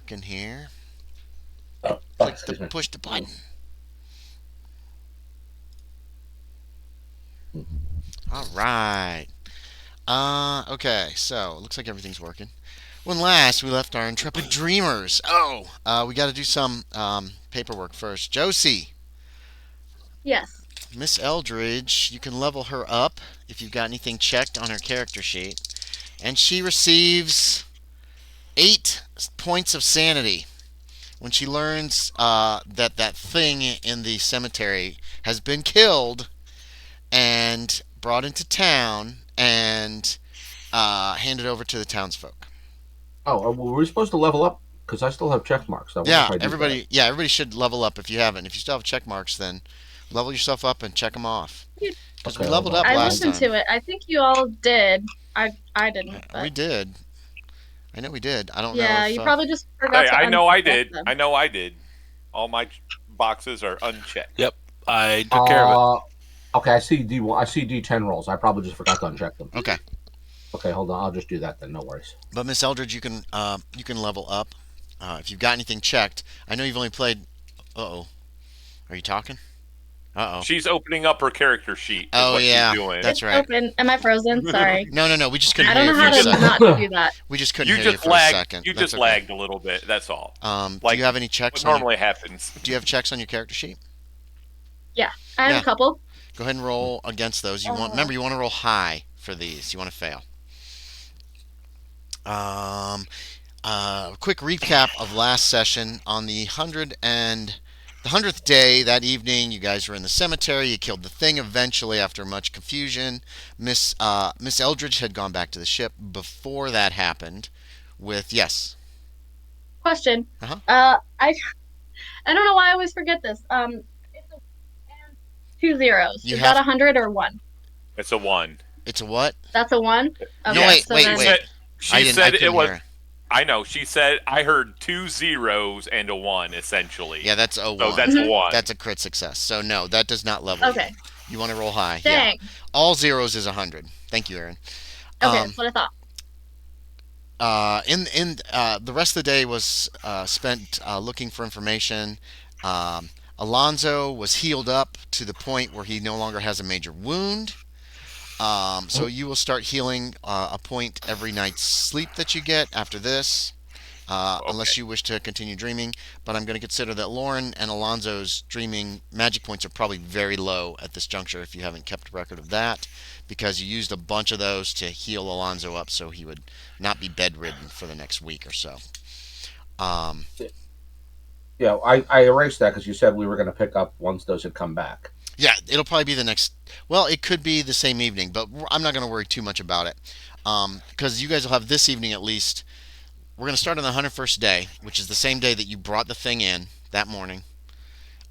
looking here. Excuse me. Push the button. All right. Okay. So looks like everything's working. When last we left our intrepid dreamers. We got to do some paperwork first. Josie, Yes. Miss Eldridge, you can level her up if you've got anything checked on her character sheet, and she receives 8 points of sanity when she learns that that thing in the cemetery has been killed and brought into town and handed over to the townsfolk. Oh, were we supposed to level up? Because I still have check marks. I wonder Yeah, if I did that. everybody should level up if you haven't. If you still have check marks, then level yourself up and check them off. Because we Okay, hold leveled on. up I last listened time. to it. I think you all did. I didn't, We but did. I know we did. I don't know yeah, if. you probably just forgot Hey, to I know I uncheck did. them. I know I did. All my boxes are unchecked. Yep, I took care of it. Okay, I see D1. I see D10 rolls. I probably just forgot to uncheck them. Okay, Okay, hold on. I'll just do that then. No worries. but Miss Eldridge, you can level up if you've got anything checked. I know you've only played. Uh oh, are you talking? Uh oh. She's opening up her character sheet. Is Oh what yeah, she's doing. that's It's right. open. Am I frozen? Sorry. No. We just couldn't I don't hear know you how for a to second. not do that. We just couldn't You hear you just for a lagged. second. You That's just okay. lagged a little bit. That's all. Do you have any checks? What normally happens. Do you have checks on your character sheet? Yeah, I have Yeah. a couple. Go ahead and roll against those. Remember you want to roll high for these. You want to fail. Quick recap of last session on the 100th day that evening. You guys were in the cemetery. You killed the thing eventually after much confusion. Miss Eldridge had gone back to the ship before that happened. With yes. Question. Uh-huh. I don't know why I always forget this. It's and 2 zeros. You Is have- that 100 or 1? It's a 1. It's a what? That's a 1. No, Okay, wait, so wait, then- wait. She said I couldn't it was. hear her. I know. She said I heard 2 zeros and a 1 essentially. Yeah, that's a 1. So that's a 1. That's a crit success. So no, that does not level you. Okay. You want to roll high. Dang. Yeah. All zeros is 100. Thank you, Aaron. Okay, that's what I thought. The rest of the day was spent looking for information. Alonzo was healed up to the point where he no longer has a major wound. So you will start healing a point every night's sleep that you get after this, unless you wish to continue dreaming. But I'm going to consider that Loren and Alonzo's dreaming magic points are probably very low at this juncture if you haven't kept record of that, because you used a bunch of those to heal Alonzo up so he would not be bedridden for the next week or so. Yeah, I erased that because you said we were going to pick up once those had come back. Yeah, it'll probably be the next. Well, it could be the same evening, but I'm not going to worry too much about it, because you guys will have this evening at least. We're going to start on the 101st day, which is the same day that you brought the thing in that morning,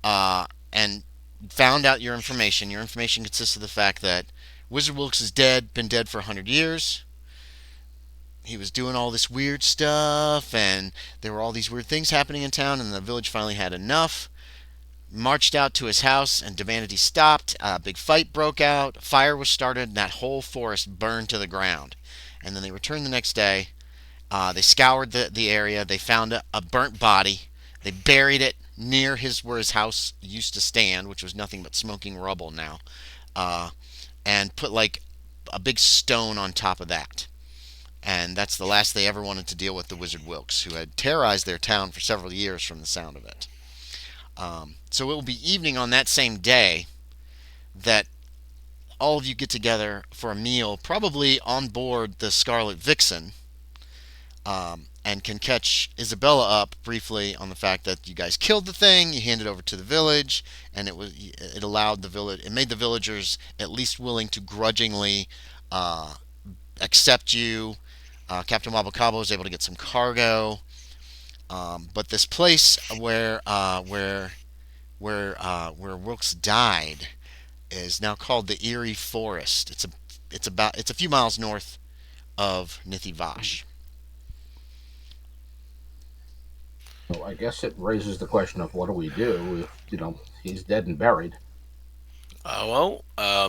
and found out your information. Your information consists of the fact that Wizard Wilkes is dead, been dead for 100 years. He was doing all this weird stuff, and there were all these weird things happening in town, and the village finally had enough. Marched out to his house and demanded he stopped. A big fight broke out. Fire was started, and that whole forest burned to the ground. And then they returned the next day. They scoured the area. They found a burnt body. They buried it near where his house used to stand, which was nothing but smoking rubble now, and put like a big stone on top of that. And that's the last they ever wanted to deal with the Wizard Wilkes, who had terrorized their town for several years from the sound of it. So it will be evening on that same day that all of you get together for a meal, probably on board the Scarlet Vixen, and can catch Isabella up briefly on the fact that you guys killed the thing, you handed it over to the village, and it made the villagers at least willing to grudgingly accept you. Captain Wabo Cabo was able to get some cargo. But this place where Wilkes died is now called the Eerie Forest. It's a few miles north of Nithi Vash. So I guess it raises the question of what do we do if he's dead and buried. I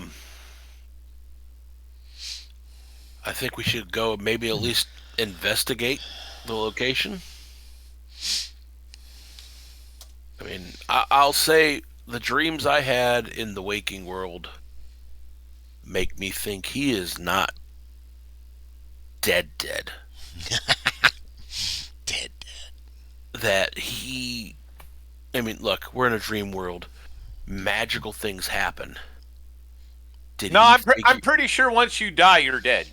think we should go maybe at least investigate the location. mean, I'll say the dreams I had in the waking world make me think he is not dead. Dead. That he, I mean, look, we're in a dream world. Magical things happen. No, I'm pretty sure once you die, you're dead.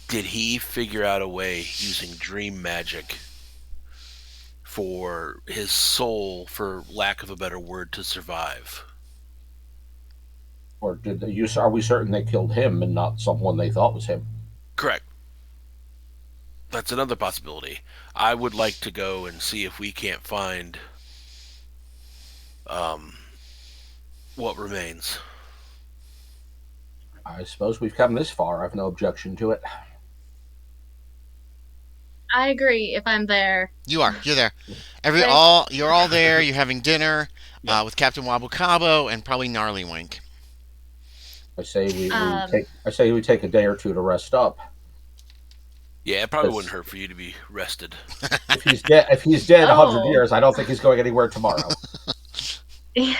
Did he figure out a way using dream magic for his soul, for lack of a better word, to survive? Or are we certain they killed him and not someone they thought was him? Correct. That's another possibility. I would like to go and see if we can't find what remains. I suppose we've come this far. I've no objection to it. I agree if I'm there. You're there. Right. You're all there. You're having dinner with Captain Wabo Cabo and probably Gnarly Wink. I say we take a day or two to rest up. Yeah, it probably wouldn't hurt for you to be rested. If he's dead 100 years, I don't think he's going anywhere tomorrow. Yeah.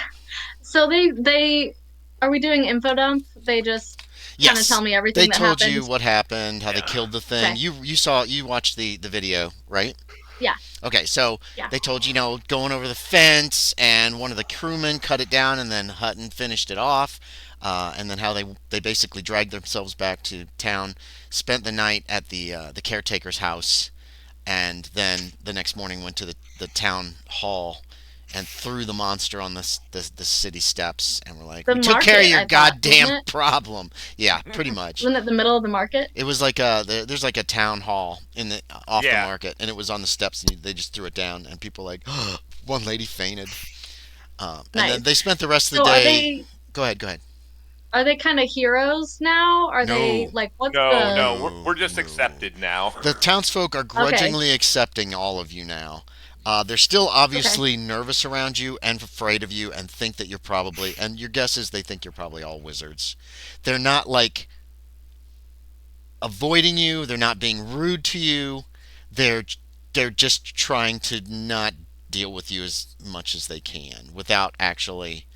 So they are we doing info dump? They just kind of tell me everything that happened. They told you what happened, how they killed the thing. Okay. You watched the video, right? Yeah. Okay, so they told you, going over the fence, and one of the crewmen cut it down, and then Hutton finished it off, and then how they basically dragged themselves back to town, spent the night at the caretaker's house, and then the next morning went to the town hall and threw the monster on the city steps, and were like, "We took care of your goddamn problem." Yeah, pretty much. Wasn't it the middle of the market? It was like there's like a town hall off the market, and it was on the steps, and they just threw it down, and people were like, one lady fainted. And then they spent the rest of the day. Go ahead. Are they kind of heroes now? Are they like what's No, we're just accepted now. The townsfolk are grudgingly accepting all of you now. They're still obviously nervous around you and afraid of you, and think that you're probably, and your guess is they think you're probably all wizards. They're not like avoiding you. They're not being rude to you. They're just trying to not deal with you as much as they can without actually.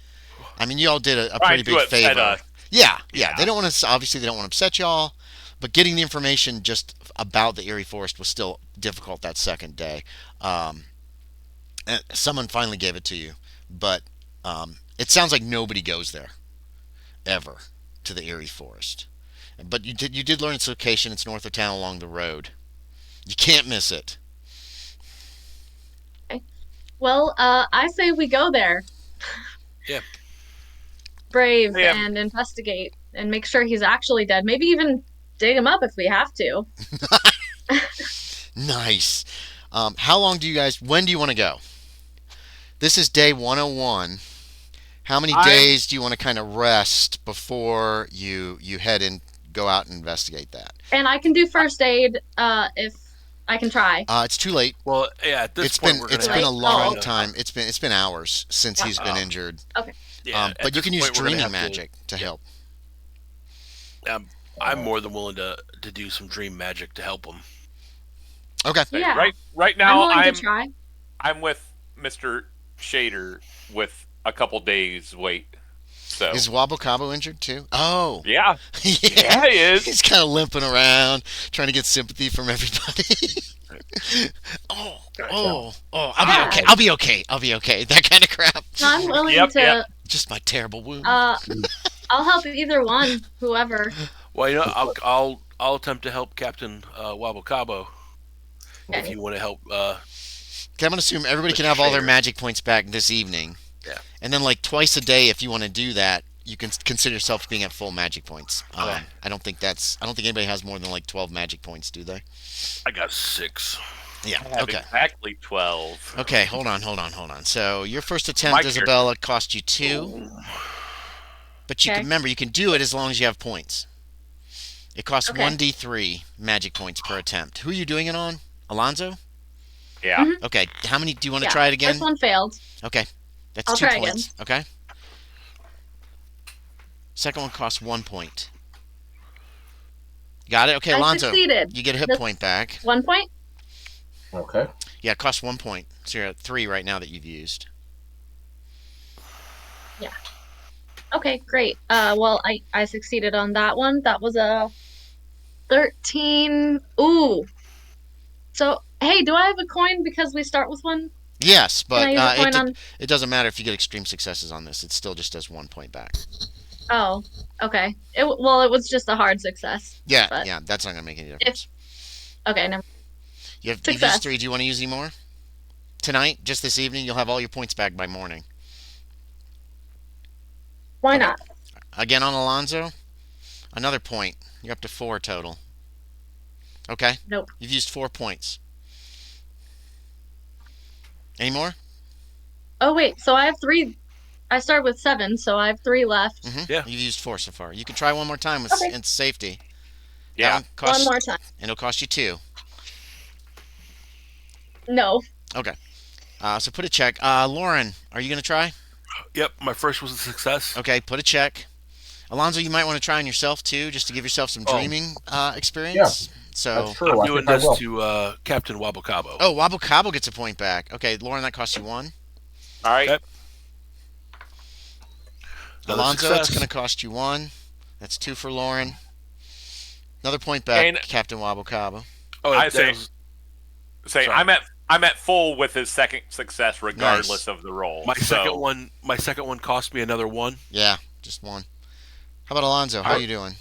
I mean, you all did a pretty big favor. Yeah. They don't want to. Obviously, they don't want to upset y'all. But getting the information just about the Eerie Forest was still difficult that second day. Someone finally gave it to you, but it sounds like nobody goes there ever, to the Eerie Forest. But you did learn its location. It's north of town along the road. You can't miss it. Okay. Well, I say we go there. Yeah. Brave and investigate and make sure he's actually dead. Maybe even dig him up if we have to. Nice. How long when do you want to go? This is day 101. How many days do you want to kind of rest before you head and go out and investigate that? And I can do first aid if I can try. It's too late. Well, yeah, at this point it's been a long time. It's been hours since he's been injured. Okay. Yeah, but you can use dreaming magic to help. I'm more than willing to do some dream magic to help him. Okay. Yeah. Right now I'm with Mr. Shaeder with a couple days wait. So is Wabo Cabo injured too? Oh. Yeah. Yeah, he is. He's kind of limping around, trying to get sympathy from everybody. I'll be okay. That kind of crap. I'm willing to. Just my terrible wound. I'll help either one, whoever. Well, I'll attempt to help Captain Wabo Cabo. Okay. If you want to help. Okay, I'm gonna assume everybody can have all their magic points back this evening. Yeah. And then like twice a day, if you want to do that, you can consider yourself being at full magic points. Okay. I don't think anybody has more than like 12 magic points, do they? I got 6. Yeah. I have Okay. exactly 12. Okay. Hold on. So your first attempt, Isabella, cost you 2. But you can remember you can do it as long as you have points. It costs 1d3 magic points per attempt. Who are you doing it on? Alonzo? Yeah. Mm-hmm. Okay. How many do you want to try it again? This one failed. Okay. That's I'll 2 try points. Okay. Second one costs 1 point. Got it? Okay, Alonzo. Succeeded. You get a hit point back. 1 point? Okay. Yeah, it costs 1 point. So you're at 3 right now that you've used. Yeah. Okay, great. Well, I succeeded on that one. That was a 13. Ooh. So, hey, do I have a coin because we start with one? Yes, Can I but use a coin on? it doesn't matter if you get extreme successes on this. It still just does 1 point back. Oh, okay. Well, it was just a hard success. Yeah, But yeah, that's not gonna make any difference. okay, never. You've Success. used 3. Do you want to use any more tonight? Just this evening, you'll have all your points back by morning. Why Okay. not? Again on Alonzo, another point. You're up to 4 total. Okay. Nope. You've used 4 points. Any more? Oh wait, so I have 3. I started with 7, so I have 3 left. Yeah. You've used 4 so far. You can try one more time with Okay. in safety. Yeah. One more time. And it'll cost you 2. No. Okay. So put a check. Loren, are you gonna try? Yep, my first was a success. Okay, put a check. Alonzo, you might want to try on yourself too, just to give yourself some dreaming experience. So That's true. I'm I doing think I this will. to Captain Wabo Cabo. Oh, Wabo Cabo gets a point back. Okay, Loren, that costs you 1. All right. Okay. Another Alonzo, success. it's going to cost you 1. That's 2 for Loren. Another point back, And- Captain Wabo Cabo. Oh, I that say, was- say Sorry. I'm at full with his second success, regardless of the roll. my So, second one cost me another 1. Yeah, just 1. How about Alonzo? How are you doing?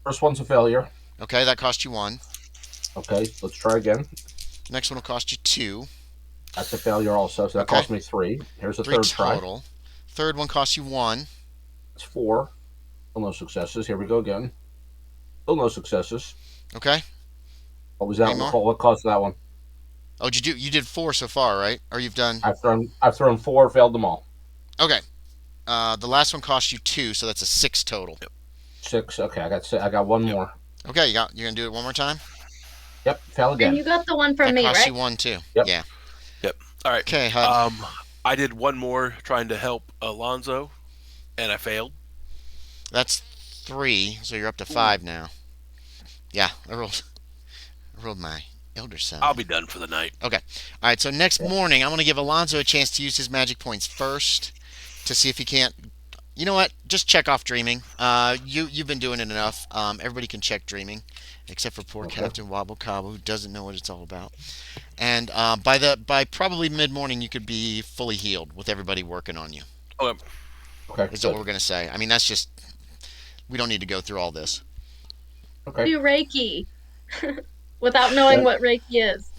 First one's a failure. Okay, that cost you 1. Okay, let's try again. Next one will cost you 2. That's a failure also, so that Okay. cost me 3. Here's a 3 third try. total. Third one costs you 1. That's 4. Still no successes. Here we go again. Still no successes. Okay. What was that Any one? more? What caused that one? Oh, you did 4 so far, right? Or you've done... I've thrown 4, failed them all. Okay. The last one cost you 2, so that's a 6 total. 6. Okay, I got one more. Okay, you're gonna do it one more time? Yep, fail again. And you got the one from That me, costs right? you 1 too. Yep. Yeah. All right. Okay, Hutton. I did one more trying to help Alonzo, and I failed. That's 3, so you're up to 5 now. Yeah, I rolled my Elder 7. I'll be done for the night. Okay. All right, so next morning, I'm going to give Alonzo a chance to use his magic points first to see if he can't... You know what? Just check off dreaming. You've been doing it enough. Everybody can check dreaming, except for poor Captain Wabo Cabo, who doesn't know what it's all about. And by probably mid-morning, you could be fully healed with everybody working on you. Okay. Is what we're going to say. I mean, that's just... We don't need to go through all this. Okay. Do Reiki without knowing what Reiki is.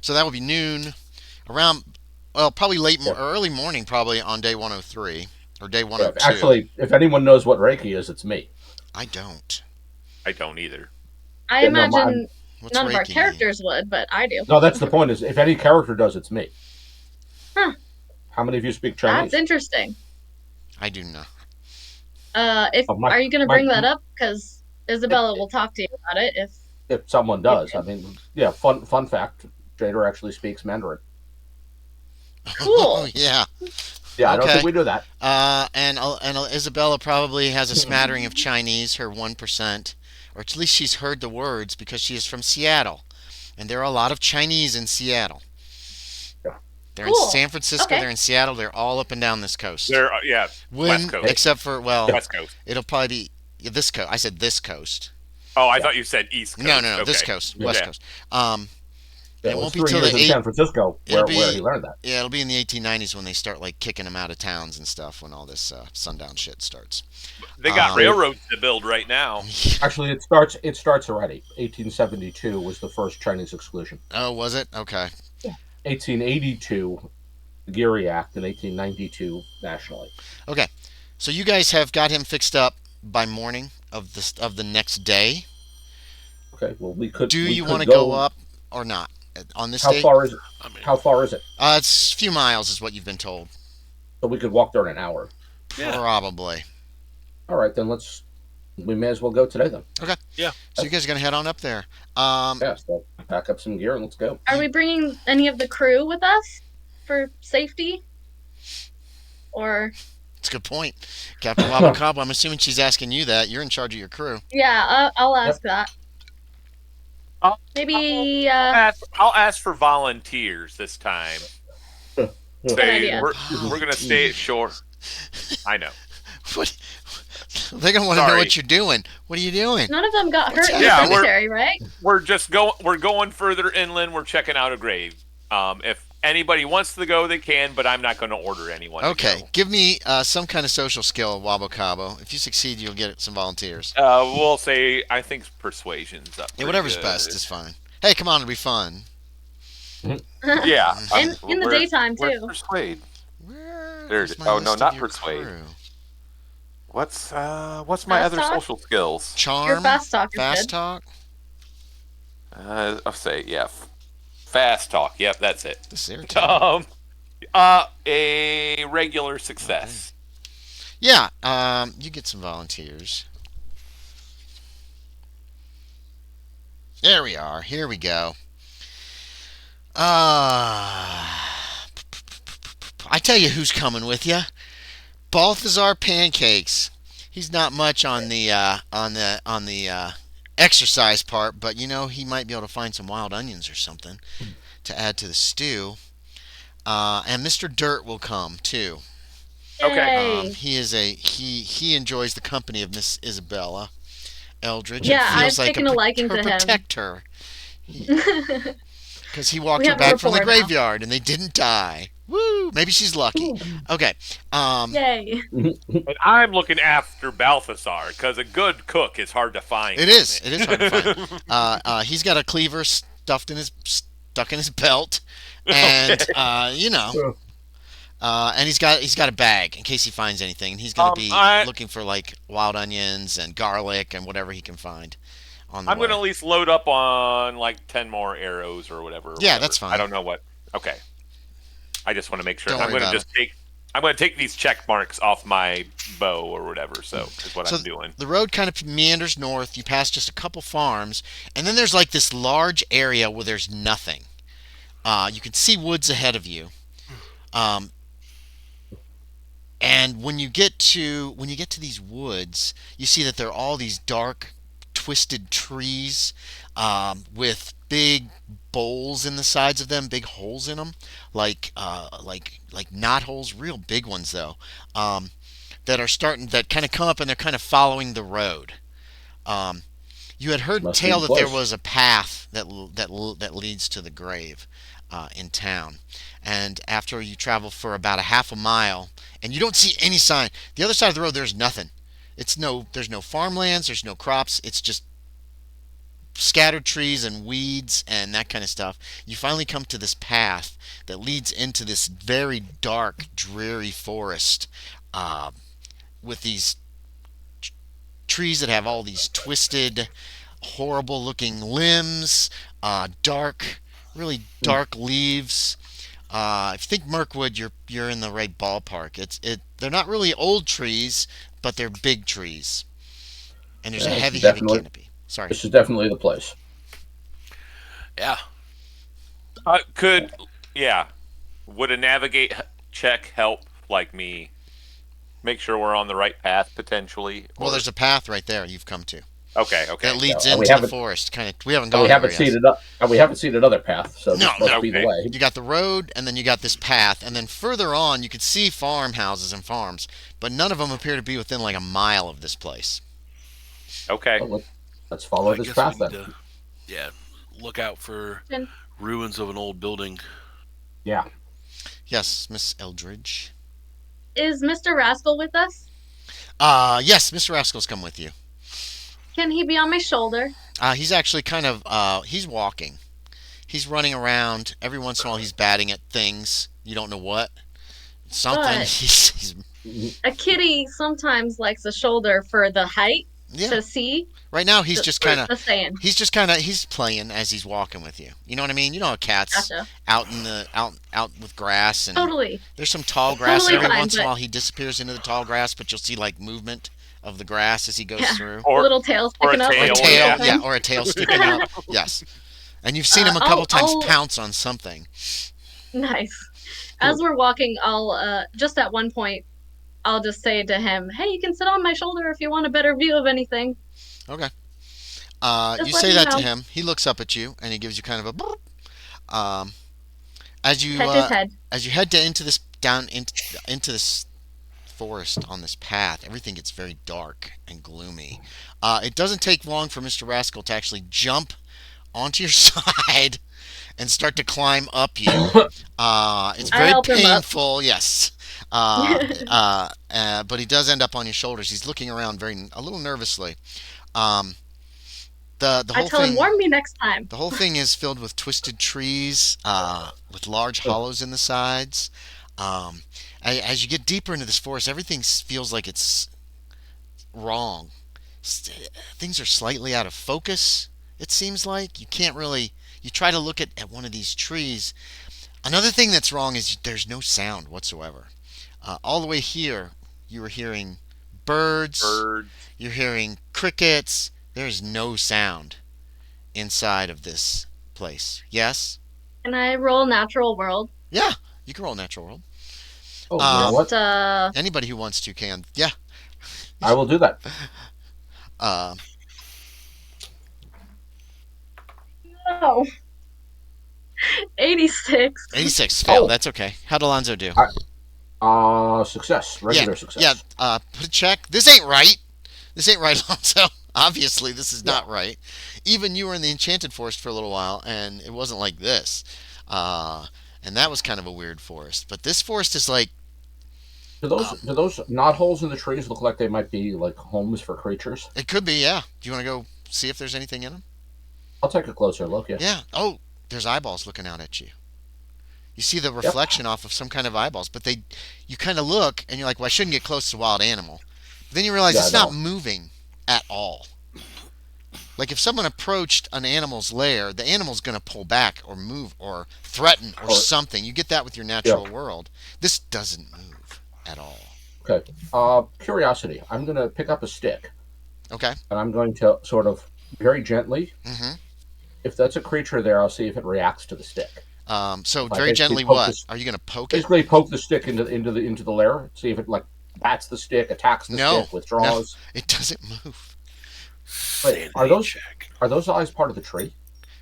So that would be noon, around, well, probably early morning, probably on day 103 or day 102. Actually, if anyone knows what Reiki is, it's me. I don't. I don't either. I Yeah, no, imagine What's none of our Reiki? characters would, but I do. No, that's the point. Is if any character does, it's me. Huh. How many of you speak Chinese? That's interesting. I do not. Are you going to bring that up? Because Isabella will talk to you about it. If someone does, I mean, yeah. Fun fact: Shaeder actually speaks Mandarin. Cool. Yeah. Yeah, I don't Okay. think we do that. And Isabella probably has a smattering of Chinese, her 1%, or at least she's heard the words because she is from Seattle, and there are a lot of Chinese in Seattle. Yeah. They're Cool. in San Francisco. Okay. They're in Seattle. They're all up and down this coast. They're West Coast. Except for West Coast. it'll probably be this coast. I said this coast. Oh, I thought you said East Coast. No, Okay. this coast, Yeah. West Yeah. Coast. Yeah, it it was won't be 3 till years the in San Francisco it'll where be- he learned that. Yeah, it'll be in the 1890s when they start like kicking them out of towns and stuff. When all this sundown shit starts. They got railroads to build right now. Actually, it starts already. 1872 was the first Chinese exclusion. Oh, was it? Okay. 1882, the Eerie Act, and 1892 nationally. Okay. So you guys have got him fixed up by morning of the next day. Okay, well we could. Do we you could want to go up or not on this How date? far is it? I mean, How far is it? It's a few miles, is what you've been told. So we could walk there in an hour. Yeah. Probably. All right, then we may as well go today then. So you guys are gonna head on up there. Yeah, so pack up some gear and let's go. Are we bringing any of the crew with us for safety? Or It's a good point, Captain Wabo Cabo. I'm assuming she's asking you that. You're in charge of your crew. yeah, I'll ask that. Maybe I'll ask for volunteers this time. good idea. We're gonna stay at shore. I know. What? They're gonna want to know what you're doing. What are you doing? None of them got hurt in the Yeah, cemetery, right? We're just going further inland. We're checking out a grave. If anybody wants to go, they can, but I'm not going to order anyone. Okay, to go. give me some kind of social skill, Wabo Cabo. If you succeed, you'll get some volunteers. We'll say I think persuasion's up. Yeah, whatever's good. best is fine. Hey, come on, it'll be fun. Yeah, in the daytime too. Persuade. There's my list no, of not your persuade. crew. What's my Fast other talk? social skills? Charm. Your fast talk is Fast good. talk. I'll say fast talk. Yep, that's it. This is irritating. A regular success. Yeah, you get some volunteers. There we are. Here we go. I tell you who's coming with you. Balthazar Pancakes. He's not much on the exercise part, but he might be able to find some wild onions or something to add to the stew. And Mr. Dirt will come too. Okay. He enjoys the company of Miss Isabella Eldridge. Yeah, and feels I've taken a liking to him. Protect her. Because he walked We her have a back from the rapport now. graveyard and they didn't die. Woo! Maybe she's lucky. Okay. Yay. And I'm looking after Balthazar because a good cook is hard to find. It is. It is hard to find. He's got a cleaver stuck in his belt, and and he's got a bag in case he finds anything. And he's going to be looking for like wild onions and garlic and whatever he can find. I'm going to at least load up on like 10 more arrows or whatever. Yeah, that's fine. I don't know what. Okay. I just want to make sure. Don't I'm worry going to about just I'm going to take these check marks off my bow or whatever. So is what I'm doing. The road kind of meanders north. You pass just a couple farms, and then there's like this large area where there's nothing. You can see woods ahead of you. And when you get to these woods, you see that there are all these dark, twisted trees with big bowls in the sides of them, big holes in them, like knot holes, real big ones though, that kind of come up and they're kind of following the road. You had heard tale that there was a path that leads to the grave in town, and after you travel for about a half a mile, and you don't see any sign. The other side of the road, there's nothing. There's no farmlands, there's no crops. It's just scattered trees and weeds and that kind of stuff. You finally come to this path that leads into this very dark, dreary forest with these trees that have all these twisted, horrible-looking limbs, really dark leaves. If you think Mirkwood, you're in the right ballpark. They're not really old trees, but they're big trees, and there's a heavy canopy. Sorry. This is definitely the place. Yeah. Would a navigate check help, like me, make sure we're on the right path potentially? Well, there's a path right there you've come to. Okay. That leads into the forest. We haven't gone. We haven't seen another path, so this must be the way. You got the road, and then you got this path, and then further on you could see farmhouses and farms, but none of them appear to be within like a mile of this place. Okay. Well, let's follow this path then. Look out for ruins of an old building. Yeah. Yes, Miss Eldridge. Is Mr. Rascal with us? Yes, Mr. Rascal's come with you. Can he be on my shoulder? He's actually kind of, he's walking. He's running around. Every once in a while he's batting at things. You don't know what. Something. He's... A kitty sometimes likes a shoulder for the height to see. Right now he's just kind of, he's playing as he's walking with you. You know what I mean? You know how cats out with grass and totally. There's some tall grass every once in a while he disappears into the tall grass, but you'll see like movement of the grass as he goes through. Or a little tail sticking up. Or a tail sticking up. Yes. And you've seen him a couple times pounce on something. Nice. As we're walking, I'll just at one point I'll just say to him, "Hey, you can sit on my shoulder if you want a better view of anything." Okay. Just You let say me that to know. him. He looks up at you and he gives you kind of a boop. Um, as you Pet his head. as you head into this forest on this path, everything gets very dark and gloomy. It doesn't take long for Mr. Rascal to actually jump onto your side and start to climb up you. It's I very help him up. painful, yes. But he does end up on your shoulders. He's looking around a little nervously. Um, the I whole tell him, thing warn me next time. the whole thing is filled with twisted trees, with large hollows in the sides. Um, as you get deeper into this forest, everything feels like it's wrong. Things are slightly out of focus. It seems like you can't really. You try to look at one of these trees. Another thing that's wrong is there's no sound whatsoever. All the way here, you were hearing birds. You're hearing crickets. There's no sound inside of this place. Yes? Can I roll natural world? Yeah, you can roll natural world. Oh, you know what? Anybody who wants to can. Yeah. I will do that. Uh, No. 86. 86 failed. Oh. That's okay. How'd Alonzo do? Success. Regular success. Yeah, put a check. This ain't right. This ain't right, Alonzo. Obviously, this is not right. Even you were in the Enchanted Forest for a little while, and it wasn't like this. And that was kind of a weird forest. But this forest is like. Do those knot holes in the trees look like they might be like homes for creatures? It could be, yeah. Do you want to go see if there's anything in them? I'll take a closer look. Yeah. Yeah. Oh, there's eyeballs looking out at you. You see the reflection off of some kind of eyeballs, but you kind of look and you're like, well, I shouldn't get close to a wild animal. But then you realize it's not moving at all. Like if someone approached an animal's lair, the animal's going to pull back or move or threaten or something. You get that with your natural world. This doesn't move at all. Okay. Curiosity. I'm going to pick up a stick. Okay. And I'm going to sort of very gently. Mm-hmm. If that's a creature there, I'll see if it reacts to the stick. So very gently, what? Are you going to poke it? Basically, poke the stick into the lair. See if it like bats the stick, attacks the stick, withdraws. No, it doesn't move. Wait, are those eyes part of the tree?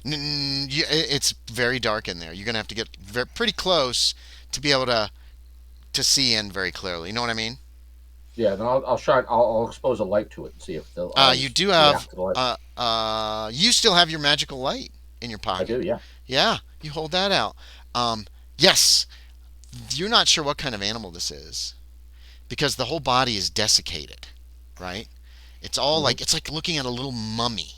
It's very dark in there. You're going to have to get pretty close to be able to see in very clearly. You know what I mean? Yeah. Then I'll shine. I'll expose a light to it and see if the you do have. You still have your magical light in your pocket. I do. Yeah. Yeah, you hold that out. Yes, you're not sure what kind of animal this is because the whole body is desiccated, right? It's all like it's like looking at a little mummy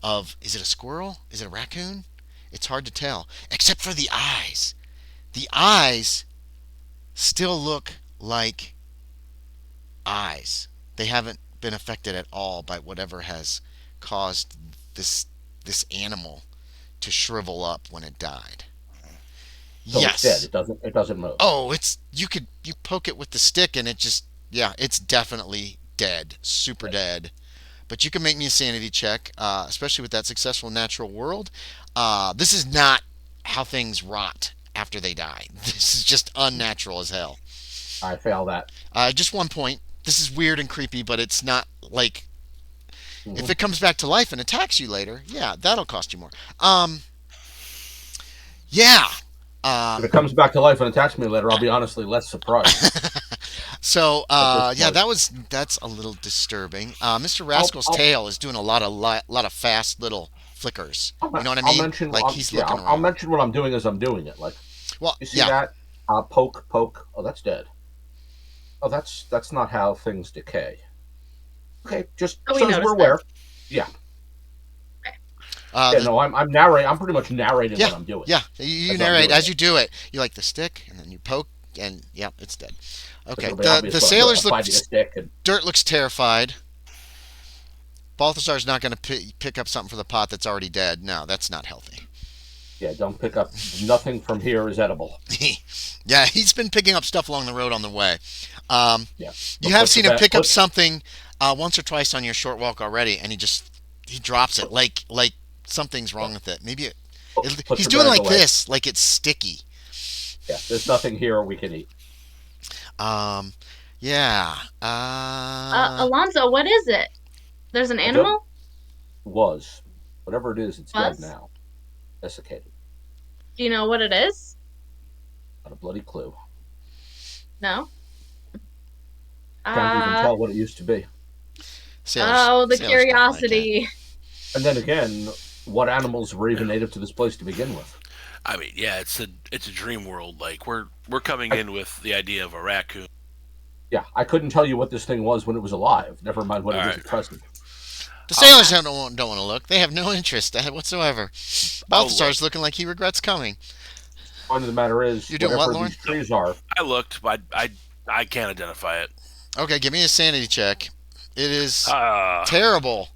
of, is it a squirrel? Is it a raccoon? It's hard to tell, except for the eyes. The eyes still look like eyes. They haven't been affected at all by whatever has caused this animal to shrivel up when it died. So yes, it's dead. It doesn't move. Oh, you poke it with the stick and it just it's definitely dead, super dead. But you can make me a sanity check, especially with that successful natural world. This is not how things rot after they die. This is just unnatural as hell. I fail that. Just 1 point. This is weird and creepy, but it's not like. If it comes back to life and attacks you later, that'll cost you more. If it comes back to life and attacks me later, I'll be honestly less surprised. So, that's a little disturbing. Mr. Rascal's tail is doing a lot of fast little flickers. You know what I mean? He's looking around. I'll mention what I'm doing as I'm doing it. Like, you see that? Poke. Oh, that's dead. Oh, that's not how things decay. Okay, just so we're aware. Yeah. No, I'm narrating. I'm pretty much narrating what I'm doing. Yeah, you narrate as you do it. You like the stick, and then you poke, and it's dead. Okay, the sailors look. Dirt looks terrified. Balthazar's not going to pick up something for the pot that's already dead. No, that's not healthy. Yeah, don't pick up. Nothing from here is edible. Yeah, he's been picking up stuff along the road on the way. You have seen him pick up something once or twice on your short walk already, and he drops it like something's wrong with it. Maybe he's doing like away. This, like it's sticky. Yeah, there's nothing here we can eat. Yeah. Alonzo, what is it? There's an animal? was. Whatever it is, it's dead now. Desiccated. Do you know what it is? Not a bloody clue. No? Can't even tell what it used to be. The curiosity. Like and then again, what animals were even native to this place to begin with? I mean, yeah, it's a dream world. Like we're coming in with the idea of a raccoon. Yeah, I couldn't tell you what this thing was when it was alive. Never mind what it is at present. The sailors don't want to look. They have no interest whatsoever. Balthazar's looking like he regrets coming. The point of the matter is, you doing what, Loren? These trees are. I looked, but I can't identify it. Okay, give me a sanity check. It is terrible.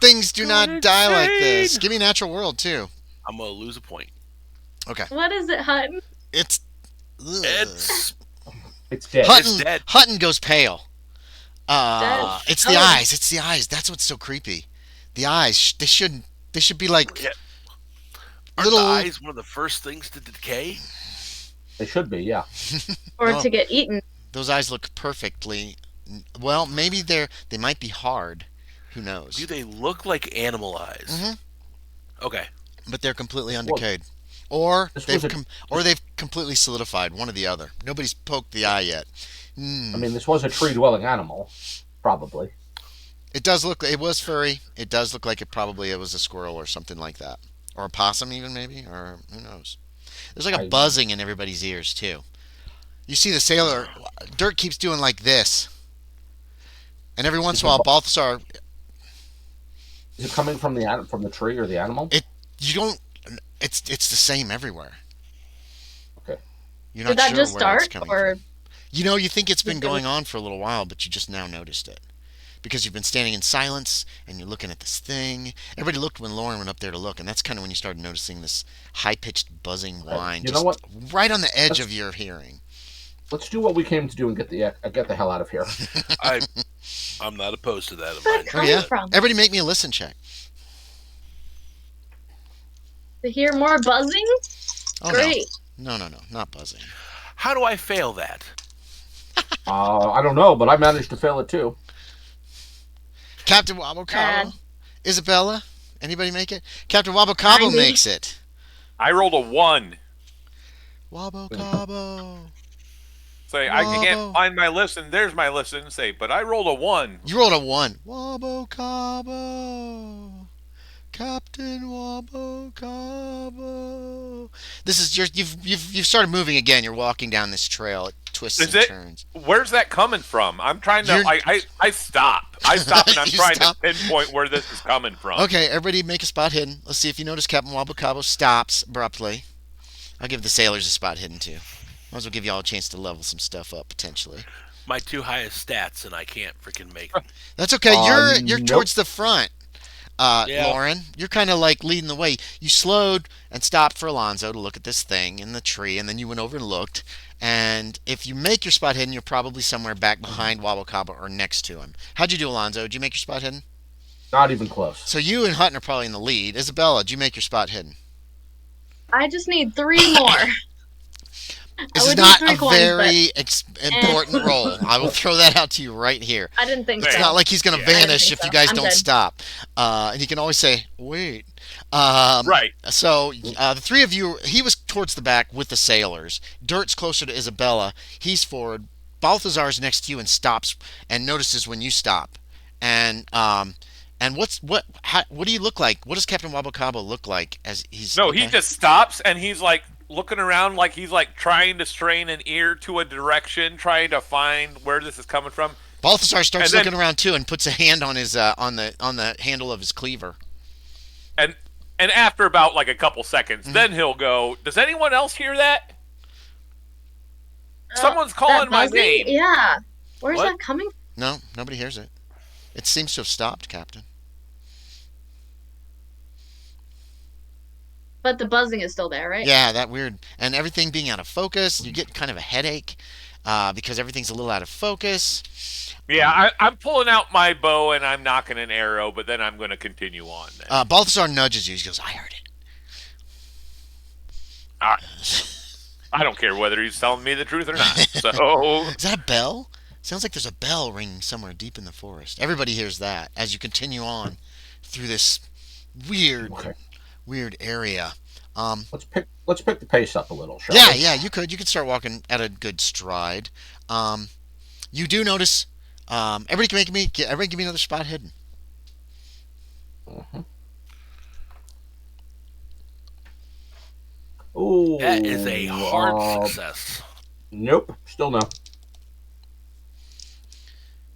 Things do not die like this. Give me natural world too. I'm gonna lose a point. Okay. What is it, Hutton? It's dead. Hutton goes pale. It's the eyes. It's the eyes. That's what's so creepy. The eyes. They should be like Aren't the eyes one of the first things to decay? They should be, yeah. Or to get eaten. Those eyes look perfectly. Well, maybe they might be hard. Who knows? Do they look like animal eyes? Mm-hmm. Okay. But they're completely undecayed. Or they've completely solidified, one or the other. Nobody's poked the eye yet. I mean, this was a tree-dwelling animal, probably. It was furry. It does look like it was a squirrel or something like that. Or a possum even, maybe? Or who knows? There's like a buzzing in everybody's ears, too. You see the sailor, Dirt keeps doing like this. And every once in a while, Balthazar... Is it coming from the tree or the animal? It's the same everywhere. Okay. You're not Did that sure just where start? It's coming Or from. You think it's been going on for a little while, but you just now noticed it. Because you've been standing in silence, and you're looking at this thing. Everybody looked when Loren went up there to look, and that's kind of when you started noticing this high-pitched buzzing whine. You know what? Right on the edge of your hearing. Let's do what we came to do and get the hell out of here. I'm not opposed to that. Where's that coming from? Everybody make me a listen check. To hear more buzzing? Oh, Great. No, not buzzing. How do I fail that? I don't know, but I managed to fail it too. Captain Wabo Cabo. Isabella? Anybody make it? Captain Wabo Cabo makes it. I rolled a 1. Wabo Cabo. Say, I can't find my listen. There's my listen. Say, but I rolled a 1. You rolled a 1. Wabo Cabo. Captain Wabo Cabo. This is you've started moving again. You're walking down this trail. It twists and turns. Where's that coming from? I'm trying to. I stop. I stop and I'm trying to pinpoint where this is coming from. Okay, everybody make a spot hidden. Let's see if you notice Captain Wabo Cabo stops abruptly. I'll give the sailors a spot hidden too. Might as well give you all a chance to level some stuff up potentially. My 2 highest stats, and I can't freaking make them. That's okay. You're towards the front. Loren, you're kind of like leading the way. You slowed and stopped for Alonzo to look at this thing in the tree, and then you went over and looked. And if you make your spot hidden, you're probably somewhere back behind Wabo Cabo or next to him. How'd you do, Alonzo? Did you make your spot hidden? Not even close. So you and Hutton are probably in the lead. Isabella, did you make your spot hidden? I just need 3 more. This is not a very important role. I will throw that out to you right here. I didn't think so. It's not like he's going to vanish if you guys don't stop. And he can always say, wait. Right. So the 3 of you, he was towards the back with the sailors. Dirt's closer to Isabella. He's forward. Balthazar's next to you and stops and notices when you stop. And what do you look like? What does Captain Wabo Cabo look like as he's... No, he just stops and he's like looking around like he's like trying to strain an ear to a direction, trying to find where this is coming from. Balthazar starts looking around too and puts a hand on his on the handle of his cleaver. And after about like a couple seconds, then he'll go, "Does anyone else hear that? Someone's calling my name." Yeah. Where's that coming from? No, nobody hears it. It seems to have stopped, Captain. But the buzzing is still there, right? Yeah, that weird. And everything being out of focus, you get kind of a headache because everything's a little out of focus. Yeah, I'm pulling out my bow and I'm knocking an arrow, but then I'm going to continue on. Balthazar nudges you. He goes, I heard it. I don't care whether he's telling me the truth or not. So is that a bell? Sounds like there's a bell ringing somewhere deep in the forest. Everybody hears that as you continue on through this weird area. Let's pick the pace up a little, shall we? Yeah, you could start walking at a good stride. You do notice. Everybody give me another spot hidden. Mm-hmm. Ooh, that is a hard success. Nope, still no.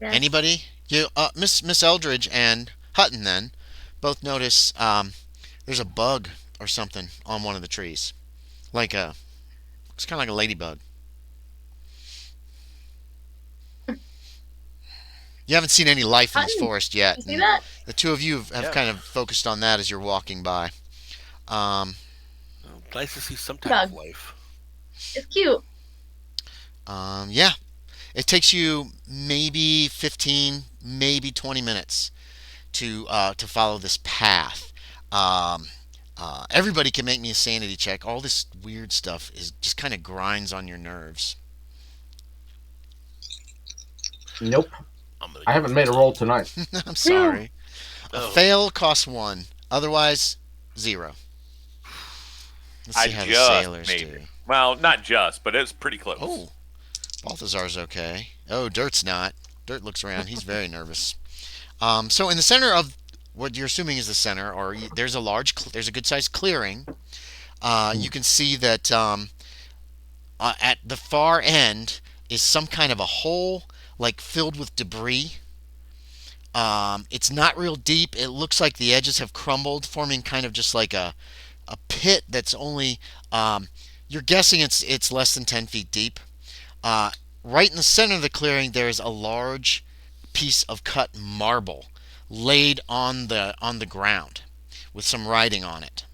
Yeah. Anybody? You, Miss Eldridge and Hutton then both notice there's a bug or something on one of the trees, it's kind of like a ladybug. You haven't seen any life in this forest yet. You see that? The two of you have kind of focused on that as you're walking by. Nice to see some type of life. It's cute. Yeah. It takes you maybe 15, maybe 20 minutes to follow this path. Everybody can make me a sanity check. All this weird stuff is just kind of grinds on your nerves. Nope. I haven't made a roll tonight. I'm sorry. A fail costs 1. Otherwise, 0. Let's see how the sailors do. Well, not just, but it's pretty close. Oh, Balthazar's okay. Oh, Dirt's not. Dirt looks around. He's very nervous. So in the center of what you're assuming is the center, or there's a good-sized clearing. You can see that at the far end is some kind of a hole, like filled with debris. It's not real deep. It looks like the edges have crumbled, forming kind of just like a pit that's only you're guessing it's less than 10 feet deep. Right in the center of the clearing, there's a large piece of cut marble laid on the ground with some writing on it.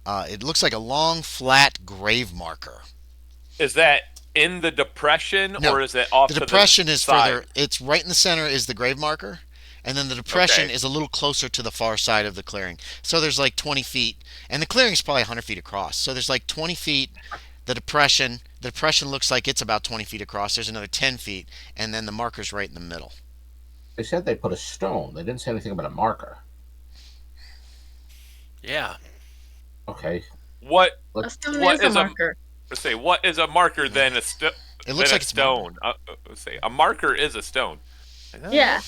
It looks like a long, flat grave marker. Is that in the depression, No, or is it off the to depression the is side? further. It's right in the center is the grave marker, and then the depression is a little closer to the far side of the clearing. So there's like 20 feet, and the clearing is probably 100 feet across. So there's like 20 feet. The depression looks like it's about 20 feet across. There's another 10 feet, and then the marker's right in the middle. They said they put a stone. They didn't say anything about a marker. Yeah. Okay. What is a marker? Let's say, what is a marker then? It looks like a stone. Let's say a marker is a stone. Yeah.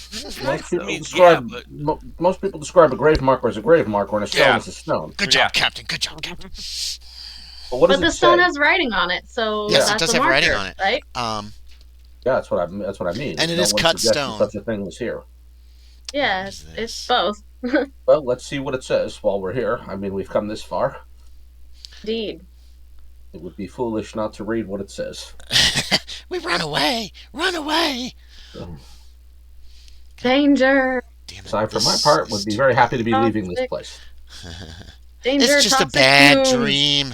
Most people describe a grave marker as a grave marker, and a stone as a stone. Good job, Captain. Good job, Captain. But the stone has writing on it, so yes, that's it does a have marker, writing on it. Right? Yeah, that's what I mean. And it is cut stone. Such a thing was here. Yeah, it's both. Well, let's see what it says while we're here. I mean, we've come this far. Indeed. It would be foolish not to read what it says. We run away! Run away! Danger! Damn it. So I, for my part, would be very happy to be leaving this place. Danger, it's just a bad dream.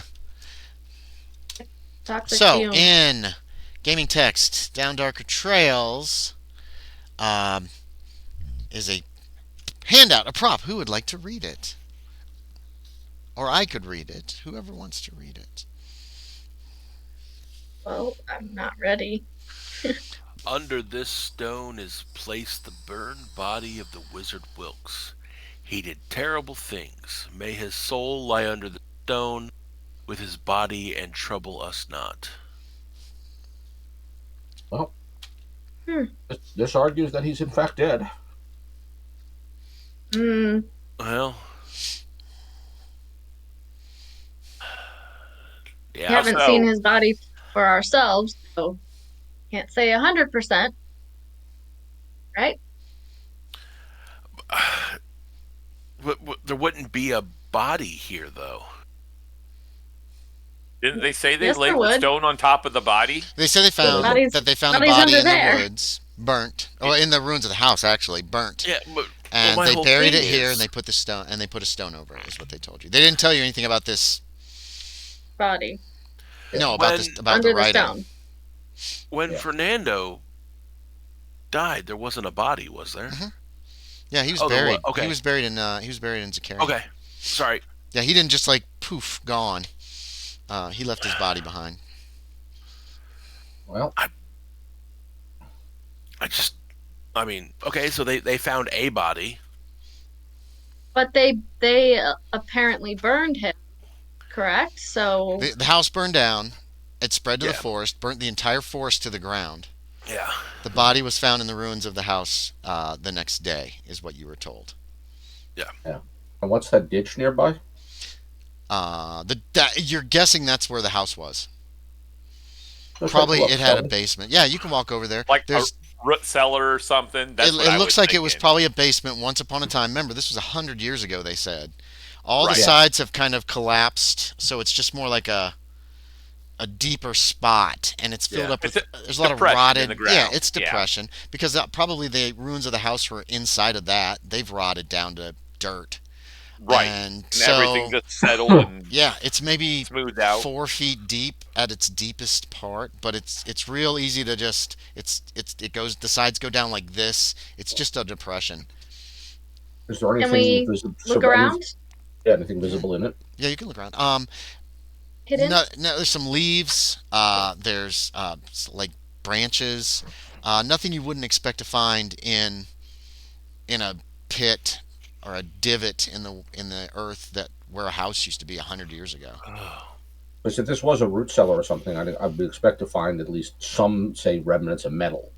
Toxic so, fumes. in Gaming Text, Down Darker Trails is a handout, a prop. Who would like to read it? Or I could read it. Whoever wants to read it. Well, I'm not ready. Under this stone is placed the burned body of the Wizard Wilkes. He did terrible things. May his soul lie under the stone with his body and trouble us not. Well, this argues that he's in fact dead. Well, yeah. We haven't seen his body for ourselves, so can't say 100%. Right? There wouldn't be a body here, though. Didn't they say they laid the stone on top of the body? They said they found a body in the woods, burnt. Or in the ruins of the house, actually, burnt. Yeah, and they buried it here, and they put a stone over it. Is what they told you. They didn't tell you anything about this body. No, about the writing. Stone. When Fernando died, there wasn't a body, was there? Mm-hmm. Yeah, he was buried. Okay. He was buried in Zakarian. Okay, sorry. Yeah, he didn't just like poof gone. He left his body behind. Well, I mean, okay, so they found a body. But they apparently burned him, correct? So the house burned down. It spread to the forest, burnt the entire forest to the ground. Yeah. The body was found in the ruins of the house the next day, is what you were told. Yeah. And what's that ditch nearby? You're guessing that's where the house was. Looks Probably like it had a basement. Yeah, you can walk over there. Like there's a root cellar or something. That's it looks like it was probably a basement once upon a time. Remember, this was 100 years ago, they said. All the sides have kind of collapsed, so it's just more like a deeper spot, and it's filled up with there's a lot of rotted. Yeah, it's depression because probably the ruins of the house were inside of that. They've rotted down to dirt. Right, and so everything just settled and it's maybe smoothed out. 4 feet deep at its deepest part, but it's real easy to just it goes, the sides go down like this. It's just a depression. Is there anything Can we look around? Anything visible in it? Yeah, you can look around. Hidden? No, there's some leaves. There's like branches. Nothing you wouldn't expect to find in a pit or a divot in the earth that where a house used to be 100 years ago. Because if this was a root cellar or something, I would expect to find at least some, say, remnants of metal.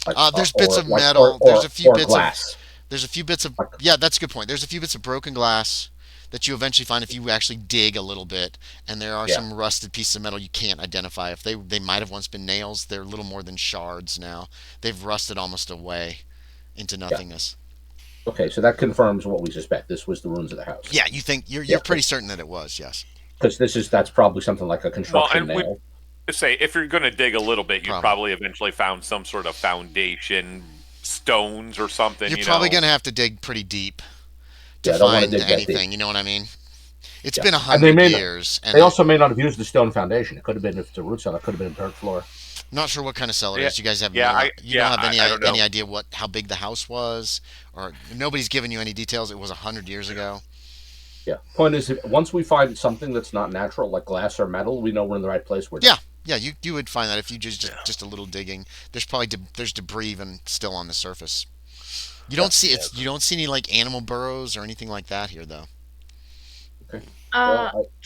Like, there's bits of metal. There's a few bits glass. There's a few bits of that's a good point. There's a few bits of broken glass that you eventually find if you actually dig a little bit, and there are some rusted pieces of metal you can't identify. If they might have once been nails, they're little more than shards now. They've rusted almost away into nothingness. Okay, so that confirms what we suspect. This was the ruins of the house. Yeah, you think you're pretty certain that it was, yes. Because that's probably something like a construction nail. Say if you're going to dig a little bit, you probably eventually found some sort of foundation, stones or something. You're probably going to have to dig pretty deep to find anything. You know what I mean? It's been 100 years. They also may not have used the stone foundation. It could have been, if it's a root cellar, it could have been a dirt floor. Not sure what kind of cellar it is. You guys have you don't have any idea how big the house was, or nobody's given you any details. It was 100 years ago. Yeah. Point is, once we find something that's not natural, like glass or metal, we know we're in the right place. Yeah. You would find that if you just a little digging. There's probably there's debris even still on the surface. You don't see You don't see any like animal burrows or anything like that here, though. Okay.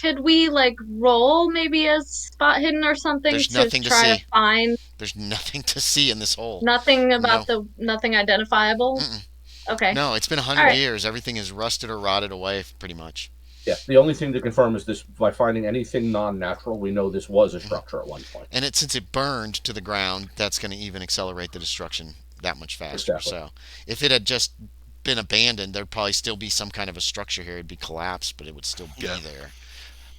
Could we roll maybe a spot hidden or something to try to find? There's nothing to see in this hole. Nothing about nothing identifiable. Mm-mm. Okay. No, it's been 100 years. Everything is rusted or rotted away, pretty much. Yeah. The only thing to confirm is this: by finding anything non-natural, we know this was a structure at one point. And since it burned to the ground, that's going to even accelerate the destruction that much faster. Exactly. So, if it had just been abandoned, there'd probably still be some kind of a structure here. It'd be collapsed, but it would still be there.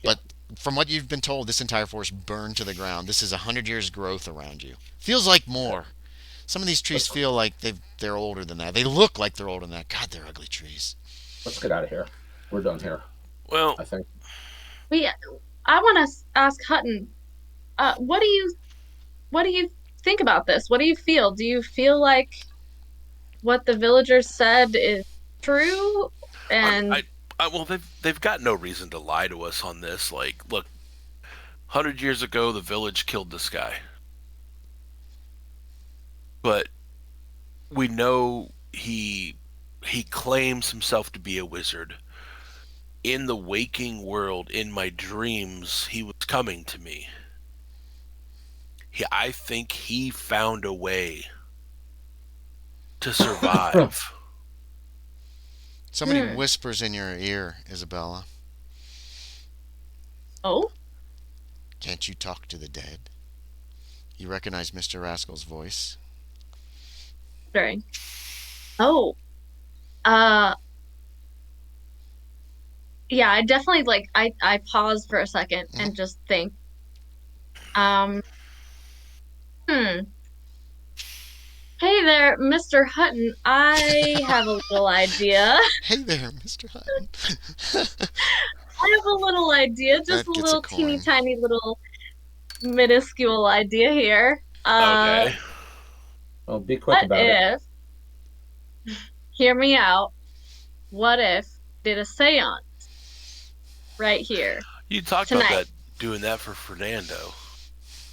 But from what you've been told, this entire forest burned to the ground. This is 100 years growth around you. Feels like more. Some of these trees feel like they're older than that. They look like they're older than that. God, they're ugly trees. Let's get out of here. We're done here. Well, I think. I want to ask Hutton. What do you think about this? What do you feel? Do you feel like what the villagers said is true? And well, they've got no reason to lie to us on this. Like, look, 100 years ago, the village killed this guy. But we know he claims himself to be a wizard. In the waking world, in my dreams, he was coming to me. I think he found a way to survive. Somebody whispers in your ear, Isabella. Oh? Can't you talk to the dead? You recognize Mr. Rascal's voice? Very. Oh. Yeah, I definitely I pause for a second and just think. Hey there, Mr. Hutton. I have a little idea. Hey there, Mr. Hutton. I have a little idea, just a little teeny tiny little minuscule idea here. Okay. Well, be quick about it. Hear me out. What if did a seance right here? You talked about doing that for Fernando.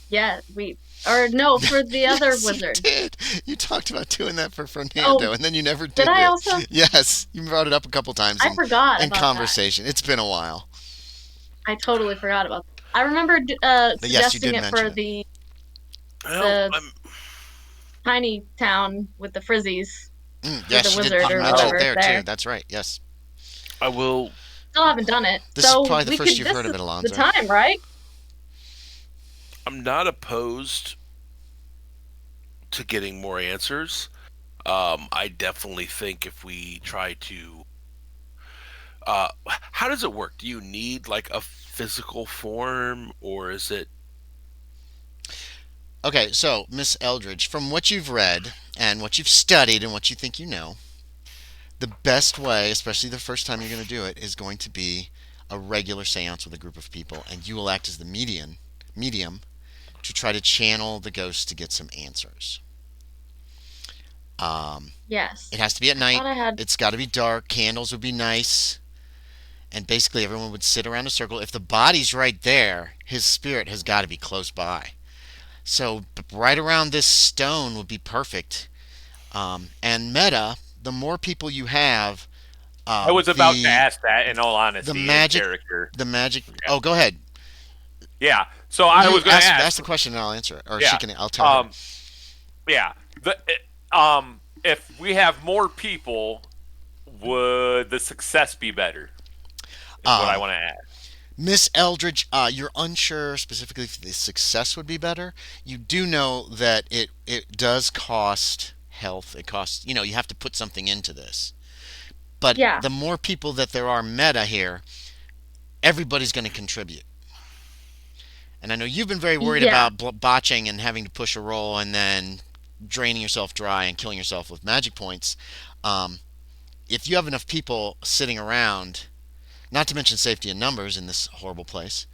Yeah, for the other wizard. You did. You talked about doing that for Fernando, and then you never did. Did I also? Yes, you brought it up a couple times. I forgot in about conversation. It's been a while. I totally forgot about that. I remember suggesting it for the tiny town with the frizzies. Yes, the you wizard did. You mentioned it there too. That's right. Yes. I will. Still haven't done it. This is probably the first you've heard of it, Alonzo. The time, right? I'm not opposed to getting more answers. I definitely think if we try to... how does it work? Do you need like a physical form, or is it... Okay, so, Miss Eldridge, from what you've read, and what you've studied, and what you think you know, the best way, especially the first time you're going to do it, is going to be a regular seance with a group of people, and you will act as the medium to try to channel the ghost to get some answers. Yes. It has to be at night. It's got to be dark. Candles would be nice. And basically everyone would sit around a circle. If the body's right there, his spirit has got to be close by. So right around this stone would be perfect. And meta, the more people you have... I was about to ask that, in all honesty. The magic... Yeah. Oh, go ahead. Yeah. So I was going to ask the question and I'll answer it. Or I'll tell her. Yeah. If we have more people, would the success be better? Is what I want to ask. Miss Eldridge, you're unsure specifically if the success would be better. You do know that it does cost health. It costs, you have to put something into this. But the more people that there are meta here, everybody's going to contribute. And I know you've been very worried about botching and having to push a roll and then draining yourself dry and killing yourself with magic points. If you have enough people sitting around, not to mention safety in numbers in this horrible place,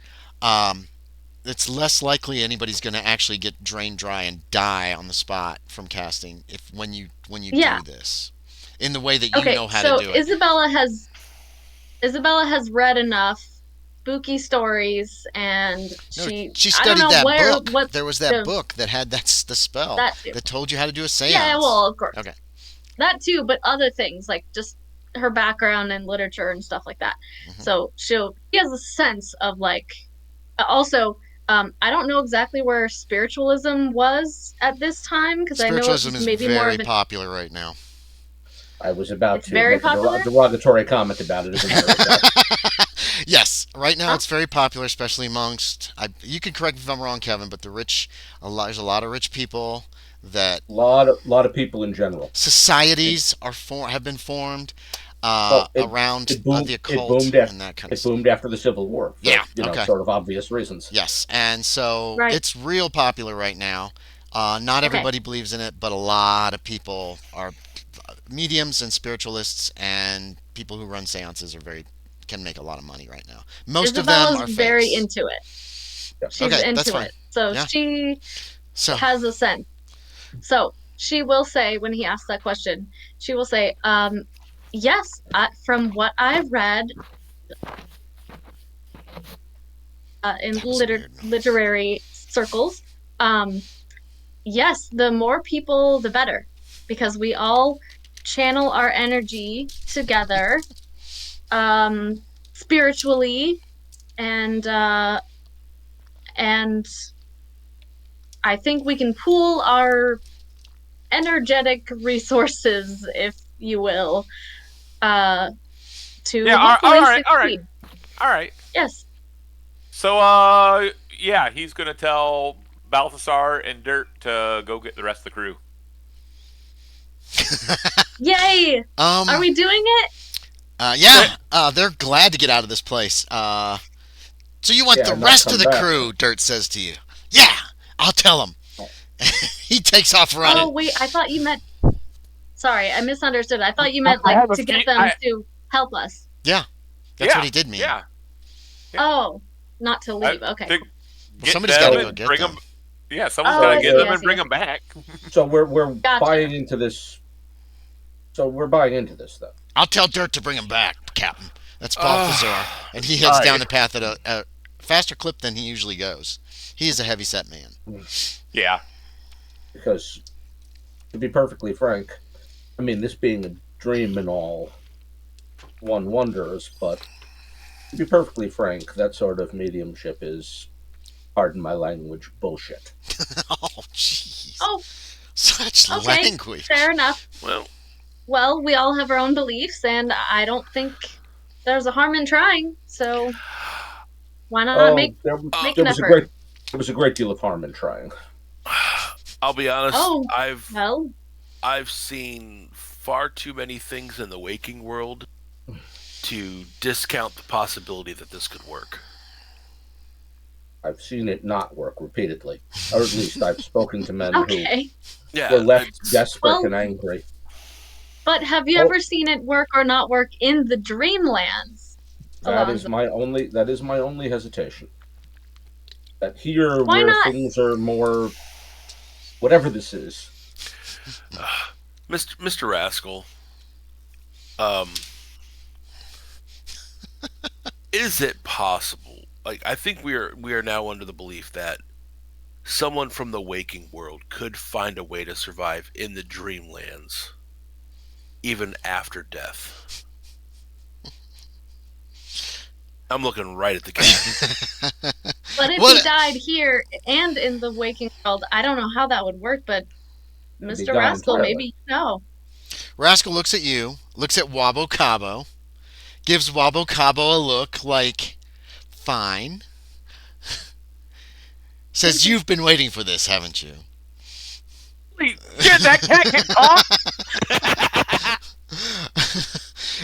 it's less likely anybody's going to actually get drained dry and die on the spot from casting when you do this in the way that you know how to do it. Isabella has read enough spooky stories, and she studied that book. There was that book that had the spell that told you how to do a seance. Yeah, well, of course. Okay. That too, but other things like just her background in literature and stuff like that. Mm-hmm. So she has a sense of also, I don't know exactly where spiritualism was at this time, because I know spiritualism it's maybe is very more of popular right now. I was about to make a derogatory comment about it. Yes, right now it's very popular, especially amongst... you can correct me if I'm wrong, Kevin, but there's a lot of rich people that... lot of people in general. Societies have been formed around the occult and that kind of stuff. It boomed after the Civil War for, sort of obvious reasons. Yes, and so it's real popular right now. Not everybody believes in it, but a lot of people are... mediums and spiritualists and people who run seances can make a lot of money right now. Most of them are very fakes. into it. She's into it. So she has a sense. So she will say, when he asks that question, she will say, yes, from what I've read in literary circles, yes, the more people, the better. Because we all channel our energy together, spiritually, and I think we can pool our energetic resources, if you will, to hopefully succeed. All right. Yes. So, he's gonna tell Balthasar and Dirt to go get the rest of the crew. Yay! Are we doing it? They're glad to get out of this place. So you want the rest of the crew, Dirt says to you. Yeah, I'll tell him. He takes off running. Oh, wait, I thought you meant... Sorry, I misunderstood. I thought you meant to get them to help us. Yeah, that's what he did mean. Yeah. Oh, not to leave. Okay. Somebody's got to go get them. Yeah, someone's got to get them and bring them back. So we're buying into this. So we're buying into this, though. I'll tell Dirt to bring him back, Captain. That's Balthazar, and he heads down the path at a faster clip than he usually goes. He is a heavy-set man. Yeah. Because, to be perfectly frank, I mean, this being a dream and all, one wonders, but to be perfectly frank, that sort of mediumship is, pardon my language, bullshit. Oh, jeez. Oh. Such okay, language. Fair enough. Well, we all have our own beliefs, and I don't think there's a harm in trying. So why not make an effort? There was a great deal of harm in trying. I'll be honest. Oh, I've seen far too many things in the waking world to discount the possibility that this could work. I've seen it not work repeatedly, or at least I've spoken to men who were left desperate and angry. But have you ever seen it work or not work in the Dreamlands? That is my only hesitation. That here, where things are more, whatever this is, Mr. Rascal, is it possible? Like, I think we are now under the belief that someone from the waking world could find a way to survive in the Dreamlands, even after death. I'm looking right at the cat. But if he died here and in the waking world, I don't know how that would work, but Mr. Rascal, maybe you know. Rascal looks at you, looks at Wabo Cabo, gives Wabo Cabo a look like, fine. Says, you've been waiting for this, haven't you? Wait, that cat can talk?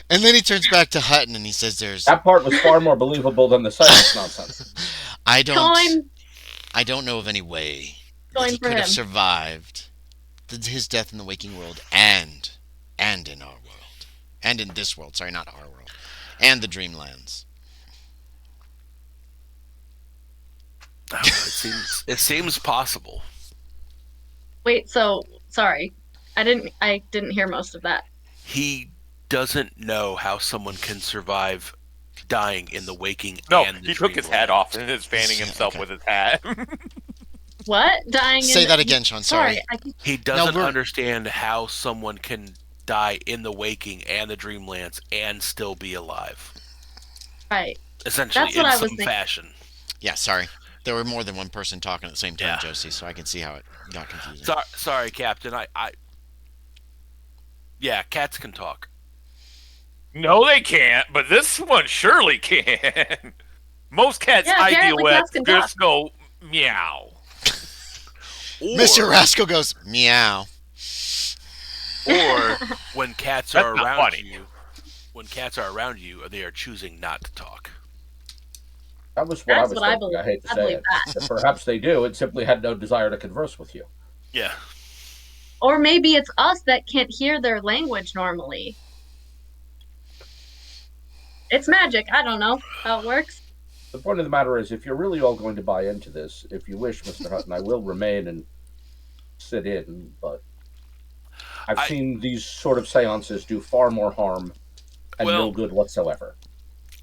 And then he turns back to Hutton and he says, that part was far more believable than the silence nonsense. I don't know of any way that he could have survived his death in the waking world and in our world. And in this world. Sorry, not our world. And the Dreamlands. It seems possible. Wait, so sorry. I didn't hear most of that. He doesn't know how someone can survive dying in the waking and the he took his hat off and is fanning himself with his hat. What? Dying Say that again, Sean. Sorry. He doesn't understand how someone can die in the waking and the Dreamlands and still be alive. Right. Essentially, in some fashion. Yeah, sorry. There were more than one person talking at the same time, Josie, so I can see how it got confusing. Sorry, Captain. Yeah, cats can talk. No, they can't, but this one surely can. Most cats I deal with just go meow. Mr. Rascal goes meow. Or when cats are around you, they are choosing not to talk. That was what I was thinking. I hate to say it. That perhaps they do. It simply had no desire to converse with you. Yeah. Or maybe it's us that can't hear their language normally. It's magic. I don't know how it works. The point of the matter is, if you're really all going to buy into this, if you wish, Mr. Hutton, I will remain and sit in, but I've seen these sort of seances do far more harm and no good whatsoever.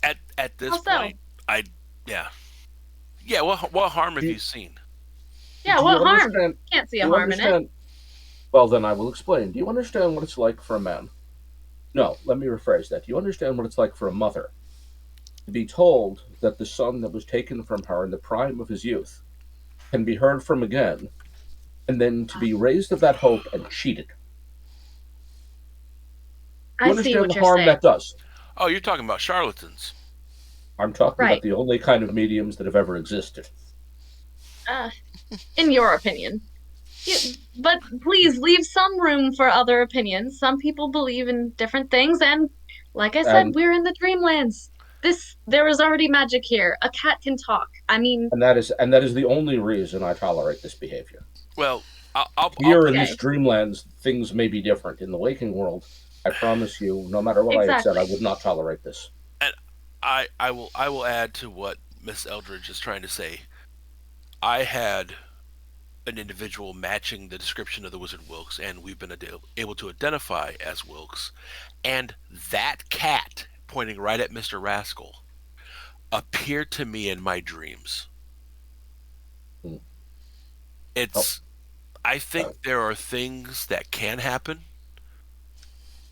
At this point, Yeah, what harm have you seen? Yeah, what harm? Can't see a harm in it. Well, then I will explain. Do you understand what it's like for a man? No, let me rephrase that. Do you understand what it's like for a mother to be told that the son that was taken from her in the prime of his youth can be heard from again, and then to be raised of that hope and cheated? Do you understand the harm that does? Oh, you're talking about charlatans. I'm talking about the only kind of mediums that have ever existed. In your opinion. But please leave some room for other opinions. Some people believe in different things, and like I said, we're in the Dreamlands. There is already magic here. A cat can talk. I mean, and that is the only reason I tolerate this behavior. Well, here in this Dreamlands, things may be different. In the waking world, I promise you, no matter what I have said, I would not tolerate this. And I will add to what Miss Eldridge is trying to say. I had an individual matching the description of the Wizard Wilkes, and we've been able to identify as Wilkes. And that cat, pointing right at Mr. Rascal, appear to me in my dreams. Hmm. It's. I think there are things that can happen.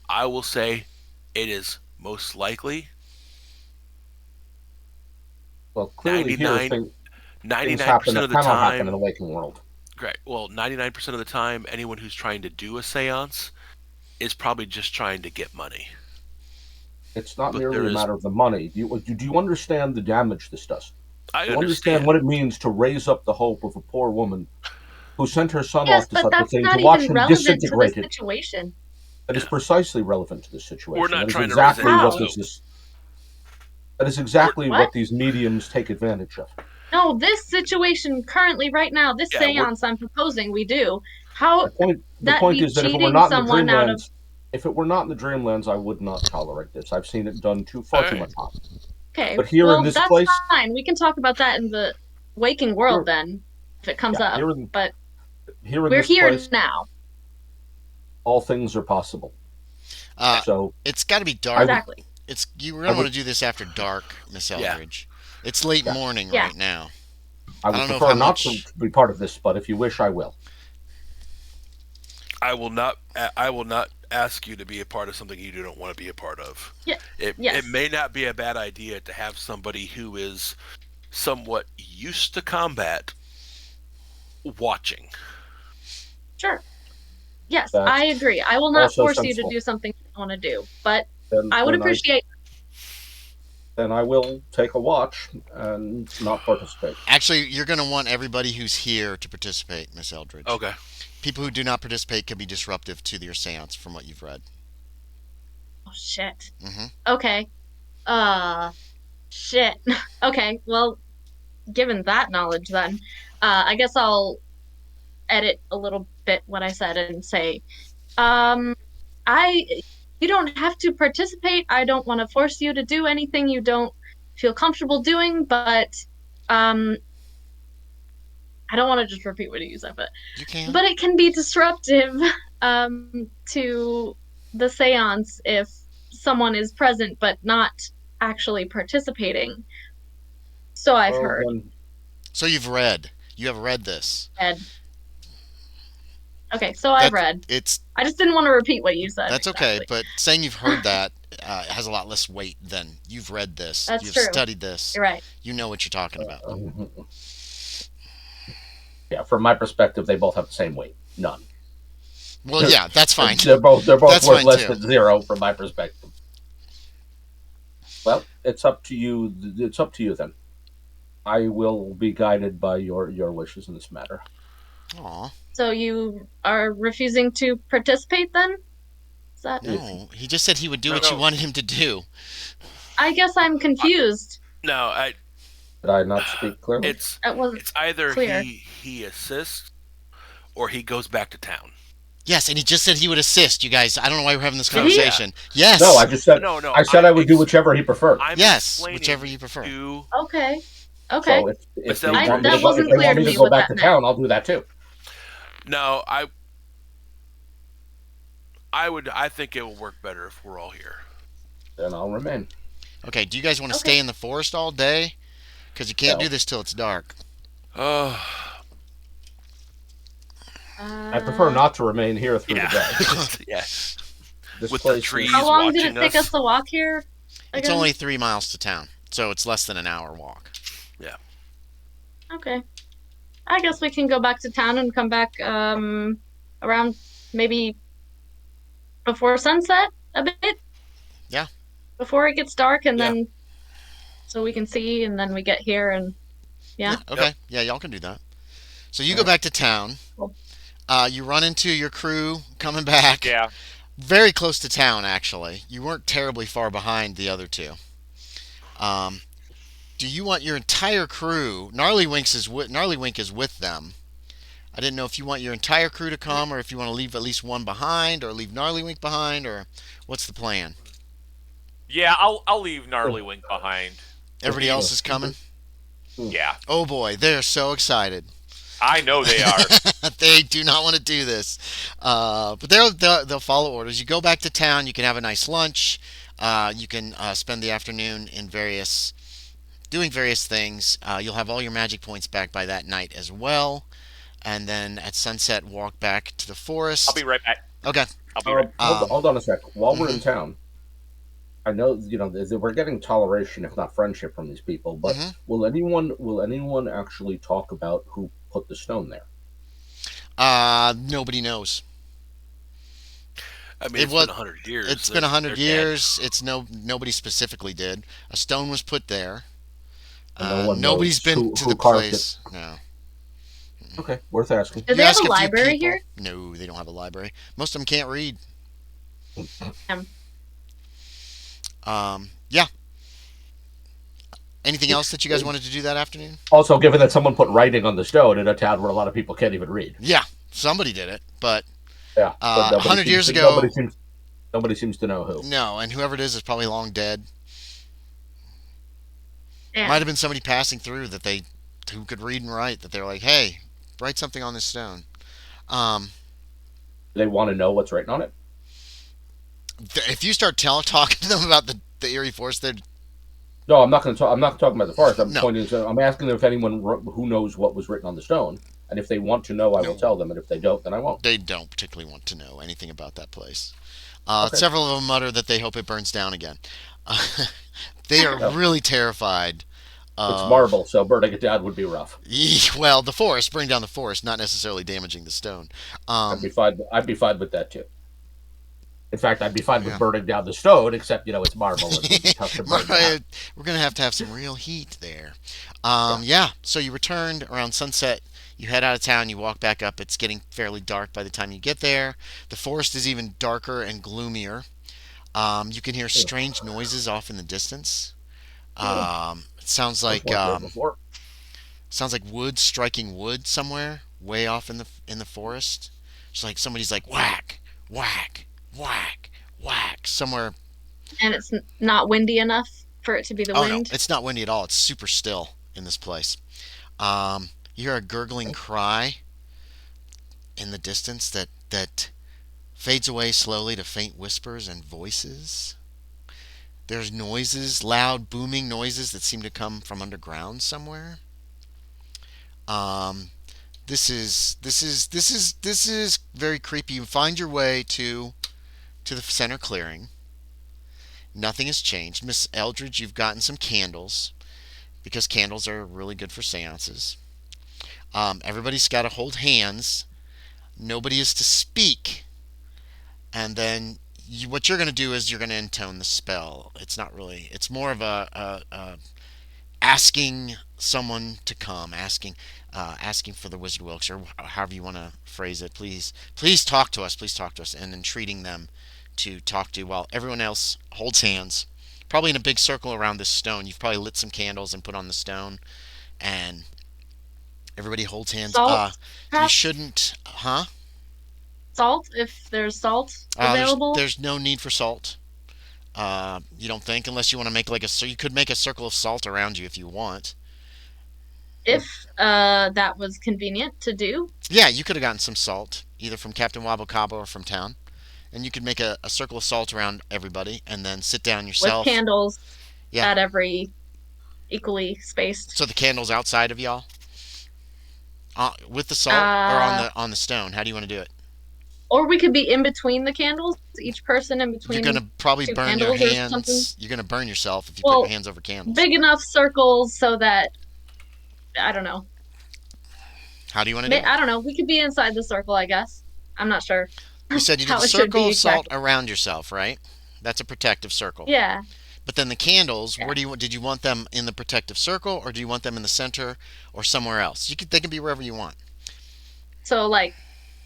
I will say it is most likely Well, clearly here 99 things happen 99% that of the cannot happen in the time. waking world. Great. Well, 99% of the time, anyone who's trying to do a seance is probably just trying to get money. It's not But merely there a is. matter of the money. Do you understand the damage this does? I Do you understand understand. what it means to raise up the hope of a poor woman who sent her son Yes, off to but such a that's thing to not watch even him relevant to the disintegrated? situation. That is Yeah. precisely relevant to this We're situation. not That is trying to raise exactly any what How? this hope. is. That is We're, exactly What? what these mediums take advantage of. No, this situation currently, right now, this yeah, we're. seance I'm proposing we do. How The that point be is that if it were cheating not in the someone out of. Dreamlands, I would not tolerate this. I've seen it done All far too right. much often. Okay, But here in well, this that's place, fine. We can talk about that in the waking world here, then, if it comes yeah, up. But here in we're this here place, now. all things are possible. Uh, So it's got to be I dark. would, Exactly. You're I gonna want would, to do this after dark, Miss Yeah. Eldridge. It's late yeah, morning Yeah. right now. I I would don't know prefer how not to much. be part of this, but if you wish, I will. I will not. I will not ask you to be a part of something you don't want to be a part of. Yeah. It Yes. may not be a bad idea to have somebody who is somewhat used to combat watching. Sure. Yes, That's I agree. I will not also force you to sensible. do something you don't want to do, but Then, I would then I appreciate. then I will take a watch and not participate. Actually, you're gonna want everybody who's here to participate, Miss Eldridge. Okay. People who do not participate can be disruptive to your seance, from what you've read. Oh shit. Mm-hmm. Okay. Shit. Okay. Well, given that knowledge, then, I guess I'll edit a little bit what I said and say, um, I, you don't have to participate. I don't want to force you to do anything you don't feel comfortable doing, but, um, I don't want to just repeat what you said, You can. but it can be disruptive, to the seance if someone is present but not actually participating. So I've Well, heard. then, So you've read. You have read this. Ed. Okay, so I've read. It's I just didn't want to repeat what you said. That's okay, exactly. but saying you've heard that has a lot less weight than you've read this. That's You've true. studied this. You're right. You know what you're talking about. Yeah, from my perspective, they both have the same weight. None. Well, yeah, that's fine. They're both That's worth fine, less too. than zero from my perspective. Well, it's up to you. It's up to you then. I will be guided by your wishes in this matter. Aw. So you are refusing to participate then? Is that No, he just said he would do No, what you no. wanted him to do. I guess I'm confused. No, Did I not speak clearly? it's It wasn't it's either clear. he assists or he goes back to town. Yes, and he just said he would assist, you guys. I don't know why we're having this Did he? conversation. Yes. No, I just said. No. I said I would do whichever he preferred. I'm Yes, explaining whichever you prefer. to- Okay. Okay. So if they That want me to wasn't if they clear want to me to me go what back to that town, I'll do that too. No, I think it will work better if we're all here. Then I'll remain. Okay, do you guys want to Okay. stay in the forest all day? Because you can't No. do this till it's dark. Oh, I prefer not to remain here through yeah. the day. Yeah. This With the place trees. is- How long did it watching take us. us to walk here? It's Again? only 3 miles to town, so it's less than an hour walk. Okay. I guess we can go back to town and come back around maybe before sunset a bit. Yeah. Before it gets dark and Yeah. then so we can see and then we get here and yeah. Okay. Yeah, y'all can do that. So you go back to town. Cool. You run into your crew coming back. Yeah. Very close to town, actually. You weren't terribly far behind the other two. Do you want your entire crew? Gnarlywink is with them. I didn't know if you want your entire crew to come, or if you want to leave at least one behind, or leave Gnarlywink behind, or what's the plan? Yeah, I'll leave Gnarlywink behind. Everybody else is coming. Yeah. Oh boy, they're so excited. I know they are. They do not want to do this, but they'll follow orders. You go back to town. You can have a nice lunch. You can spend the afternoon in various doing various things. You'll have all your magic points back by that night as well. And then at sunset, walk back to the I'll be forest. right back. Okay. I'll be right. Hold on a sec. While we're Mm-hmm. in town, I know we're getting toleration, if not friendship, from these people. But Mm-hmm. will anyone actually talk about who put the stone there? Nobody knows. I mean, It it's been was. 100 years. It's been a They're hundred dead. years. It's nobody specifically did. A stone was put there. And no one Nobody's knows been who to who the carved it. place. No. Okay, worth asking. Do You they have ask a a few library people. here? No, they don't have a library. Most of them can't read. Um, Yeah. Anything else that you guys wanted to do that afternoon? Also, given that someone put writing on the stone in a town where a lot of people can't even read. Yeah, somebody did it, but Yeah, but 100 years ago, nobody seems to know who. no, and whoever it is probably long dead. Might damn. have been somebody passing through that they who could read and write that they're like, hey, write something on this stone. Um, They want to know what's written on it. if you start talking to them about the Eerie Force, they're No, I'm not going to talk. I'm not talking about the forest. I'm no, pointing. I'm asking them if anyone who knows what was written on the stone, and if they want to know, I will no, tell them, and if they don't, then I won't. they don't particularly want to know anything about that place. Okay. Several of them mutter that they hope it burns down again. They are No, really terrified it's of marble, so burning it down would be rough. well, the forest, burning down the forest, not necessarily damaging the stone. I'd Um, be fine. I'd be fine with that too. In fact, I'd be fine with yeah. burning down the stone, except it's marble and it would be tough to burn down. We're gonna have some real heat there. Yeah. Yeah. So you returned around sunset. You head out of town. You walk back up. It's getting fairly dark by the time you get there. The forest is even darker and gloomier. You can hear strange noises off in the distance. It I've worked there before. sounds like wood striking wood somewhere, way off in the forest. It's like somebody's like whack, whack, whack, whack somewhere. And it's not windy enough for it to be the Oh no, wind. it's not windy at all. It's super still in this place. You hear a gurgling cry in the distance that fades away slowly to faint whispers and voices. There's noises, loud booming noises that seem to come from underground somewhere. Um, this is very creepy. You find your way to the center clearing. Nothing has changed. Miss Eldridge, you've gotten some candles because candles are really good for seances. Everybody's got to hold hands. Nobody is to speak. And then what you're going to do is you're going to intone the spell. It's not really. It's more of a asking someone to come, asking for the Wizard Wilkes, or however you want to phrase it. Please talk to us. Please talk to us, and entreating them to talk to you while everyone else holds hands, probably in a big circle around this stone. You've probably lit some candles and put on the stone, and everybody holds hands. Salt, You perhaps? shouldn't, huh? Salt, if there's salt There's available. there's no need for salt. You don't think, unless you want to make like a, so you could make a circle of salt around you if you want. If that was convenient to do. Yeah, you could have gotten some salt, either from Captain Wabo Cabo or from town, and you could make a circle of salt around everybody, and then sit down With yourself. candles Yeah. at every equally spaced. So the candle's outside of y'all, with the salt or on Uh, the stone. How do you want to do it? or we could be in between the candles, each person in You're between gonna probably two burn your candles or something. hands. You're gonna burn yourself if you put your Well, hands over candles. big enough circles so that I don't know. How do you want to do it? I don't know. We could be inside the circle, I guess. I'm not sure You said you did how a it should circle be of salt exactly. around yourself, right? That's a protective circle. Yeah, But then the candles, yeah. where did you want them in the protective circle, or do you want them in the center, or somewhere else? They can be wherever you want. So like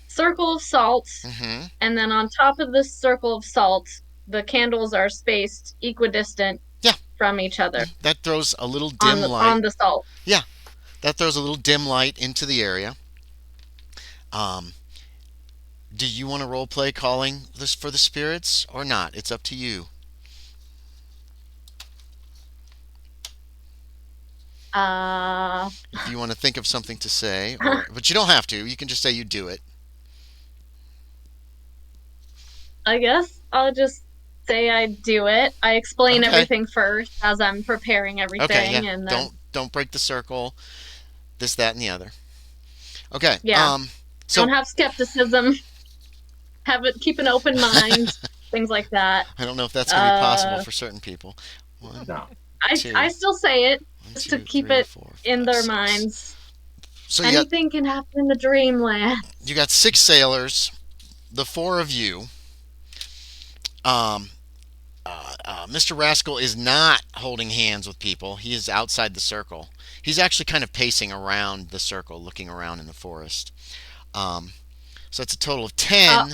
circle of salt, Mm-hmm. and then on top of this circle of salt, the candles are spaced equidistant Yeah, from each other that throws a little on dim the light. salt. Yeah, that throws a little dim light into the area. Um, do you want to role play calling this for the spirits or not? It's up to you. Uh, If you want to think of something to say, or but you don't have to. You can just say you do it. I guess I'll just say I do it. I explain Okay. everything first as I'm preparing everything, Okay, yeah. and then Don't break the circle. This, that, and the other. Okay. yeah, So don't have skepticism. Keep an open mind, things like that. I don't know if that's gonna be possible Uh, for certain people. One, No. two, I still say it one, just to two, keep three, it four, in five, their six. minds. So Anything can happen in the Dreamland. you got 6 sailors, the 4 of you. Um, Mr. Rascal is not holding hands with people. He is outside the circle. He's actually kind of pacing around the circle, looking around in the forest. Um, so it's a total of 10.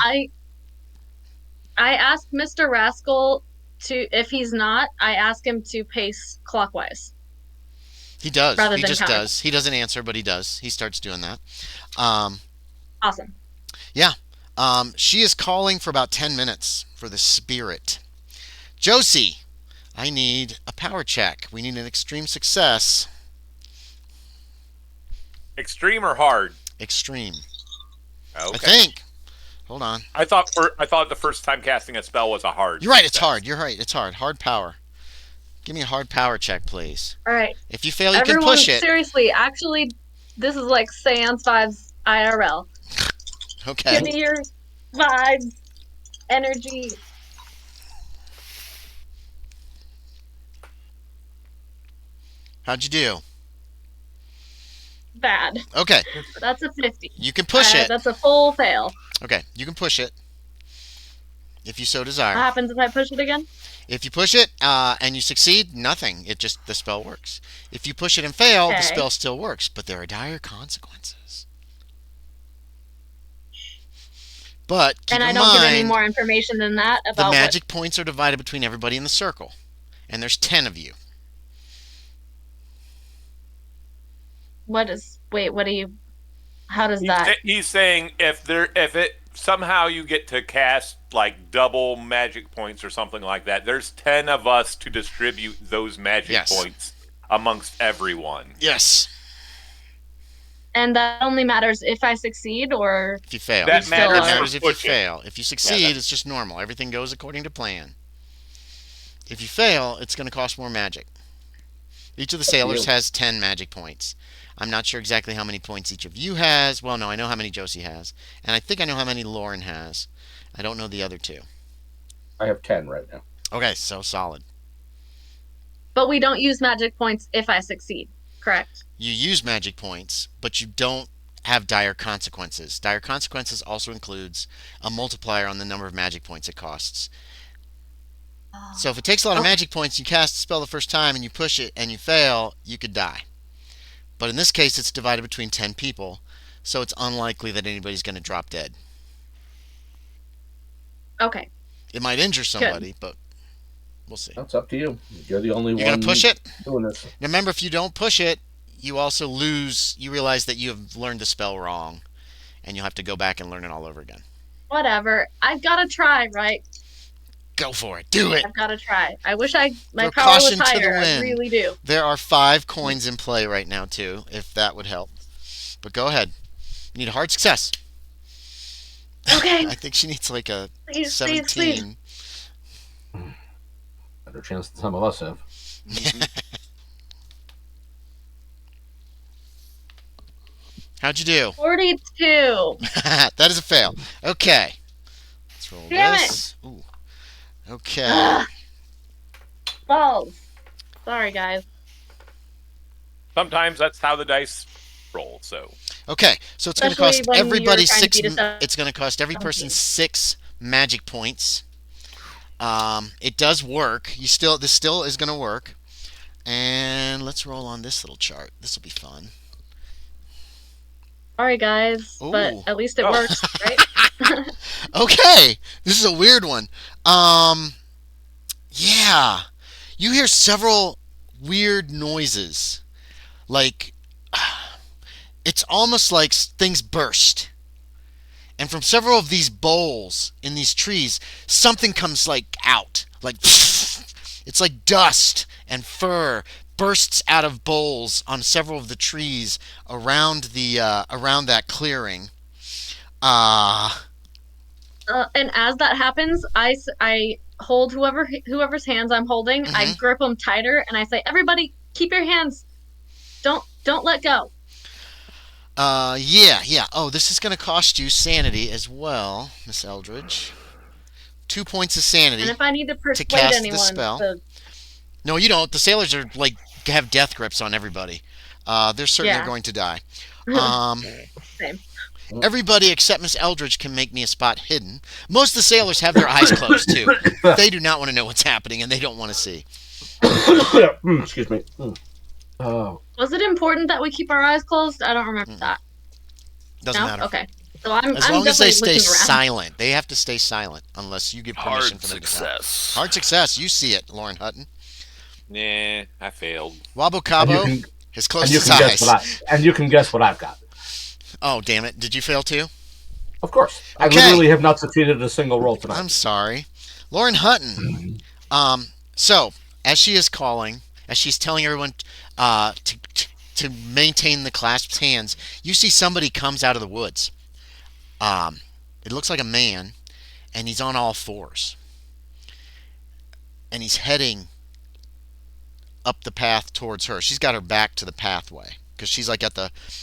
I asked Mr. Rascal to, if he's not, I ask him to pace clockwise. He does. Rather He than just counter. does. He doesn't answer, but he does. He starts doing that. Um, Awesome. yeah. She is calling for about 10 minutes for the spirit. Josie, I need a power check. We need an extreme success. Extreme or hard? Extreme. Okay. I think. Hold on. I thought the first time casting a spell was a hard. You're right. It's success. hard. You're right. It's hard. Hard power. Give me a hard power check, please. All right. If you fail, you Everyone, can push it. seriously, actually, this is like seance vibes IRL. Okay. Give me your vibes, energy. How'd you do? Bad. Okay. That's a 50. You can push it. That's a full fail. Okay. You can push it. If you so What desire. happens if I push it again? If you push it and you succeed, nothing. The spell works. If you push it and fail, the Okay. spell still works, but there are dire consequences. But keep And I in don't give any mind, more information than that the about magic points are divided between everybody in the circle, and there's 10 of you. what do you, how does that? He's saying if it somehow you get to cast like double magic points or something like that, there's 10 of us to distribute those magic Yes. points amongst everyone. Yes. And that only matters if I succeed or If you fail. That It matters matters for if you pushing. fail. If you succeed, it's just normal. Everything goes according to plan. If you fail, it's going to cost more magic. Each of the sailors has 10 magic points. I'm not sure exactly how many points each of you has. Well, no, I know how many Josie has. And I think I know how many Loren has. I don't know the other two. I have 10 right now. Okay, so solid. but we don't use magic points if I succeed, correct? You use magic points, but you don't have dire consequences. Dire consequences also includes a multiplier on the number of magic points it costs. So if it takes a lot of magic points, you cast a spell the first time and you push it and you fail, you could die. But in this case, it's divided between 10 people, so it's unlikely that anybody's going to drop dead. Okay. It might injure somebody, but we'll see. That's up to you. You're the only one. You're going to push it? Doing this. Remember, if you don't push it, you also lose. You realize that you have learned the spell wrong, and you'll have to go back and learn it all over again. Whatever. I've got to try, right? Go for it. Do it. I've got to try. I wish my Throw power was caution to the higher. I wind. really do. There are 5 coins in play right now, too, if that would help. But go ahead. You need a hard success. Okay. I think she needs like a Please, 17. Better chance than some of us have. How'd you do? 42. That is a fail. Okay. Let's roll Damn this. Ooh. Okay. Balls. Sorry, guys. Sometimes that's how the dice roll. So Okay. So it's going to Especially cost when everybody you're trying to 6. beat us up. It's going to cost every person 17. 6 magic points. It does work. This still is going to work. And let's roll on this little chart. This will be fun. Sorry, guys. But Ooh. at least it works, right? Okay, this is a weird one. Yeah, you hear several weird noises, like it's almost like things burst, and from several of these bowls in these trees, something comes like out, like it's like dust and fur bursts out of bowls on several of the trees around that clearing. And as that happens, I hold whoever's hands I'm holding. I Mm-hmm. grip them tighter, and I say, "Everybody, keep your hands. Don't let go." Yeah. Oh, this is going to cost you sanity as well, Miss Eldridge. 2 points of And sanity if I need to to persuade cast the anyone spell. to, No, you don't. The sailors are like have death grips on everybody. They're certain they're yeah, going to die. Um, same. Everybody except Miss Eldridge can make me a spot hidden. Most of the sailors have their eyes closed too. They do not want to know what's happening, and they don't want to see. Excuse me. Oh. Was it important that we keep our eyes closed? I don't remember that. Doesn't No? matter. Okay. So I'm As long as definitely they stay looking around. silent. They have to stay silent unless you give permission Hard for them to success. talk. Hard success. You see it, Loren Hutton. Nah, I failed. Wabo Cabo has closed his eyes. And you can guess what I've got. Oh, damn it. Did you fail too? Of course. I Okay. literally have not succeeded a single roll tonight. I'm sorry. Loren Hutton. So, as she is calling, as she's telling everyone to maintain the clasped hands, you see somebody comes out of the woods. It looks like a man, and he's on all fours. And he's heading up the path towards her. She's got her back to the pathway because she's like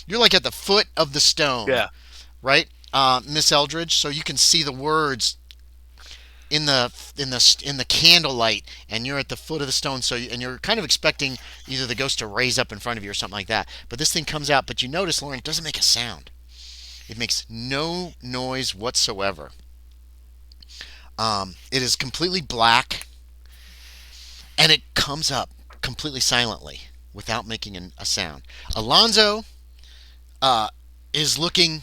you're like at the foot of the stone. Yeah. Right, Miss Eldridge. So you can see the words in the candlelight, and you're at the foot of the stone. So and you're kind of expecting either the ghost to raise up in front of you or something like that. But this thing comes out, but you notice, Loren, it doesn't make a sound. It makes no noise whatsoever. It is completely black, and it comes up completely silently without making a sound. Alonzo is looking.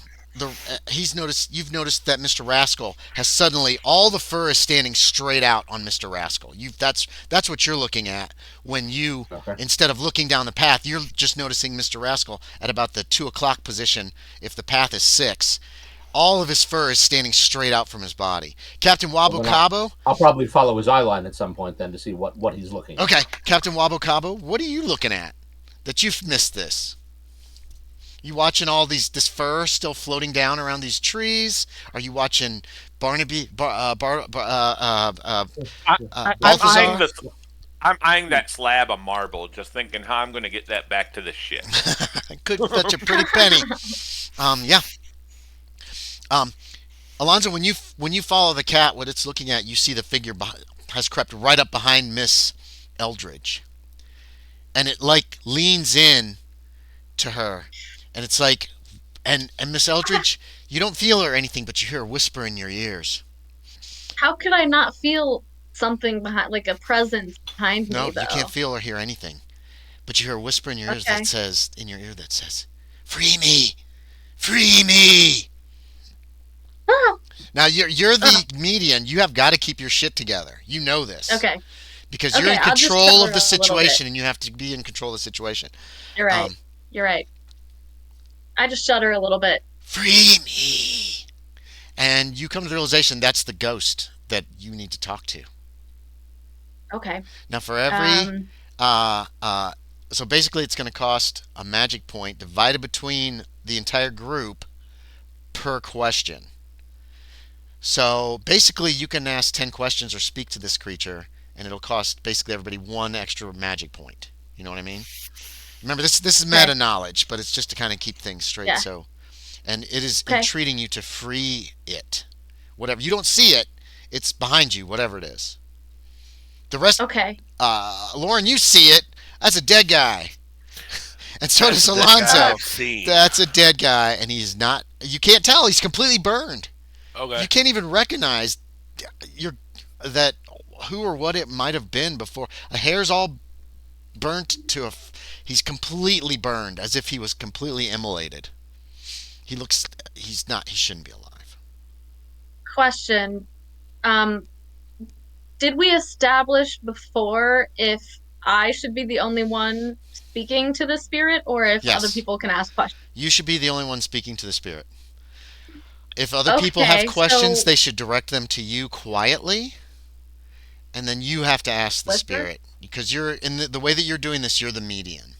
You've noticed that Mr. Rascal has suddenly all the fur is standing straight out on Mr. Rascal. That's what you're looking at when you instead of looking down the path, you're just noticing Mr. Rascal at about the 2 o'clock position. If the path is 6, all of his fur is standing straight out from his body. Captain Wabo Cabo. I'll probably follow his eye line at some point then to see what he's looking at. Okay, Captain Wabo Cabo, what are you looking at that you've missed this? You watching all this fur still floating down around these trees? Are you watching Barnaby? Balthazar? I'm eyeing that slab of marble, just thinking how I'm going to get that back to the ship. Could fetch a pretty penny. Yeah. Alonzo, when you follow the cat, what it's looking at, you see the figure has crept right up behind Miss Eldridge, and it like leans in to her. And it's like, and Miss Eldridge, you don't feel her or anything, but you hear a whisper in your ears. How could I not feel something behind, like a presence behind me? No, though? you can't feel or hear anything, but you hear a whisper in your ears that says, "Free me, free me." Now you're the median. You have got to keep your shit together. You know this, Okay? Because you're in control of the situation, and you have to be in control of the situation. You're right. You're right. I just shudder a little bit. Free me. And you come to the realization that's the ghost that you need to talk to. Okay. Now for every so basically it's going to cost a magic point divided between the entire group per question. So basically you can ask 10 questions or speak to this creature, and it'll cost basically everybody 1 extra magic point. You know what I mean? Remember, this is meta knowledge, but it's just to kind of keep things straight. Yeah. So, and it is entreating you to free it. Whatever, you don't see it, it's behind you. Whatever it is. The rest. Okay. Loren, you see it. That's a dead guy. And so does Alonzo. That's a dead guy, and he's not. You can't tell. He's completely burned. Okay. You can't even recognize that who or what it might have been before. A hair's all burnt to a. He's completely burned, as if he was completely immolated. He looks. He's not. He shouldn't be alive. Question. Did we establish before if I should be the only one speaking to the spirit, or if other people can ask questions? You should be the only one speaking to the spirit. If other people have questions, they should direct them to you quietly, and then you have to ask the spirit, because you're in the way that you're doing this. You're the medium.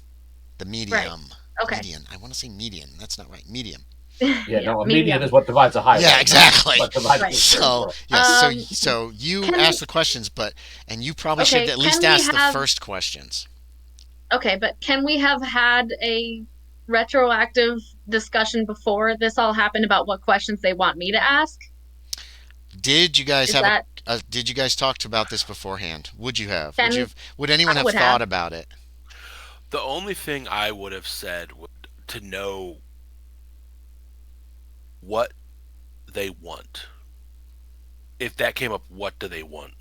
The medium. Right. Okay. Median. I want to say median. That's not right. Medium. Yeah, no, a median medium. is what divides a highway. Yeah, exactly. What divides Right. a So territory. yes, so you Can ask the questions, and you probably should okay, at least can we ask the have first questions. okay, but can we have had a retroactive discussion before this all happened about what questions they want me to ask? Did you guys Is have that did you guys talk about this beforehand? Would you have? can Would anyone I have would thought have. about it? The only thing I would have said would to know what they want. If that came up, what do they want?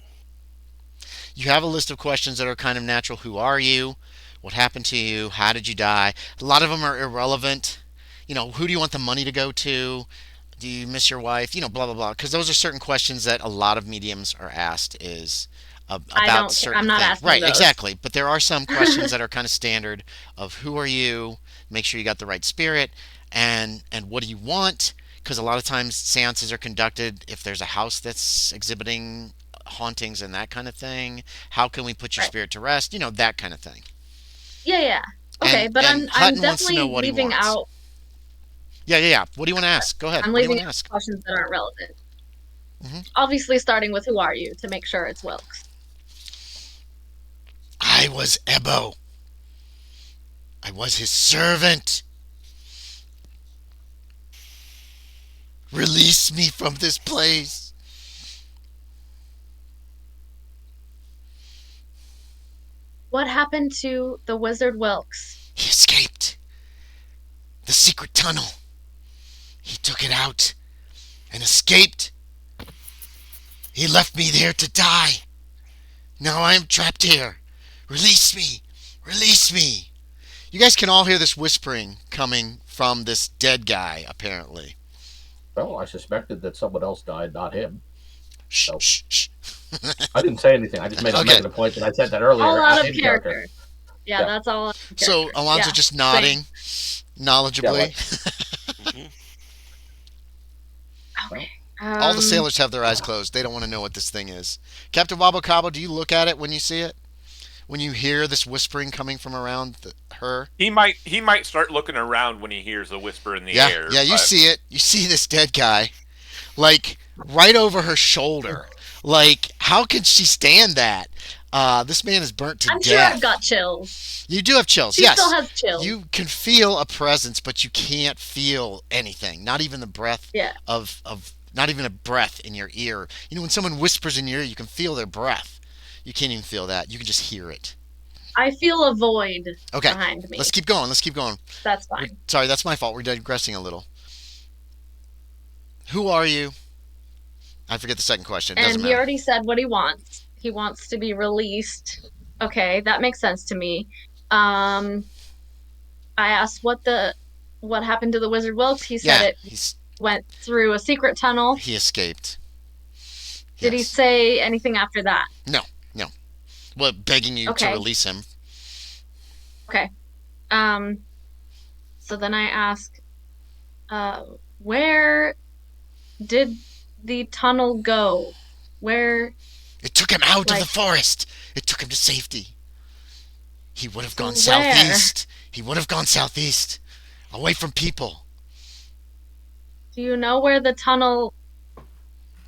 You have a list of questions that are kind of natural. Who are you? What happened to you? How did you die? A lot of them are irrelevant. Who do you want the money to go to? Do you miss your wife? Blah blah blah. Because those are certain questions that a lot of mediums are asked is I about don't care. certain I'm not things. asking Right, those. exactly. But there are some questions that are kind of standard of who are you? Make sure you got the right spirit, and what do you want? Because a lot of times seances are conducted if there's a house that's exhibiting hauntings and that kind of thing. How can we put your Right. spirit to rest? That kind of thing. Yeah. Okay, And but and I'm Hutton wants to know definitely what he leaving wants. out Yeah. What do you want to ask? Go ahead. I'm What do you leaving want to out ask? questions that aren't relevant. Hmm. Obviously starting with who are you to make sure it's Wilkes. I was Ebo. I was his servant. Release me from this place. What happened to the Wizard Wilkes? He escaped. The secret tunnel. He took it out and escaped. He left me there to die. Now I am trapped here. Release me. Release me. You guys can all hear this whispering coming from this dead guy, apparently. Well, I suspected that someone else died, not him. Shh, So shh, shh. I didn't say anything. I just made Okay. making a point that I said that earlier. All out of in character. Yeah, Yeah. that's all out of So character. Alonzo Yeah, just nodding knowledgeably. Mm-hmm. Okay. All the sailors have their eyes closed. They don't want to know what this thing is. Captain Wabo Cabo, do you look at it when you see it? When you hear this whispering coming from around her? He might start looking around when he hears a whisper in the air. Yeah, you but- see it. You see this dead guy, like right over her shoulder. Like, how can she stand that? This man is burnt to I'm death. sure I've got chills. You do have chills. She Yes, still has chills. you can feel a presence, but you can't feel anything. Not even the breath Yeah. of not even a breath in your ear. When someone whispers in your ear, you can feel their breath. You can't even feel that. You can just hear it. I feel a void Okay, behind me. let's keep going. Let's keep going. That's fine. Sorry, that's my fault. We're digressing a little. Who are you? I forget the second question. It And doesn't he matter. already said what he wants. He wants to be released. Okay, that makes sense to me. I asked what happened to the Wizard Wilkes. He said Yeah, it went through a secret tunnel. he escaped. Did he Yes. say anything after that? No. Well, begging you to Okay. release him. Okay. So then I ask, where did the tunnel go? Where? It took him out of the Like- forest. It took him to safety. He would have gone Where? southeast. He would have gone southeast, away from people. Do you know where the tunnel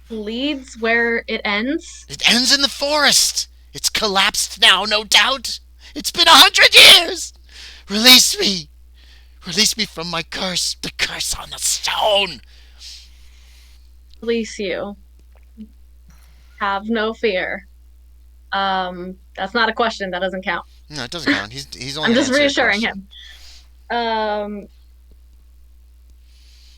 leads? Where it ends? It ends in the forest. It's collapsed now, no doubt. It's been 100 years. Release me. Release me from my curse. The curse on the stone. Release you. Have no fear. That's not a question. That doesn't count. No, it doesn't count. He's only I'm just answering a reassuring question. him.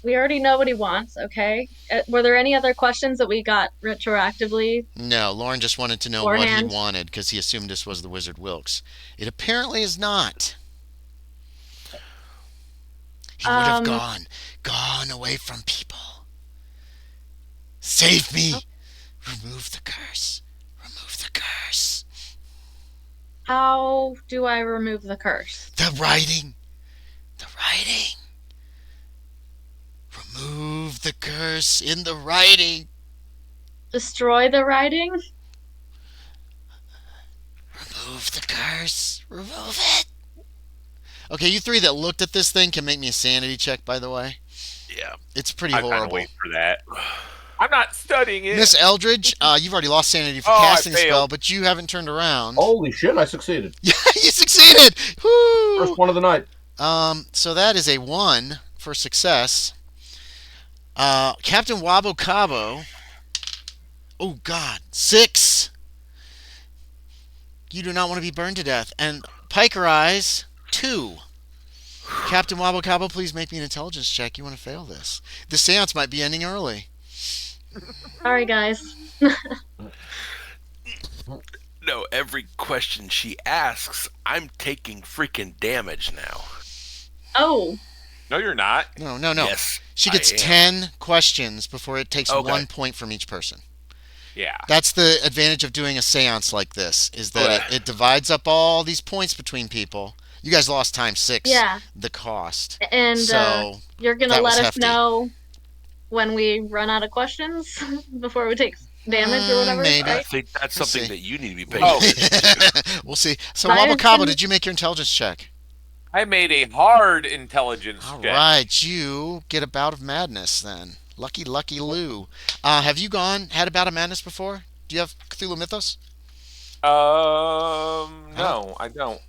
We already know what he wants, okay? Were there any other questions that we got retroactively? No, Loren just wanted to know what he Beforehand? wanted because he assumed this was the Wizard Wilkes. It apparently is not. He would have gone away from people. Save me. Remove the curse. Remove the curse. How do I remove the curse? The writing. The writing. Remove the curse in the writing. Destroy the writing? Remove the curse. Remove it. Okay, you three that looked at this thing can make me a sanity check, by the way. Yeah. It's pretty I kind of horrible. wait for that. I'm not studying it. Miss Eldridge, you've already lost sanity for Oh, I casting the spell, failed. but you haven't turned around. Holy shit! I succeeded. Yeah, you succeeded. Woo! First one of the night. So that is a 1 for success. Captain Wabo Cabo. Oh God, 6. You do not want to be burned to death. And Piker Eyes, 2. Captain Wabo Cabo, please make me an intelligence check. You want to fail this. The seance might be ending early. Sorry, guys. No, every question she asks, I'm taking freaking damage now. Oh. No, you're not. No. Yes, She gets I am. 10 questions before it takes Okay. 1 point from each person. Yeah. That's the advantage of doing a seance like this, is that it divides up all these points between people. You guys lost times 6 Yeah. the cost. And So you're going to that was let us hefty. know when we run out of questions before we take damage or whatever, maybe. I right? think that's We'll something see. that you need to be paying Oh. attention to. We'll see. So My Wabo Cabo, inten- did you make your intelligence check? I made a hard intelligence All check. right, you get a bout of madness then. Lucky Lou. Have you had a bout of madness before? Do you have Cthulhu Mythos? No, I don't.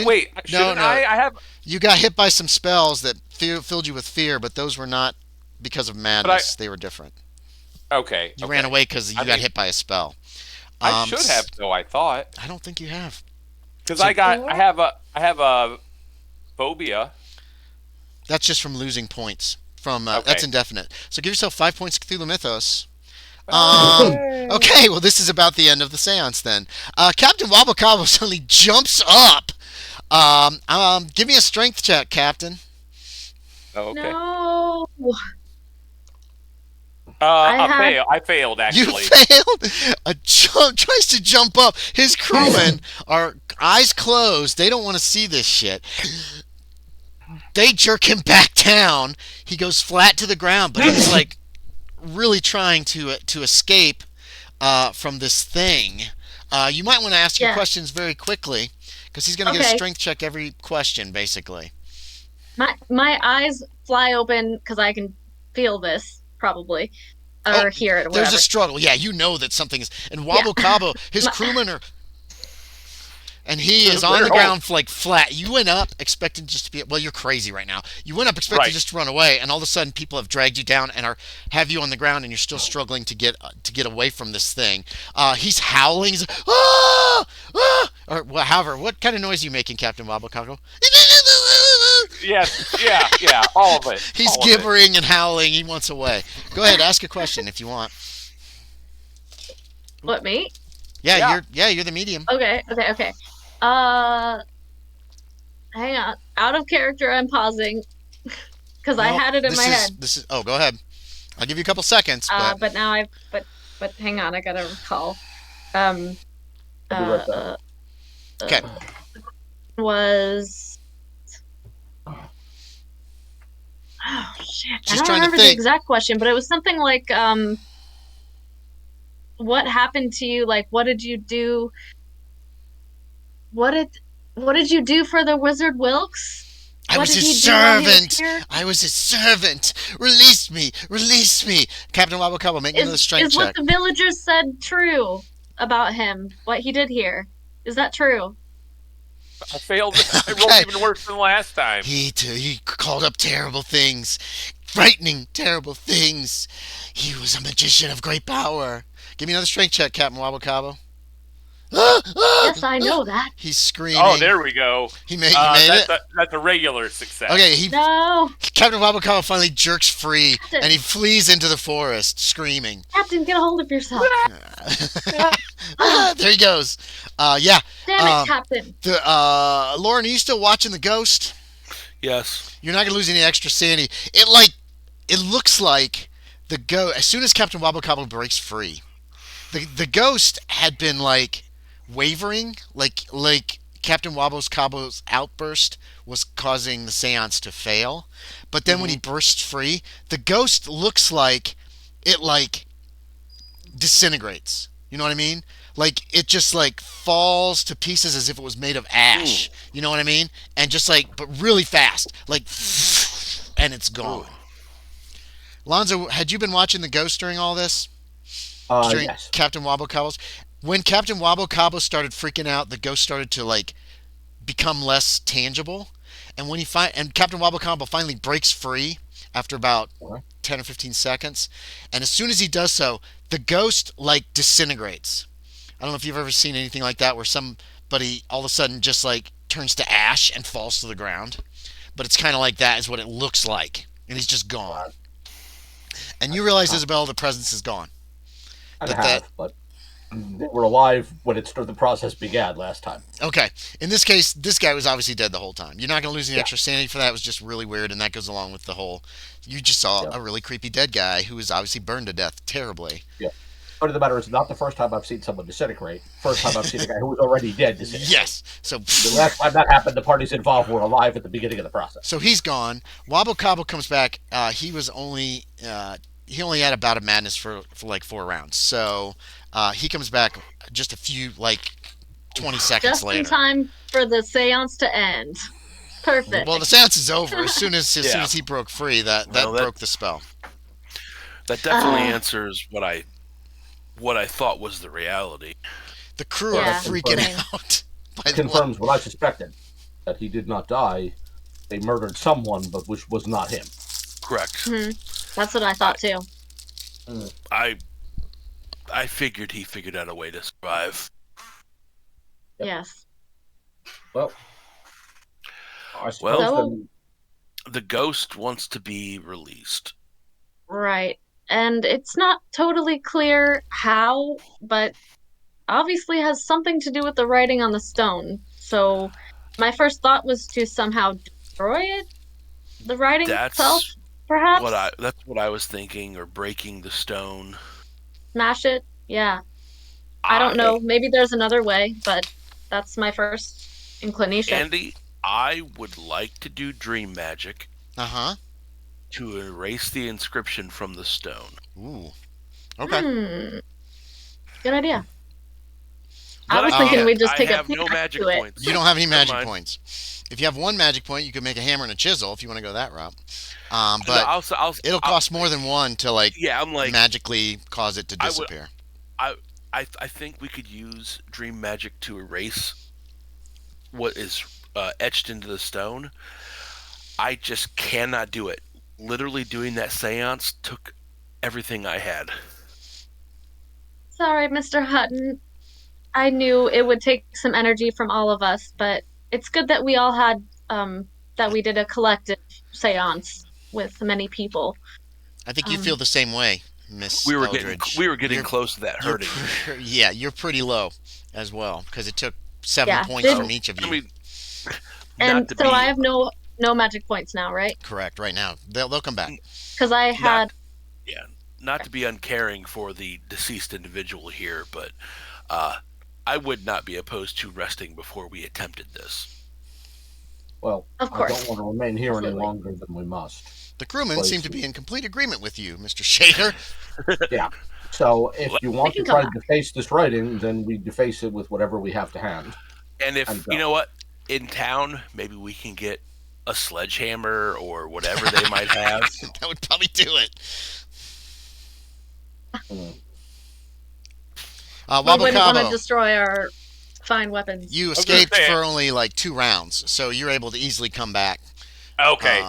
Wait, shouldn't no. I? I have. You got hit by some spells that filled you with fear, but those were not because of madness. They were different. Okay. You ran away because you got hit by a spell. I should have, though. I thought. I don't think you have. Because I have a phobia. That's just from losing points. Okay. That's indefinite. So give yourself 5 points of Cthulhu Mythos. Okay. Okay, well, this is about the end of the seance then. Captain Wabo Cabo suddenly jumps up. Give me a strength check, Captain. Oh, okay. No. I failed, actually. You failed? Tries to jump up. His crewmen are eyes closed. They don't want to see this shit. They jerk him back down. He goes flat to the ground, but he's like really trying to escape from this thing. You might want to ask your questions very quickly because he's going to get a strength check every question, basically. My eyes fly open because I can feel this probably or hear it. Or there's whatever. a struggle. Yeah, you know that something is. And Wabo Cabo, his crewmen are. And he is on the ground like flat. You went up expecting just to be. Well, you're crazy right now. You went up expecting just to run away, and all of a sudden people have dragged you down and have you on the ground, and you're still struggling to get away from this thing. He's howling. He's like, ah! Ah! Or however, what kind of noise are you making, Captain Wabo Cabo? Yes, yeah, all of it. He's gibbering and howling. He wants away. Go ahead, ask a question if you want. What, me? Yeah, you're the medium. Okay. Hang on. Out of character, I'm pausing because I had it in my head. Go ahead. I'll give you a couple seconds. But now but hang on, I gotta recall. I'll be right back. Okay. Was oh shit! Just I don't trying to remember the think. exact question, but it was something like what happened to you? Like, what did you do? What did you do for the Wizard Wilkes? I was his servant. I was his servant. Release me. Captain Wabo Cabo, make me another strength check. Is what the villagers said true about him? What he did here? Is that true? I failed. I rolled even worse than last time. He called up terrible things. Frightening, terrible things. He was a magician of great power. Give me another strength check, Captain Wabo Cabo. Yes, I know that. He's screaming. Oh, there we go. He made it. That's a regular success. Okay, No. Captain Wabo Cabo finally jerks free, and he flees into the forest, screaming. Captain, get a hold of yourself. There he goes. Yeah. Damn it, Captain. Loren, are you still watching the ghost? Yes. You're not gonna lose any extra sanity. It looks like the ghost. As soon as Captain Wabo Cabo breaks free, the ghost had been wavering, like Captain Wabo Cabo's outburst was causing the seance to fail. But then when he bursts free, the ghost looks like it disintegrates. You know what I mean? It just falls to pieces as if it was made of ash. You know what I mean? And just but really fast, and it's gone. Lonzo, had you been watching the ghost during all this? During Yes. Captain Wabo Cabo's? When Captain Wabo Cabo started freaking out, the ghost started to like become less tangible. And when and Captain Wabo Cabo finally breaks free after about Okay. 10 or 15 seconds, and as soon as he does so, the ghost like disintegrates. I don't know if you've ever seen anything like that where somebody all of a sudden just like turns to ash and falls to the ground. But it's kind of like that is what it looks like, and he's just gone. And you realize, Isabella, the presence is gone. I That have, but they were alive when the process began last time. Okay. In this case, this guy was obviously dead the whole time. You're not going to lose any Yeah. extra sanity for that. It was just really weird, and that goes along with the whole. You just saw Yeah. a really creepy dead guy who was obviously burned to death terribly. Yeah. But the matter is, not the first time I've seen someone disintegrate. First time I've seen a guy who was already dead disintegrate. Yes. So The last time that happened, the parties involved were alive at the beginning of the process. so he's gone. Wabo Cabo comes back. He was only he only had about a madness for like 4 rounds. So he comes back just a few like 20 seconds Just later. in time for the seance to end. Perfect. Well, the seance is over as soon as he broke free. That broke the spell. That definitely answers what I thought was the reality. The crew are freaking out. It confirms what I suspected, that he did not die. They murdered someone, but which was not him. Correct. That's what I thought too. I figured he figured out a way to survive. Yep. Yes. Well, I suppose then, the ghost wants to be released. Right. And it's not totally clear how, but obviously has something to do with the writing on the stone. So my first thought was to somehow destroy it, the writing itself, perhaps. That's what I was thinking, or breaking the stone. Smash it. Yeah. I don't know. Maybe there's another way, but that's my first inclination. Andy, I would like to do dream magic. To erase the inscription from the stone. Ooh. Okay. Good idea. I was thinking we'd just take a peek no magic to points. You don't have any magic points. If you have one magic point, you could make a hammer and a chisel if you want to go that route. But it'll cost more than one to magically cause it to disappear. I think we could use dream magic to erase what is etched into the stone. I just cannot do it. Literally doing that seance took everything I had. Sorry, Mr. Hutton. I knew it would take some energy from all of us, but it's good that we all had that we did a collective seance with many people. I think you feel the same way, Miss Eldridge. We were getting close to that hurting. Yeah, you're pretty low as well because it took 7 points from each of you. I mean, and so I have no magic points now, right? Correct. Right now, they'll come back. Because I had. Not to be uncaring for the deceased individual here, but I would not be opposed to resting before we attempted this. Well, of course. I don't want to remain here any longer than we must. The crewmen seem to be in complete agreement with you, Mr. Shaeder. Yeah. So if you want to try to deface this writing, then we deface it with whatever we have to hand. And if, you know what, in town, maybe we can get a sledgehammer or whatever they might have. That would probably do it. We wouldn't want to destroy our fine weapons. You escaped for only like 2 rounds, so you're able to easily come back. Okay.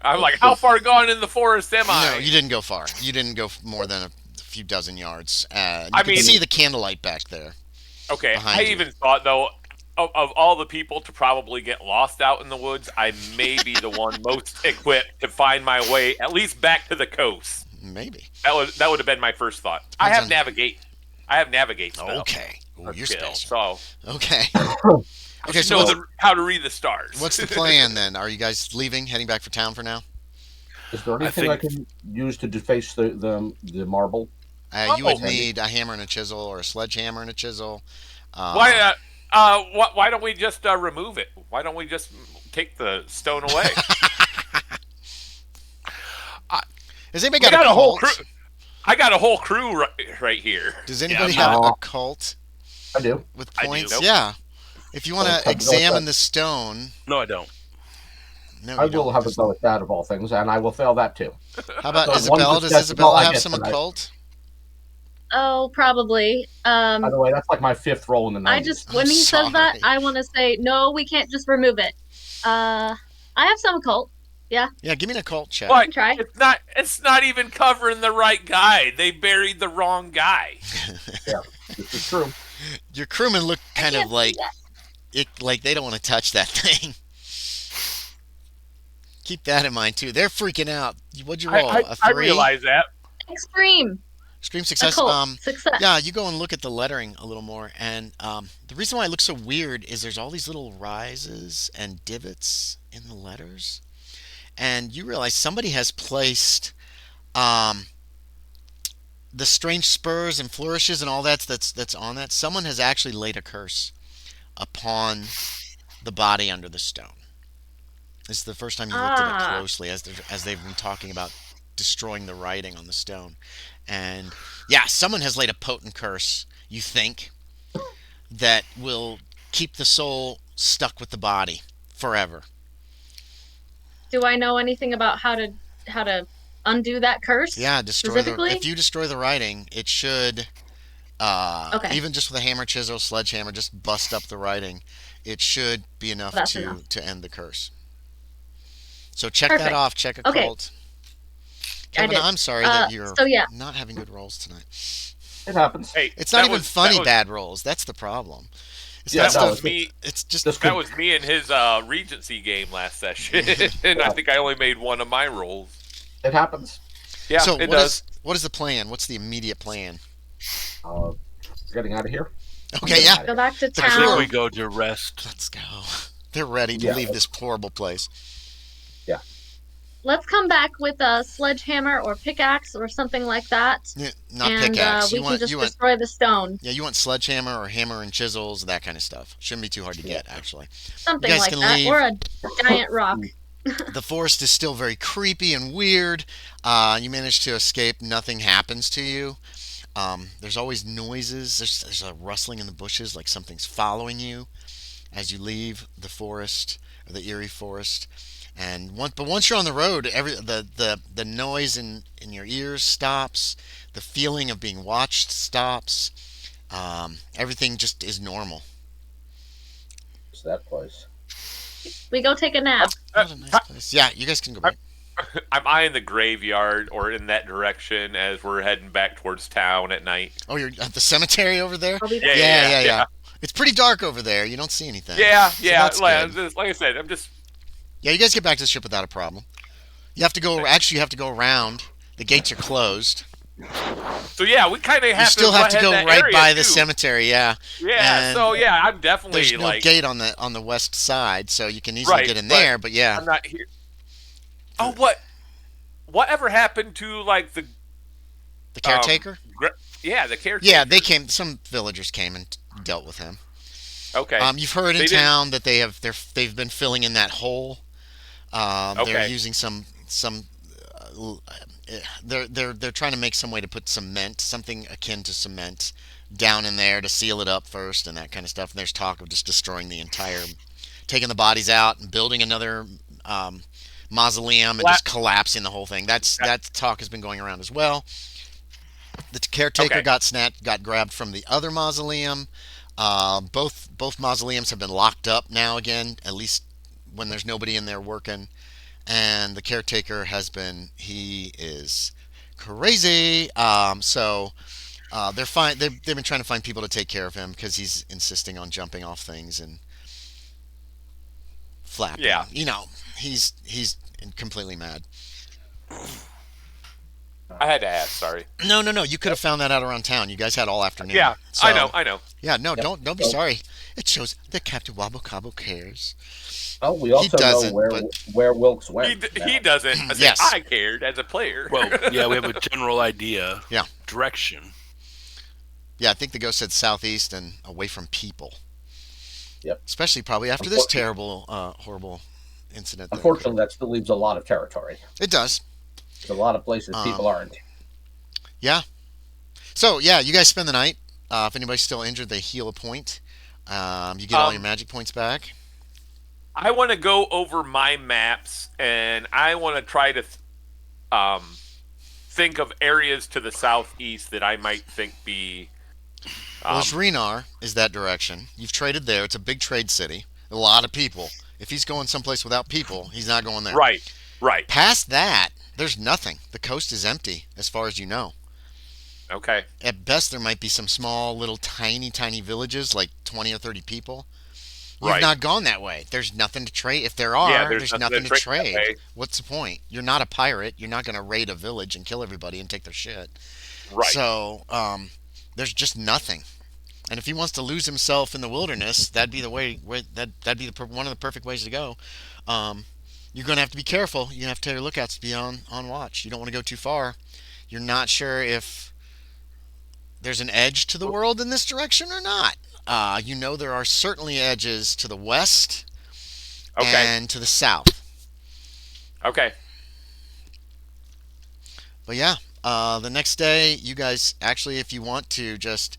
I'm like, how far gone in the forest am I? No, you didn't go far. You didn't go more than a few dozen yards. You can see the candlelight back there. Okay, I even thought, though, of all the people to probably get lost out in the woods, I may be the one most equipped to find my way, at least back to the coast. Maybe. That would have been my first thought. I have navigate spell. Okay. Ooh, you're special. So. Okay. Okay, so how to read the stars. What's the plan then? Are you guys leaving, heading back for town for now? Is there anything I can use to deface the marble? You would need a hammer and a chisel, or a sledgehammer and a chisel. Why don't we just remove it? Why don't we just take the stone away? Has anybody got a whole crew? I got a whole crew right here. Does anybody have a cult? I do. With points? I do. Yeah. If you want to examine the stone. No, I don't. No, I you will don't. have a go at that of all things, and I will fail that too. How about So one Isabella? Does success is all Isabella I have get some tonight. occult? Oh, probably. By the way, that's like my 5th roll in the I 90s. just I'm when he says that, sorry. I want to say no. We can't just remove it. I have some occult. Yeah, Yeah, give me an occult check. But try. it's not even covering the right guy. They buried the wrong guy. Yeah, this is true. Your crewmen look kind of can't like do like they don't want to touch that thing. Keep that in mind too. They're freaking out. What'd you roll? A I 3? realize that. Extreme Scream success. occult success. Yeah, you go and look at the lettering a little more, and the reason why it looks so weird is there's all these little rises and divots in the letters, and you realize somebody has placed um, the strange spurs and flourishes and all that's on that. Someone has actually laid a curse upon the body under the stone. This is the first time you looked at it closely, as they've been talking about destroying the writing on the stone. And yeah, someone has laid a potent curse, you think, that will keep the soul stuck with the body forever. Do I know anything about how to undo that curse? Yeah, specifically. if you destroy the writing, it should Okay. even just with a hammer, chisel, sledgehammer, just bust up the writing. It should be enough That's to enough. to end the curse. So check that Perfect. off. Check Okay. occult. Kevin, did. I'm sorry that you're So yeah, not having good rolls tonight. It happens. Hey, It's not that even was- funny that was- bad rolls. That's the problem. It's Yeah, not no, stuff. was me. It's just This That could- was me in his Regency game last session, and I think I only made one of my rolls. It happens. Yeah, so. it What does. what is the plan? What's the immediate plan? Getting out of here. Okay, yeah, go back to The I think Sure. we town. go to rest. let's go. They're ready to Yeah. leave this horrible place. Let's come back with a sledgehammer or pickaxe or something like that, Not and pickaxe. we You can want just you want destroy the stone. yeah you want sledgehammer or hammer and chisels, that kind of stuff. Shouldn't be too hard to get actually. Something guys like can that, leave. or a giant rock. The forest is still very creepy and weird. You manage to escape. Nothing happens to you. There's always noises. There's a rustling in the bushes, like something's following you as you leave the forest or the Eerie forest. And once you're on the road, the noise in your ears stops. The feeling of being watched stops. Everything just is normal. It's that place. We go take a nap. What a nice place. Yeah, you guys can go back. I'm eyeing the graveyard or in that direction as we're heading back towards town at night. Oh, you're at the cemetery over there? I'll be Yeah, back. Yeah. It's pretty dark over there. You don't see anything. Yeah, So yeah. that's Like, good. like I said, I'm just Yeah, you guys get back to the ship without a problem. You have to go. Actually, you have to go around. The gates are closed. so yeah. We kind of have You still have to head go that right area, by the too. cemetery. Yeah. Yeah. And So yeah, I'm definitely There's no like gate on the west side, so you can easily Right, get in but there. But yeah, I'm not here. Oh, whatever happened to like the the caretaker. yeah, the caretaker? Yeah, they came. Some villagers came and dealt with him. Okay. You've heard in They didn't- town that they've been filling in that hole. They're Okay. using some. They're trying to make some way to put cement, something akin to cement, down in there to seal it up first and that kind of stuff. And there's talk of just destroying the entire, taking the bodies out and building another mausoleum and just collapsing the whole thing. That talk has been going around as well. The caretaker Okay. got grabbed from the other mausoleum. Both mausoleums have been locked up now again, at least when there's nobody in there working. And the caretaker he is crazy. So they're fine. They've been trying to find people to take care of him because he's insisting on jumping off things and flapping. Yeah. He's completely mad. I had to ask. Sorry. No. You could have found that out around town. You guys had all afternoon. Yeah, So, I know. Yeah, no, don't be sorry. It shows that Captain Wabo Cabo cares. Oh, we also doesn't, know but- where Wilkes went. He doesn't. I said, Yes. I cared as a player. Well, yeah, we have a general idea. Yeah. Direction. Yeah, I think the ghost said southeast and away from people. Yep. Especially probably after this terrible, horrible incident. Unfortunately, that still leaves a lot of territory. It does. There's a lot of places people aren't. Yeah. So, yeah, you guys spend the night. If anybody's still injured, they heal a point. You get all your magic points back. I want to go over my maps, and I want to try to think of areas to the southeast that I might think be. Well, Shrinar is that direction. You've traded there. It's a big trade city. A lot of people. If he's going someplace without people, he's not going there. Right, right. Past that, there's nothing. The coast is empty, as far as you know. Okay. At best, there might be some small, little, tiny, tiny villages, like 20 or 30 people. You've not gone that way. There's nothing to trade. If there are, there's nothing to trade. What's the point? You're not a pirate. You're not going to raid a village and kill everybody and take their shit. Right. So, there's just nothing. And if he wants to lose himself in the wilderness, that'd be the way. That'd be one of the perfect ways to go. You're going to have to be careful. You have to tell your lookouts to be on watch. You don't want to go too far. You're not sure if there's an edge to the world in this direction or not. You know there are certainly edges to the west and to the south. Okay. But yeah, the next day, you guys actually, if you want to, just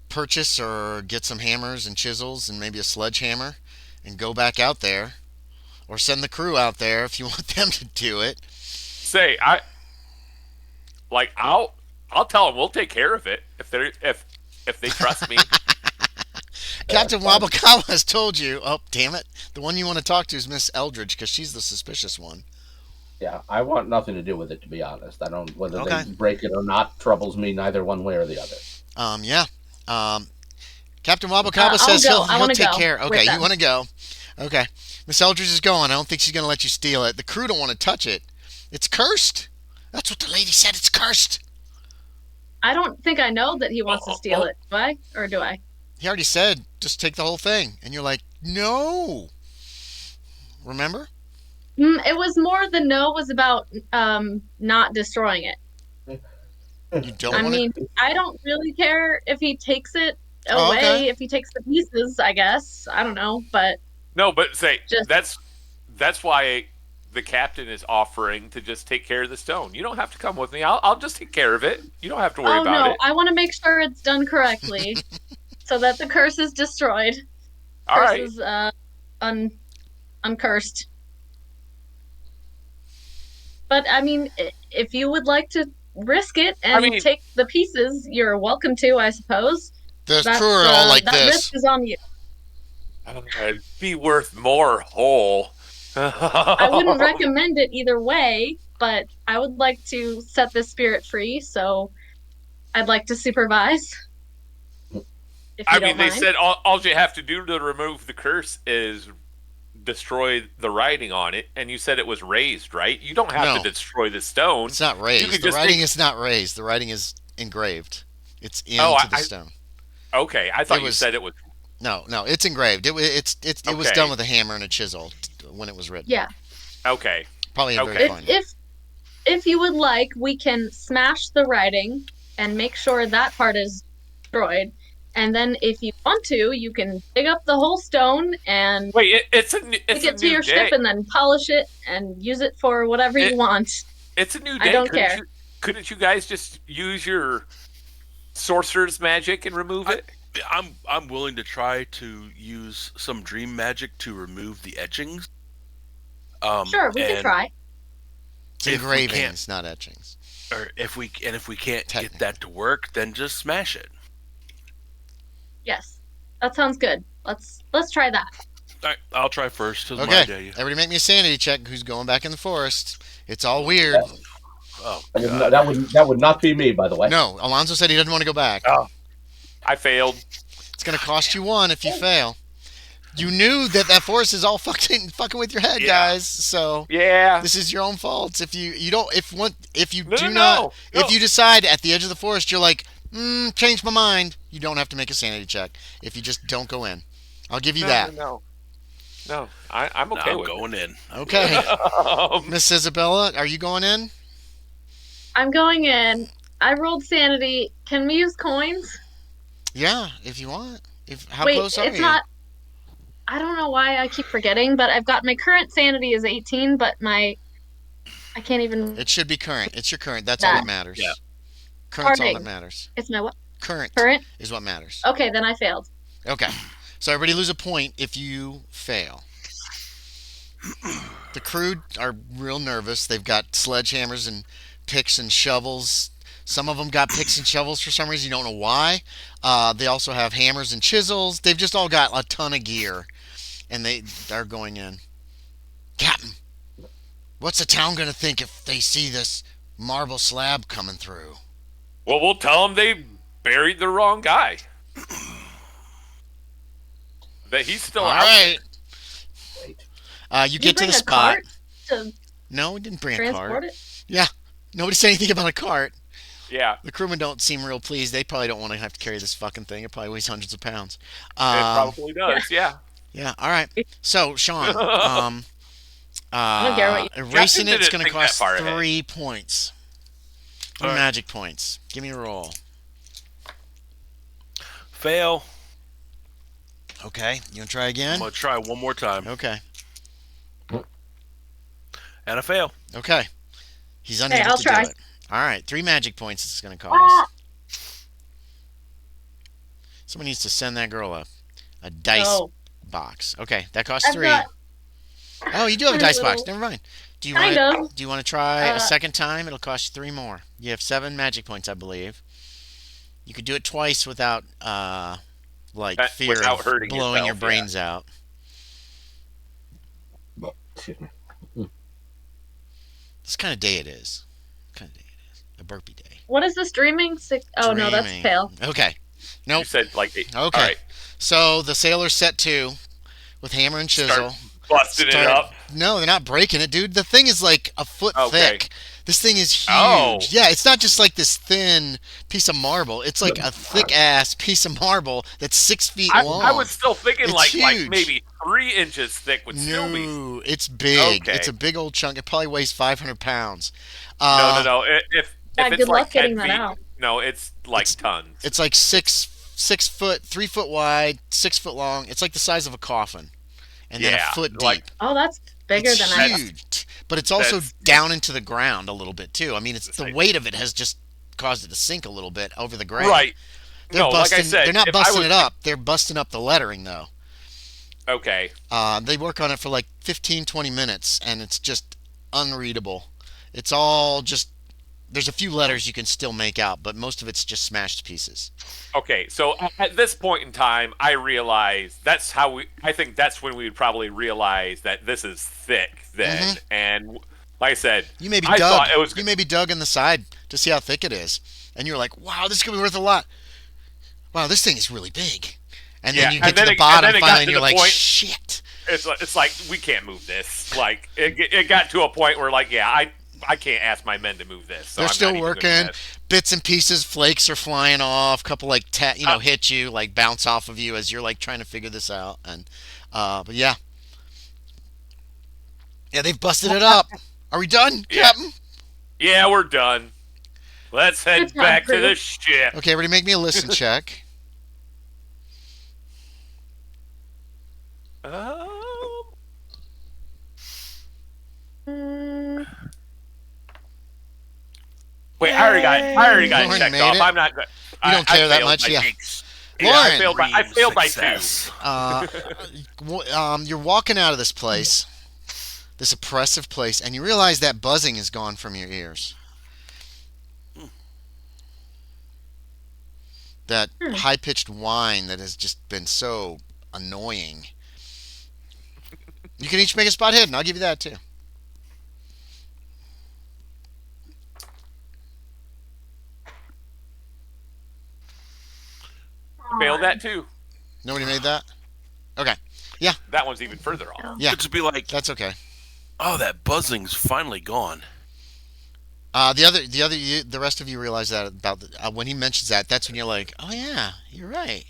purchase or get some hammers and chisels and maybe a sledgehammer and go back out there, or send the crew out there if you want them to do it. Say, I'll tell them we'll take care of it if they trust me. Captain Wabo has told you. Oh, damn it! The one you want to talk to is Miss Eldridge because she's the suspicious one. Yeah, I want nothing to do with it, to be honest. I don't, whether they break it or not troubles me neither one way or the other. Yeah. Captain Wabo says he'll take care. Okay, you want to go? Okay. Miss Eldridge is going. I don't think she's going to let you steal it. The crew don't want to touch it. It's cursed. That's what the lady said. It's cursed. I don't think I know that he wants to steal it. Do I? Or do I? He already said, just take the whole thing. And you're like, no. Remember? It was more the no was about not destroying it. You don't I don't really care if he takes it away, if he takes the pieces, I guess. I don't know, but... No, but that's why the captain is offering to just take care of the stone. You don't have to come with me. I'll just take care of it. You don't have to worry about it. I want to make sure it's done correctly so that the curse is destroyed. All right. Curse is uncursed. But, I mean, if you would like to risk it and take the pieces, you're welcome to, I suppose. The crew are all like that this. Risk is on you. It'd be worth more whole. I wouldn't recommend it either way, but I would like to set this spirit free, so I'd like to supervise. They said all you have to do to remove the curse is destroy the writing on it, and you said it was raised, right? You don't have to destroy the stone. It's not raised. The writing is not raised. The writing is engraved. It's into the stone. Okay, I thought you said it was. No, it's engraved. It was done with a hammer and a chisel when it was written. Yeah. Okay. Probably a very fine. If you would like, we can smash the writing and make sure that part is destroyed. And then, if you want to, you can dig up the whole stone and take it to your ship and then polish it and use it for whatever you want. It's a new day. I don't care. Couldn't you guys just use your sorcerer's magic and remove it? I'm willing to try to use some dream magic to remove the etchings. Sure, we can try. It's engravings, not etchings. Or if we can't get that to work, then just smash it. Yes, that sounds good. Let's try that. All right, I'll try first. Okay, everybody make me a sanity check. Who's going back in the forest? It's all weird. Oh, that would not be me, by the way. No, Alonzo said he doesn't want to go back. Oh, I failed. It's going to cost you one if you fail. You knew that forest is all fucking with your head, guys. So this is your own fault. If you decide at the edge of the forest, you're like, change my mind. You don't have to make a sanity check if you just don't go in. I'll give you that. No, I'm okay with going in. Okay, Miss Isabella, are you going in? I'm going in. I rolled sanity. Can we use coins? Yeah, if you want. How close are you? It's not. I don't know why I keep forgetting, but I've got my current sanity is 18, but I can't even. It should be current. It's your current. That's all that matters. Yeah. Current's all that matters. It's my what? Current is what matters. Okay, then I failed. Okay. So everybody lose a point if you fail. The crew are real nervous. They've got sledgehammers and picks and shovels. Some of them got picks and shovels for some reason. You don't know why. They also have hammers and chisels. They've just all got a ton of gear, and they're going in. Captain, what's the town gonna think if they see this marble slab coming through? Well, we'll tell them they buried the wrong guy. That he's still All out. right. Wait. You Did get to bring the a spot. cart to No, we didn't bring a transport cart. it? Yeah, nobody said anything about a cart. Yeah, The crewmen don't seem real pleased. They probably don't want to have to carry this fucking thing. It probably weighs hundreds of pounds. it probably does. Yeah. Yeah. All right. So, Sean, I don't care what you. erasing Captain it's didn't going to think that cost far ahead. 3 points. 3 All right. magic points. Give me a roll. Fail. Okay. You want to try I'm again? gonna try one more time, Okay. and I fail. Okay. He's unable I'll to try. do it. All right. 3 magic points it's going to cost. Ah! Someone needs to send that girl a dice Oh, box. Okay. That costs I've 3. got Oh, you do have a a dice box. little- Never mind. Do you kind want of. Do you want to try a Uh, second time? It'll cost you 3 more. You have 7 magic points, I believe. You could do it twice without fear Without of hurting blowing your yourself, brains out. Excuse me. This kind of day it is. Kind of day it is. A burpee day. What is this dreaming? Oh no, that's a Dreaming. fail. Okay. You Nope. said like 8. Okay. All right. So the sailors set to with hammer and chisel. Busting it up. No, they're not breaking it, dude. The thing is like a foot Okay. thick. This thing is huge. Oh. Yeah, it's not just like this thin piece of marble. It's like a thick ass piece of marble that's 6 feet long. I was still thinking It's like huge. maybe 3 inches thick would still be. No, it's big. Okay. It's a big old chunk. It probably weighs 500 pounds. No. If Yeah, it's good like luck getting 10 that feet, out. no, it's like tons. It's like 6 foot, 3 foot wide, 6 foot long. It's like the size of a coffin, and then Yeah, a foot deep. like- Oh, that's bigger It's than I thought. huge, but it's also That's- down into the ground a little bit too. I mean, it's the Like- weight of it has just caused it to sink a little bit over the grade. Right. They're No, like I busting, said, they're not if I busting was- it up. They're busting up the lettering though. Okay. They work on it for like 15, 20 minutes, and it's just unreadable. It's all just there's a few letters you can still make out, but most of it's just smashed to pieces. Okay, so at this point in time, I realize I think that's when we would probably realize that this is thick then. And like I said, You maybe I dug. thought it was You maybe dug in the side to see how thick it is, and you're like, "Wow, this could be worth a lot." Wow, this thing is really big. And then Yeah, you and get to then the it- and bottom then it got finally, and to you're the like, point- "Shit." it's like we can't move this. Like it got to a point where like I can't ask my men to move this. So They're I'm not still even doing working. this. Bits and pieces, flakes are flying off. Couple like hit you, like bounce off of you as you're like trying to figure this out. And but yeah, they've busted it up. Are we done, Yeah. Captain? Yeah, we're done. Let's head Good job, back to crew. the ship. Okay, everybody, make me a listen check. Mm, Wait, I already got Loren it checked made off. it. I'm not good. You don't care that much, yeah. Loren. I failed by 2. Success. You're walking out of this place, this oppressive place, and you realize that buzzing is gone from your ears. That high-pitched whine that has just been so annoying. You can each make a spot hidden. I'll give you that too. Failed that too. Nobody made that? Okay. That one's even further off. Yeah. Could just be like, That's okay. oh, that buzzing's finally gone. The rest of you realize that about when he mentions that. That's when you're like, oh yeah, you're right.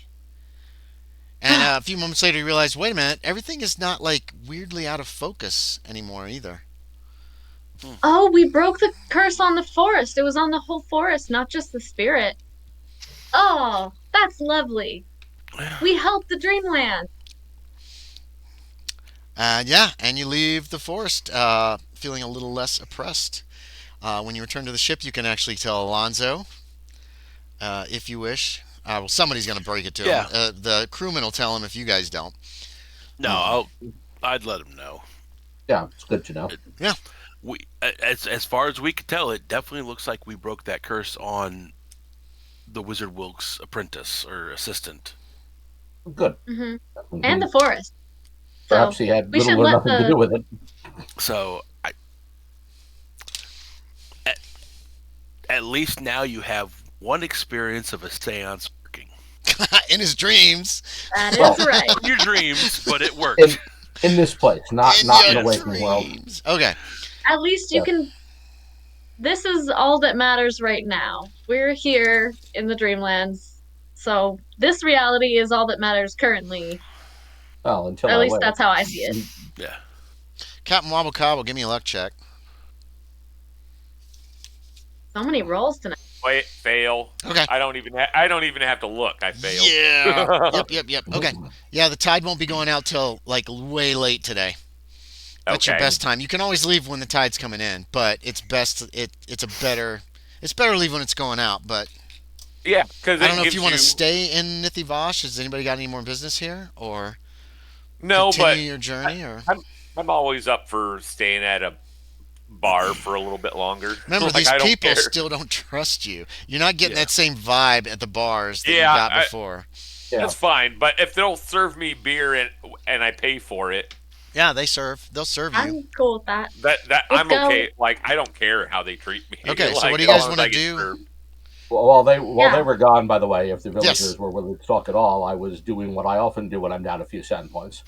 And a few moments later, you realize, wait a minute, everything is not like weirdly out of focus anymore either. Oh, we broke the curse on the forest. It was on the whole forest, not just the spirit. Oh, that's lovely. We helped the Dreamland. And you leave the forest feeling a little less oppressed. When you return to the ship, you can actually tell Alonzo, if you wish. Well, somebody's going to break it to Yeah. him. The crewman will tell him if you guys don't. No, I'd let him know. Yeah, it's good to know. Yeah. We, as far as we can tell, it definitely looks like we broke that curse on the Wizard Wilkes apprentice or assistant. Good. Hmm. Mhm. And the forest. Perhaps So he had we should little or let nothing to do with it. So at least now you have one experience of a seance working. In his dreams. That Well, is right. In your dreams, but it worked. In this place, not in the your waking world. dreams. Okay. At least you can. This is all that matters right now. We're here in the Dreamlands, so this reality is all that matters currently. Well, until At I least wait. that's how I see it. Yeah. Captain Wabo Cabo, give me a luck check. So many rolls tonight. Wait, fail. Okay. I don't even have to look. I failed. Yeah. Yep. Okay. Yeah, the tide won't be going out till like way late today. That's your Okay. best time. You can always leave when the tide's coming in, but it's best. It's better to leave when it's going out. But Yeah, because I don't know if you want to stay in Nithivash. Has anybody got any more business here, or No, but continue your journey? Or I'm always up for staying at a bar for a little bit longer. remember, Like, these I don't people care. still don't trust you. You're not getting Yeah. that same vibe at the bars that you Yeah, got before. Yeah. That's fine. But if they'll serve me beer and I pay for it, Yeah, they'll serve you. I'm cool with that. that Let's I'm go. okay. Like, I don't care how they treat me. Okay, so Like, what do you guys as long as wanna I get do? served. Well, while they Yeah. were gone, by the way, if the villagers Yes. were willing to talk at all, I was doing what I often do when I'm down a few sand points,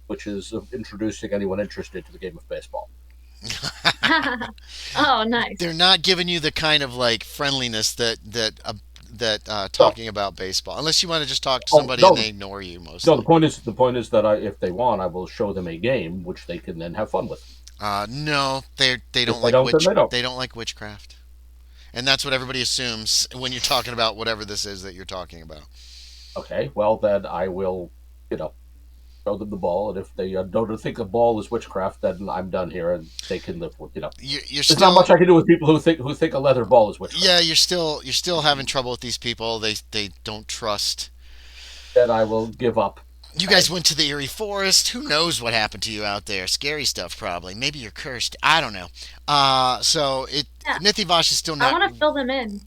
which is introducing anyone interested to the game of baseball. Oh, nice. They're not giving you the kind of like friendliness that talking about baseball, unless you want to just talk to Oh, somebody no. and they ignore you mostly. No, the point is that if they want, I will show them a game which they can then have fun with. No, they If don't they like don't, then they don't. they don't like witchcraft, and that's what everybody assumes when you're talking about whatever this is that you're talking about. Okay, well then I will, throw them the ball, and if they don't think a ball is witchcraft, then I'm done here, and they can live with. You're There's still not much I can do with people who think a leather ball is witchcraft. yeah, you're still having trouble with these people. They don't trust. Then I will give up. You guys went to the Eerie Forest. Who knows what happened to you out there? Scary stuff, probably. Maybe you're cursed. I don't know. So Yeah. Nithivash is still I not. want to fill them in.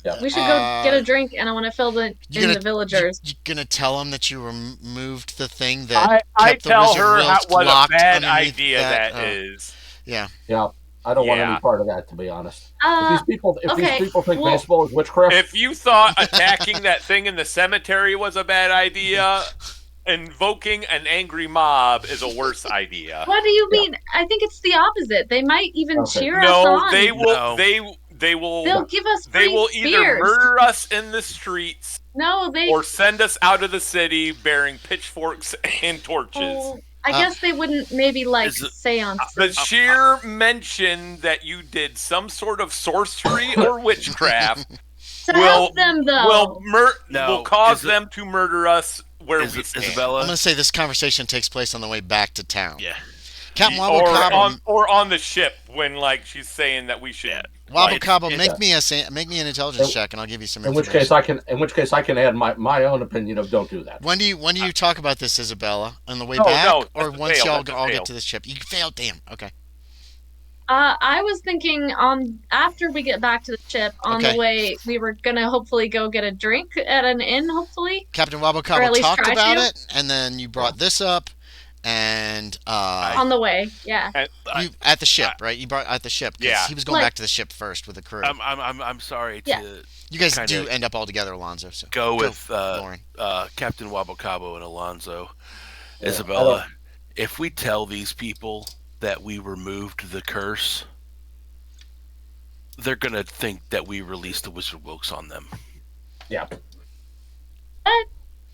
Yeah. We should go get a drink, and I want to fill the villagers. You gonna tell them that you removed the thing that I kept the tell Wizard her Wilkes what a locked bad underneath idea that is. Yeah. Yeah, I don't want any Yeah. part of that, to be honest. If these people okay, think well- baseball is witchcraft, If you thought attacking that thing in the cemetery was a bad idea, invoking an angry mob is a worse idea. What do you Yeah. mean? I think it's the opposite. They might even Okay. cheer us No, on. they will. No. They will. They'll give us They free will either spears. murder us in the streets No, they. or send us out of the city bearing pitchforks and torches. Oh, I guess they wouldn't maybe like Is it- seance. The sheer mention that you did some sort of sorcery or witchcraft to help them though. will cause is it- them to murder us where we stand. Isabella? I'm gonna say this conversation takes place on the way back to town. Yeah. Captain Wabo Cabo. Or on the ship when like she's saying that we should. Yeah. Wabo Like, Cabo, it- make me an intelligence check, and I'll give you some in which information. case I can add my own opinion of don't do that. When do you talk about this, Isabella? On the way No, back, no, or that's a once fail, y'all that's a all fail. get to the ship? You failed. Damn. Okay. I was thinking on after we get back to the ship on Okay. the way we were gonna hopefully go get a drink at an inn, hopefully. Captain Wabo at Cabo least talked try about to. it, and then you brought this up, and On the way, yeah. you at the ship, right? You brought at the ship. 'Cause Yeah. he was going Like- back to the ship first with the crew. I'm sorry to Yeah. You guys kinda do end up all together, Alonzo. So go with Loren. Captain Wabo Cabo and Alonzo. Yeah, Isabella, if we tell these people that we removed the curse, they're gonna think that we released the Wizard Wilkes on them. Yeah. But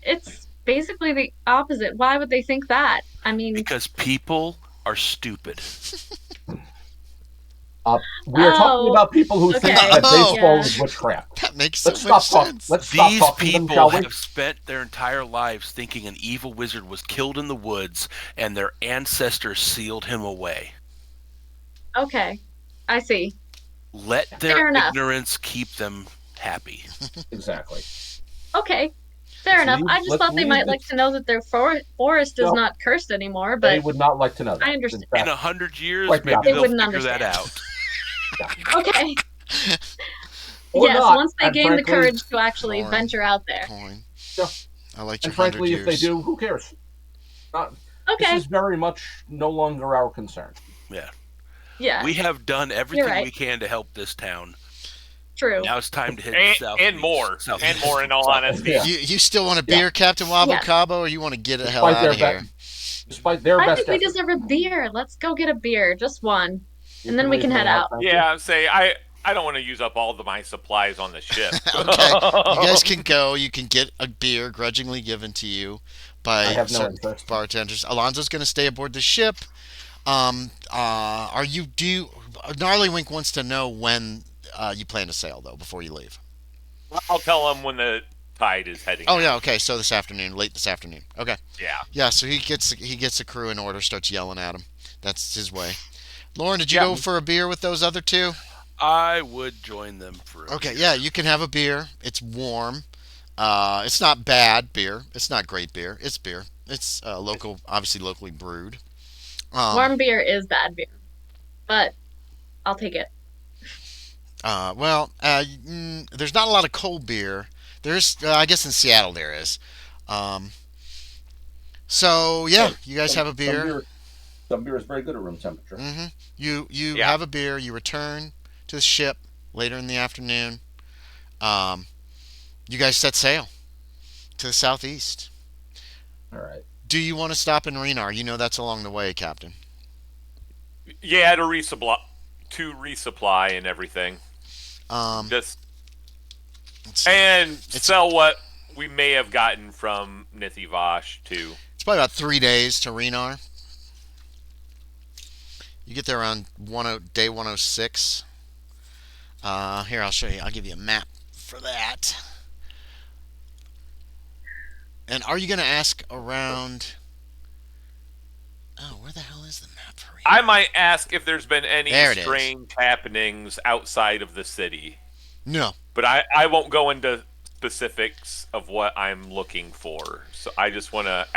it's basically the opposite. Why would they think that? I mean, Because people are stupid. We are talking Oh, about people who think okay. that Oh. baseball Yeah. is witchcraft. That makes so Let's much stop talking. sense. Let's stop These talking to them, people shall we? have spent their entire lives thinking an evil wizard was killed in the woods and their ancestors sealed him away. okay. I see. Let Fair their enough. ignorance keep them happy. Exactly. Okay. Fair Let's enough. leave- I just let's thought they leave might the- like to know that their forest is No. not cursed anymore, They but would not like to know that. I understand. In In fact, 100 years, Quite the maybe opposite. They they'll wouldn't figure that understand. out. Okay. or Yes, not. once they And gain the frankly- courage to actually Lauren, venture out there. Coin. Yeah. I like your And frankly, 100 if they years. do, who cares? Not, This Okay. is very much no longer our concern. Yeah. Yeah. We have done everything right. we can to help this town. True. Now it's time to hit south. And more. And more, in all honesty. Yeah. You still want a beer, Captain Wabo Yes. Cabo, or you want to get the hell Despite out their of here? Despite their I best think we efforts. deserve a beer. Let's go get a beer, just one. You and then we leave can me head out. thank you. Yeah, I'm saying I don't want to use up all of my supplies on the ship. Okay, you guys can go. You can get a beer grudgingly given to you by I have no certain interest. bartenders. Alonzo's going to stay aboard the ship. Gnarlywink wants to know when you plan to sail, though, before you leave. I'll tell them when the tide is heading. Oh out. yeah, okay. So this afternoon, late this afternoon. Okay. Yeah. Yeah. So he gets the crew in order, starts yelling at him. That's his way. Lauren, did you Yeah. go for a beer with those other two? I would join them for a Okay. beer. Yeah, you can have a beer. It's warm. It's not bad beer. It's not great beer. It's beer. It's local, obviously locally brewed. Warm beer is bad beer, but I'll take it. There's not a lot of cold beer. There's, I guess, in Seattle there is. So yeah, you guys have a beer. Some beer is very good at room temperature. Mm-hmm. You Yeah. have a beer. You return to the ship later in the afternoon. You guys set sail to the southeast. All right. Do you want to stop in Renar? You know that's along the way, Captain. Yeah, to resupply and everything. Just Let's see. and sell what we may have gotten from Nithivosh too. It's probably about 3 days to Renar. You get there around day 106. Here, I'll show you. I'll give you a map for that. And are you going to ask around... Oh, where the hell is the map for Renar? I might ask if there's been any There it is. strange happenings outside of the city, No. but I won't go into specifics of what I'm looking for. So I just want to.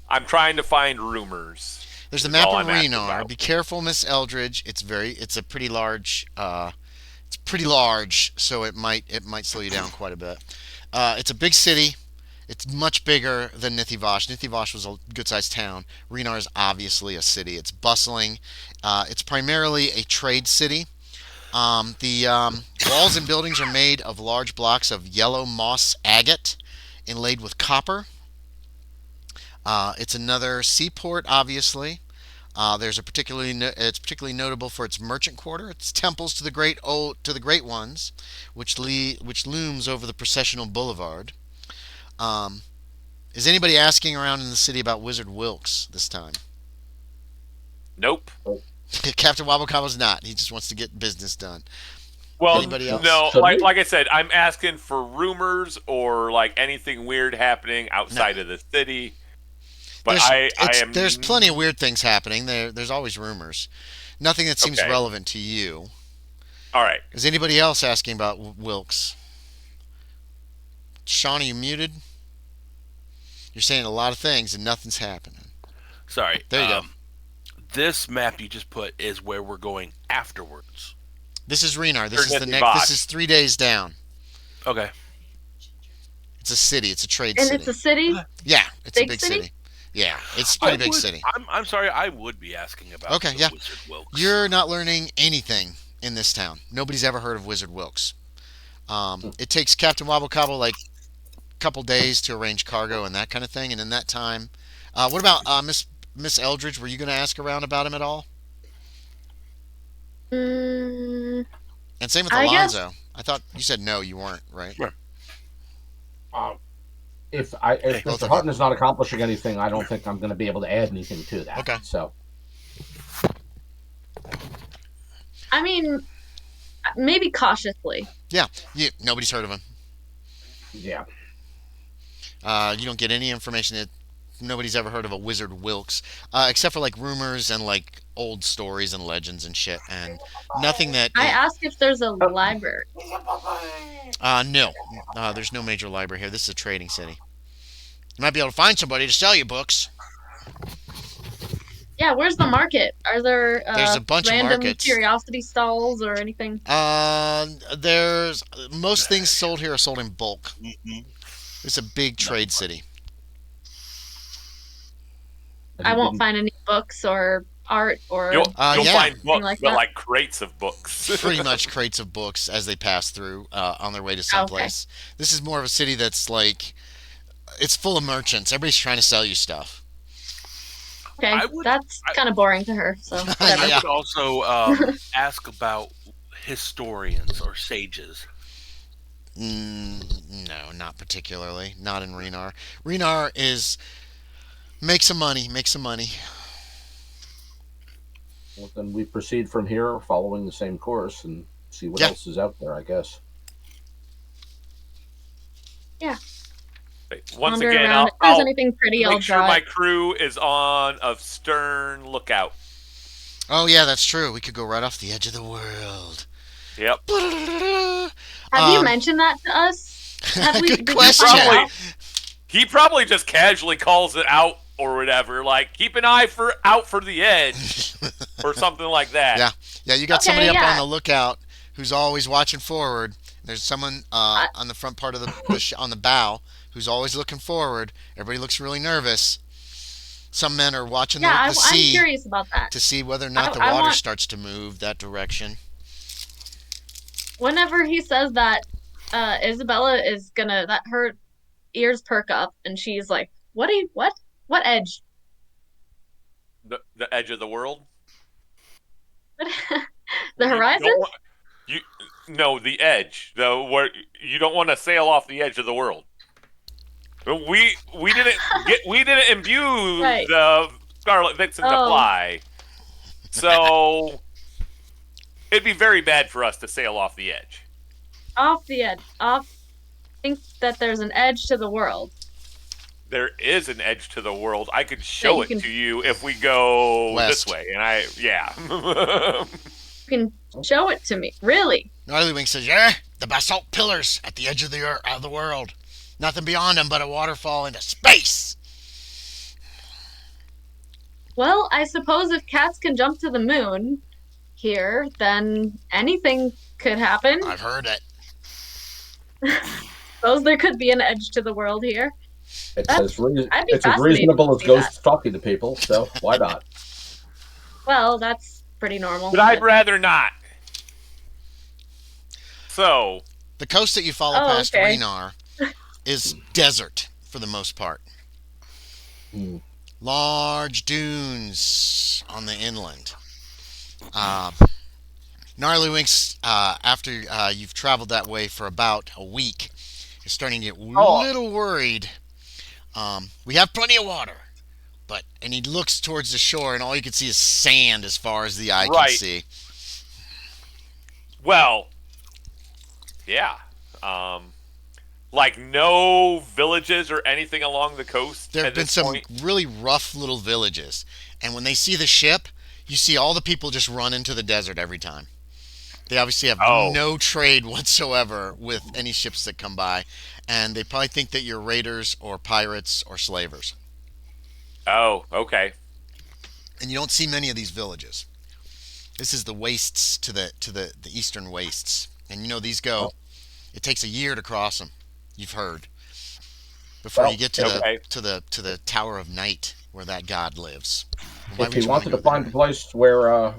I'm trying to find rumors. There's the That's map all of I'm asking Renar. about. Be careful, Miss Eldridge. It's a pretty large. It's pretty large, so it might slow you down quite a bit. It's a big city. It's much bigger than Nithivosh. Nithivosh was a good-sized town. Renar is obviously a city. It's bustling. It's primarily a trade city. The walls and buildings are made of large blocks of yellow moss agate inlaid with copper. It's another seaport, obviously. It's particularly notable for its merchant quarter, its temples to the great ones, which looms over the processional boulevard. Is anybody asking around in the city about Wizard Wilkes this time? Nope. Captain Wabokawa's not. He just wants to get business done. Well, Anybody else? no. Should we? Like I said, I'm asking for rumors or like anything weird happening outside of the city. But There's plenty of weird things happening. There's always rumors. Nothing that seems Okay. relevant to you. All right. Is anybody else asking about Wilkes? Sean, are you muted? You're saying a lot of things and nothing's happening. Sorry. There you go. This map you just put is where we're going afterwards. This is Renar. This Or is the Nithy next. Vosh. This is 3 days down. Okay. It's a city. It's a trade And city. it's a city? Yeah, it's a Big big city? city. Yeah, it's a pretty big city. I'm sorry. I would be asking about Okay, the yeah. Wizard Wilkes. You're not learning anything in this town. Nobody's ever heard of Wizard Wilkes. It takes Captain Wabo like a couple days to arrange cargo and that kind of thing. And in that time, what about Miss Eldridge? Were you going to ask around about him at all? Mm, And same with I guess- Alonzo. I thought you said no, you weren't, right? Sure. If both Mr. of Hutton is not accomplishing anything, I don't think I'm going to be able to add anything to that. Okay. So I mean, maybe cautiously. Yeah, nobody's heard of him. yeah, You don't get any information that nobody's ever heard of a Wizard Wilkes, except for like rumors and like old stories and legends and shit, and nothing that I is. asked if there's a library. No, there's no major library here. This is a trading city. You might be able to find somebody to sell you books. Yeah, where's the market? Are there There's a bunch of random markets. curiosity stalls or anything? There's most things sold here are sold in bulk. Mhm. It's a big trade city. I won't find any books or art or You'll Yeah. find books, like but that. like crates of books. Pretty much crates of books as they pass through on their way to Okay. someplace. This is more of a city that's like it's full of merchants. Everybody's trying to sell you stuff. Okay, I would- that's kind of boring to her. So whatever. I Yeah. would also ask about historians or sages. No, not particularly. Not in Renar. Renar is make some money. Well, then we proceed from here, following the same course, and see what Yeah. else is out there, I guess. Once Wander again, around. If there's I'll anything pretty, I'll make sure draw my it. crew is on a stern lookout. Oh yeah, that's true. We could go right off the edge of the world. Yep. Have you Um, mentioned that to us? Have we? Good did you question. find Probably. out? He probably just casually calls it out or whatever, like keep an eye out for the edge or something like that. Yeah. Yeah, you got Okay, somebody up yeah. on the lookout who's always watching forward. There's someone on the front part of on the bow who's always looking forward. Everybody looks really nervous. Some men are watching Yeah, the I'm sea curious about that. to see whether or not the I water want- starts to move that direction. Whenever he says that, Isabella is gonna that her ears perk up and she's like, "What? What edge? The edge of the world. The You horizon? don't wa- No, the edge. Where you don't want to sail off the edge of the world. We didn't imbue Right. the Scarlet Vixen to Oh. fly, so it'd be very bad for us to sail off the edge. Off the edge. Off. Think that there's an edge to the world. There is an edge to the world. I could show you it can- to you if we go West. this way, and yeah. You can show it to me. Really? Gnarly Wing says, "Yeah, the basalt pillars at the edge of the world. Nothing beyond them but a waterfall into space." Well, I suppose if cats can jump to the moon here, then anything could happen. I've heard it. Suppose there could be an edge to the world here. It's That's- as, rea- I'd be it's as fascinated reasonable to as see ghosts talking to people, so why not? Well, that's pretty normal. But I'd but- rather not. So, The coast that you follow Oh, past okay. Renar is desert for the most part. Hmm. Large dunes on the inland. Gnarly Winks, after you've traveled that way for about a week, is starting to get a Oh. little worried. We have plenty of water, and he looks towards the shore, and all you can see is sand as far as the eye can Right. see. well, yeah. Like no villages or anything along the coast There have at been this some point? really rough little villages, and when they see the ship, you see all the people just run into the desert every time. They obviously have Oh. no trade whatsoever with any ships that come by, and they probably think that you're raiders or pirates or slavers. Oh, okay. And you don't see many of these villages. This is the wastes to the eastern wastes, and you know these go. It takes a year to cross them. You've heard before Well, you get to okay. the Tower of Night where that god lives. Why If would he you wanted wanna to go find a there? place where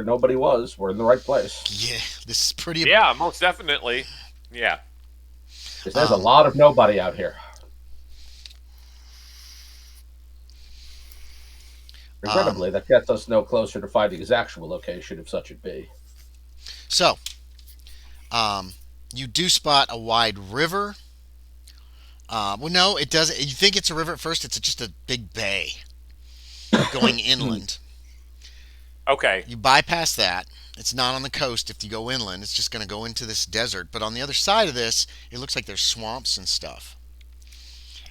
nobody was, we're in the right place. Yeah, this is pretty. Yeah, most definitely. Yeah. 'Cause there's a lot of nobody out here. Regrettably, that gets us no closer to finding his actual location, if such it be. So, you do spot a wide river. Well, no, it doesn't. You think it's a river at first. It's just a big bay going inland. Okay. You bypass that. It's not on the coast if you go inland. It's just going to go into this desert. But on the other side of this, it looks like there's swamps and stuff.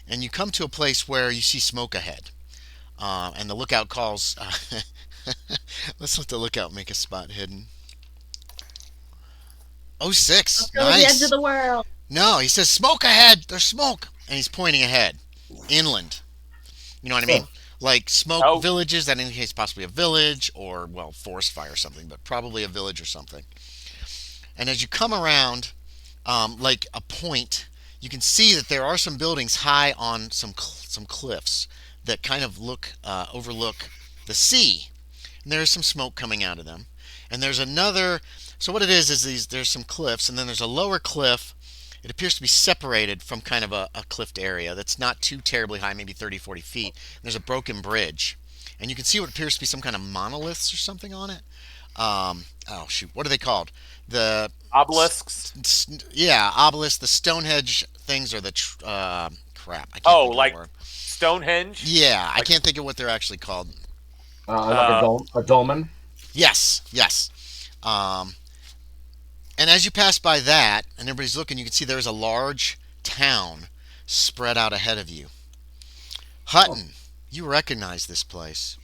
and you come to a place where you see smoke ahead. And the lookout calls. Let's let the lookout make a spot hidden. Oh, Let's 6. go to the edge Nice. of the world. No, he says smoke ahead. There's smoke, and he's pointing ahead, inland. You know what I mean? Like smoke Oh. villages. That indicates possibly a village or forest fire or something, but probably a village or something. And as you come around, like a point, you can see that there are some buildings high on some cliffs that kind of overlook the sea. And there's some smoke coming out of them. And there's another. So what it is there's some cliffs, and then there's a lower cliff. It appears to be separated from kind of a cliffed area that's not too terribly high, maybe 30, 40 feet. There's a broken bridge. And you can see what appears to be some kind of monoliths or something on it. Oh, shoot. What are they called? The Obelisks. Yeah, obelisk. The Stonehenge things are the crap. I can't Oh, think of like the word. Stonehenge. Yeah, I can't think of what they're actually called. Like a dolmen. Yes, yes. And as you pass by that, and everybody's looking, you can see there's a large town spread out ahead of you. Hutton, you recognize this place.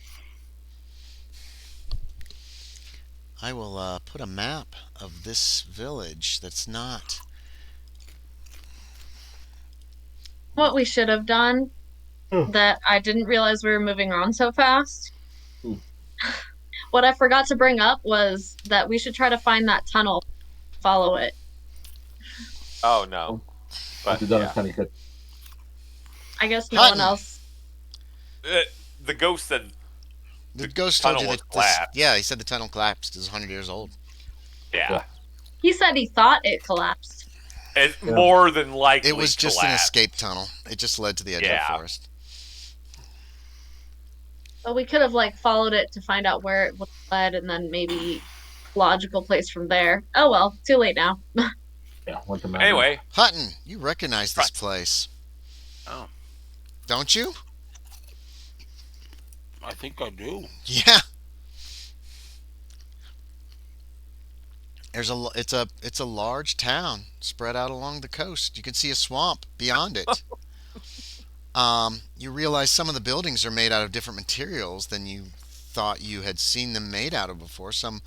I will put a map of this village that's not. What we should have done that I didn't realize we were moving on so fast. What I forgot to bring up was that we should try to find that tunnel, follow it. Oh no. But yeah. I guess no Hutton. one else. The ghost said The ghost told tunnel you was that collapsed. yeah, he said the tunnel collapsed. It's 100 years old. Yeah. He said he thought it collapsed. It's more than likely It was just an collapsed. escape tunnel. It just led to the edge of the forest. But we could have followed it to find out where it led, and then maybe logical place from there. Oh well, too late now. Anyway, Hutton, you recognize this place. Oh, Don't you? I think I do. Yeah. It's a large town spread out along the coast. You can see a swamp beyond it. You realize some of the buildings are made out of different materials than you thought you had seen them made out of before. Some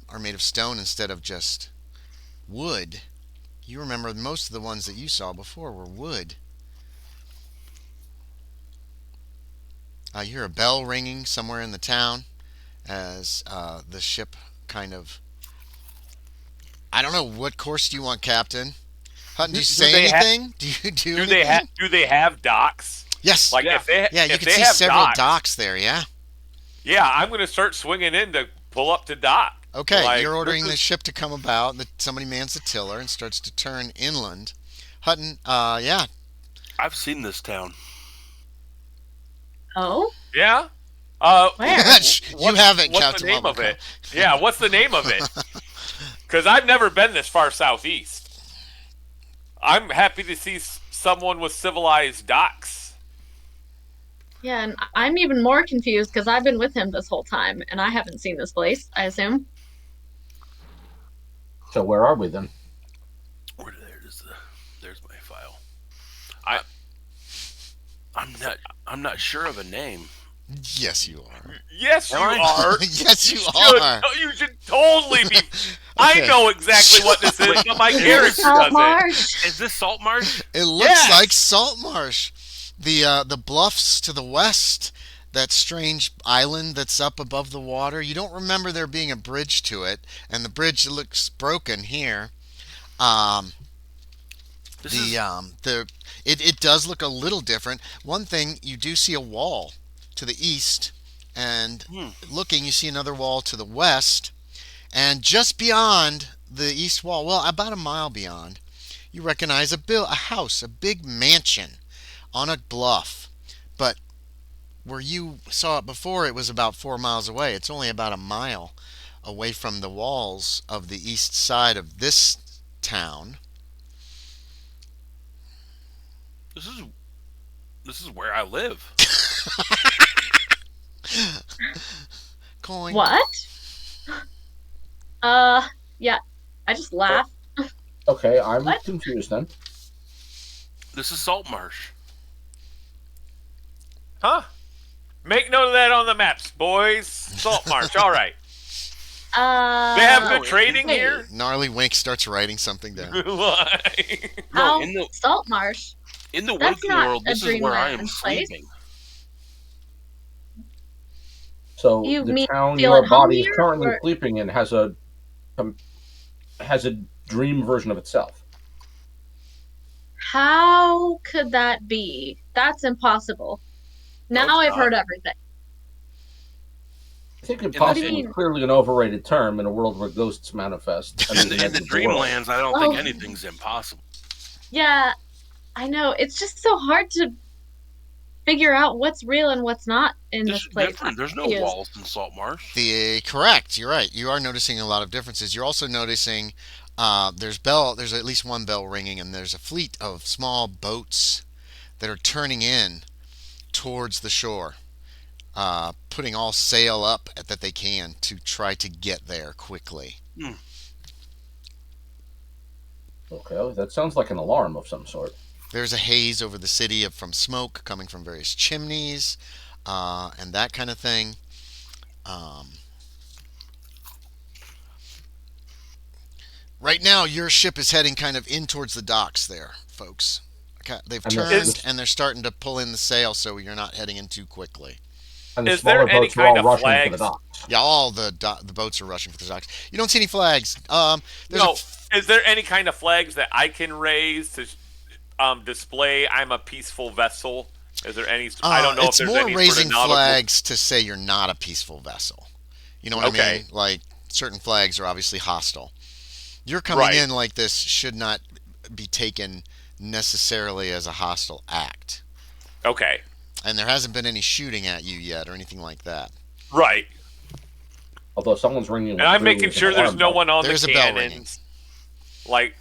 are made of stone instead of just wood. You remember most of the ones that you saw before were wood. You hear a bell ringing somewhere in the town as the ship kind of. I don't know, what course do you want, Captain? Hutton, do you say anything? Do you do anything? Do they have docks? Yes. Like Yeah. if they Yeah, you if can they see have several docks there. Yeah. Yeah, I'm gonna start swinging in to pull up to dock. Okay, you're ordering the ship to come about. Somebody mans the tiller and starts to turn inland. Hutton, yeah. I've seen this town. Oh? Yeah. Where? You haven't, What's Captain the name of Wabo. it? Yeah, what's the name of it? Because I've never been this far southeast. I'm happy to see someone with civilized docks. Yeah, and I'm even more confused because I've been with him this whole time, and I haven't seen this place, I assume. So where are we then? There's my file. I'm not sure of a name. Yes, you are. Yes, you Am I? are. Yes, you should. are. You should totally be. I know exactly what this is, but my character doesn't. Marsh. Is this Salt Marsh? It looks Yes! like Salt Marsh. The bluffs to the west, that strange island that's up above the water. You don't remember there being a bridge to it, and the bridge looks broken here. It does look a little different. One thing, you do see a wall to the east, and looking, you see another wall to the west, and just beyond the east wall, well, about a mile beyond, you recognize a house, a big mansion on a bluff. But where you saw it before, it was about 4 miles away. It's only about a mile away from the walls of the east side of this town. This is where I live. Coin. What? Yeah. I just laughed. Okay, I'm What? confused then. This is Salt Marsh. Huh? Make note of that on the maps, boys. Salt Marsh. All right. They have good No, trading wait. here. Gnarly Wink starts writing something down. Like- No, How in the Salt Marsh? in the That's waking not world, a this is where I am Dreamland place. sleeping. So You the mean town feel your at home body is here, currently or sleeping in has a dream version of itself. how could that be? That's impossible. No, Now it's I've not. heard everything. I think What do you impossible is mean? clearly an overrated term in a world where ghosts manifest. In the Dreamlands, I don't think Oh. anything's impossible. Yeah, I know. It's just so hard to figure out what's real and what's not in This this is place. different. There's no Yes. walls in Salt Marsh. Correct. You're right. You are noticing a lot of differences. You're also noticing there's at least one bell ringing, and there's a fleet of small boats that are turning in towards the shore, putting all sail up that they can to try to get there quickly. Okay, that sounds like an alarm of some sort. There's a haze over the city from smoke coming from various chimneys, and that kind of thing. Right now, your ship is heading kind of in towards the docks there, folks. Okay, they've And turned and they're starting to pull in the sail, so you're not heading in too quickly. And the Is there smaller any boats are all kind of rushing for flags? the docks. Yeah, all the boats are rushing for the docks. You don't see any flags. There's No. Is there any kind of flags that I can raise to display I'm a peaceful vessel? Is there any? I don't know if it's there's more any raising sort of nautical. flags to say you're not a peaceful vessel. You know what I Okay. mean? Like certain flags are obviously hostile. You're coming Right. in like this should not be taken necessarily as a hostile act. Okay. And there hasn't been any shooting at you yet or anything like that. Right. Although someone's ringing. And I'm making sure there's no one on There's the a bell ringing. cannons. Like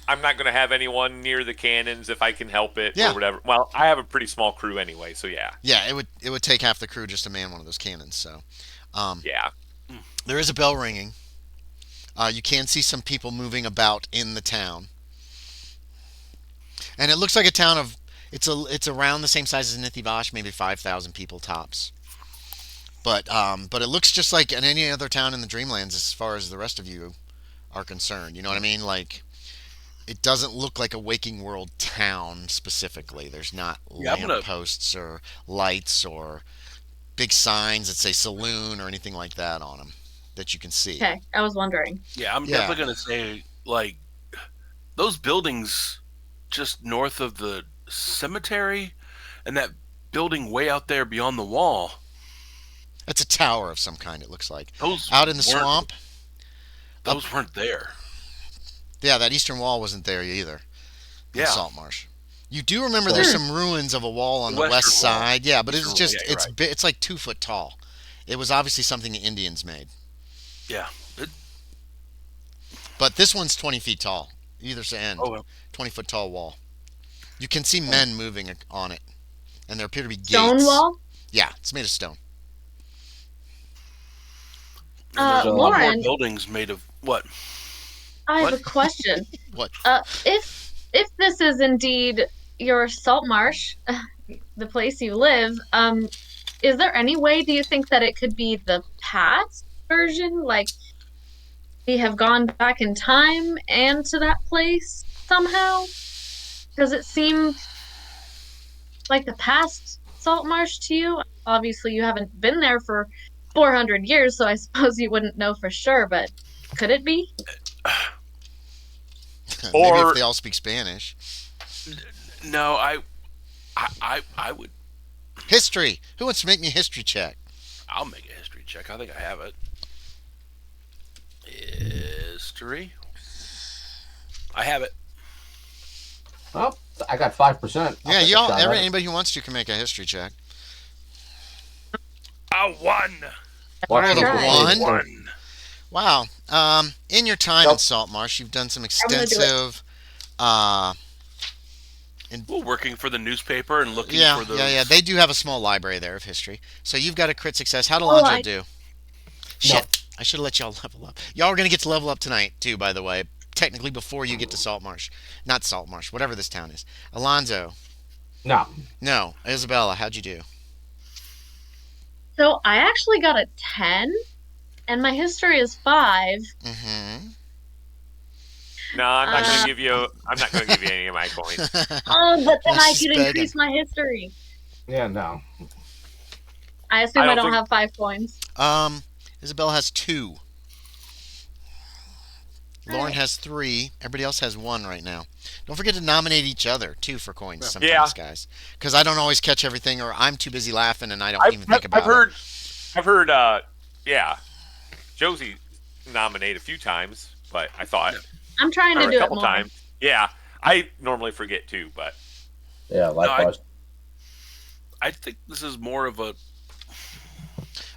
I'm not going to have anyone near the cannons if I can help it Yeah. or whatever. Well, I have a pretty small crew anyway, so yeah. Yeah, it would take half the crew just to man one of those cannons. So, Yeah. there is a bell ringing. You can see some people moving about in the town, and it looks like a town of it's around the same size as Nithivash, maybe 5,000 people tops. But it looks just like in any other town in the Dreamlands as far as the rest of you are concerned. You know what I mean? Like it doesn't look like a Waking World town specifically. There's not Yeah, lamp posts or lights or big signs that say saloon or anything like that on them that you can see. Okay, I was wondering. Yeah, I'm Yeah. definitely going to say, like, those buildings just north of the cemetery and that building way out there beyond the wall. It's a tower of some kind, it looks like. Those Out in the weren't- swamp. Those weren't there. Yeah, that eastern wall wasn't there either. In Yeah. Salt Marsh. You do remember there's some ruins of a wall on the west western wall. side. Yeah, but it's Western just wall, yeah, you're it's like 2 foot tall. It was obviously something the Indians made. Yeah. But this one's 20 feet tall, either end. Oh, well. 20-foot tall wall. You can see men moving on it, and there appear to be gates. Stone wall? Yeah, it's made of stone. And there's a lot more Loren, buildings made of what? I have What? a question. What? If this is indeed your salt marsh, the place you live, is there any way do you think that it could be the past version? Like we have gone back in time and to that place somehow? Does it seem like the past salt marsh to you? Obviously, you haven't been there for 400 years, so I suppose you wouldn't know for sure, but could it be? Maybe Or- if they all speak Spanish. No, I would. History. Who wants to make me a history check? I'll make a history check. I think I have it. History. I have it. Well, I got 5%. Yeah, y'all. Anybody who wants to can make a history check. I won. Rolled a Right. 1. Wow. In your time in Salt Marsh, you've done some gonna do it. extensive. Well, working for the newspaper and looking Yeah, for those. yeah. They do have a small library there of history. So you've got a crit success. How'd Oh, Alonzo do? Shit. I should have let y'all level up. Y'all are going to get to level up tonight, too, by the way. Technically, before you get to Salt Marsh. Not Salt Marsh, whatever this town is. Alonzo. No. No. Isabella, how'd you do? So I actually got a 10, and my history is 5. Mm-hmm. No, I'm not going to Uh, give you. I'm not going to give you any of my coins. oh, but then Well, I she's could begging. increase my history. Yeah, no. I I assume I don't don't think. have 5 coins. Isabella has 2. All Loren right. has 3. Everybody else has 1 right now. Don't forget to nominate each other too for coins Yeah, sometimes, guys, because I don't always catch everything, or I'm too busy laughing and I don't even think I've about it. heard. I've heard. Yeah, Josie nominate a few times, but I thought, I'm trying to or a do it couple more. times. Yeah, I normally forget too, but Yeah, No, I, likewise. I think this is more of a.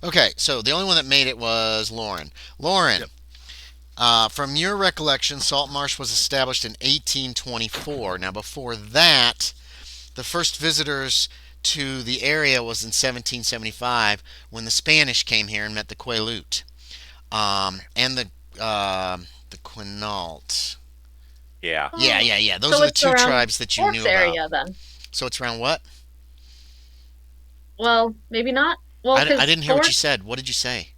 Okay, so the only one that made it was Loren. Loren, Yep. from your recollection, Salt Marsh was established in 1824. Now, before that, the first visitors to the area was in 1775 when the Spanish came here and met the Quaalude and the Quinault. yeah. Yeah. Those So are the it's 2 around tribes that you Forks knew about. area then. So it's around what? Well, maybe not. Well, I because didn't hear what you said. What did you say?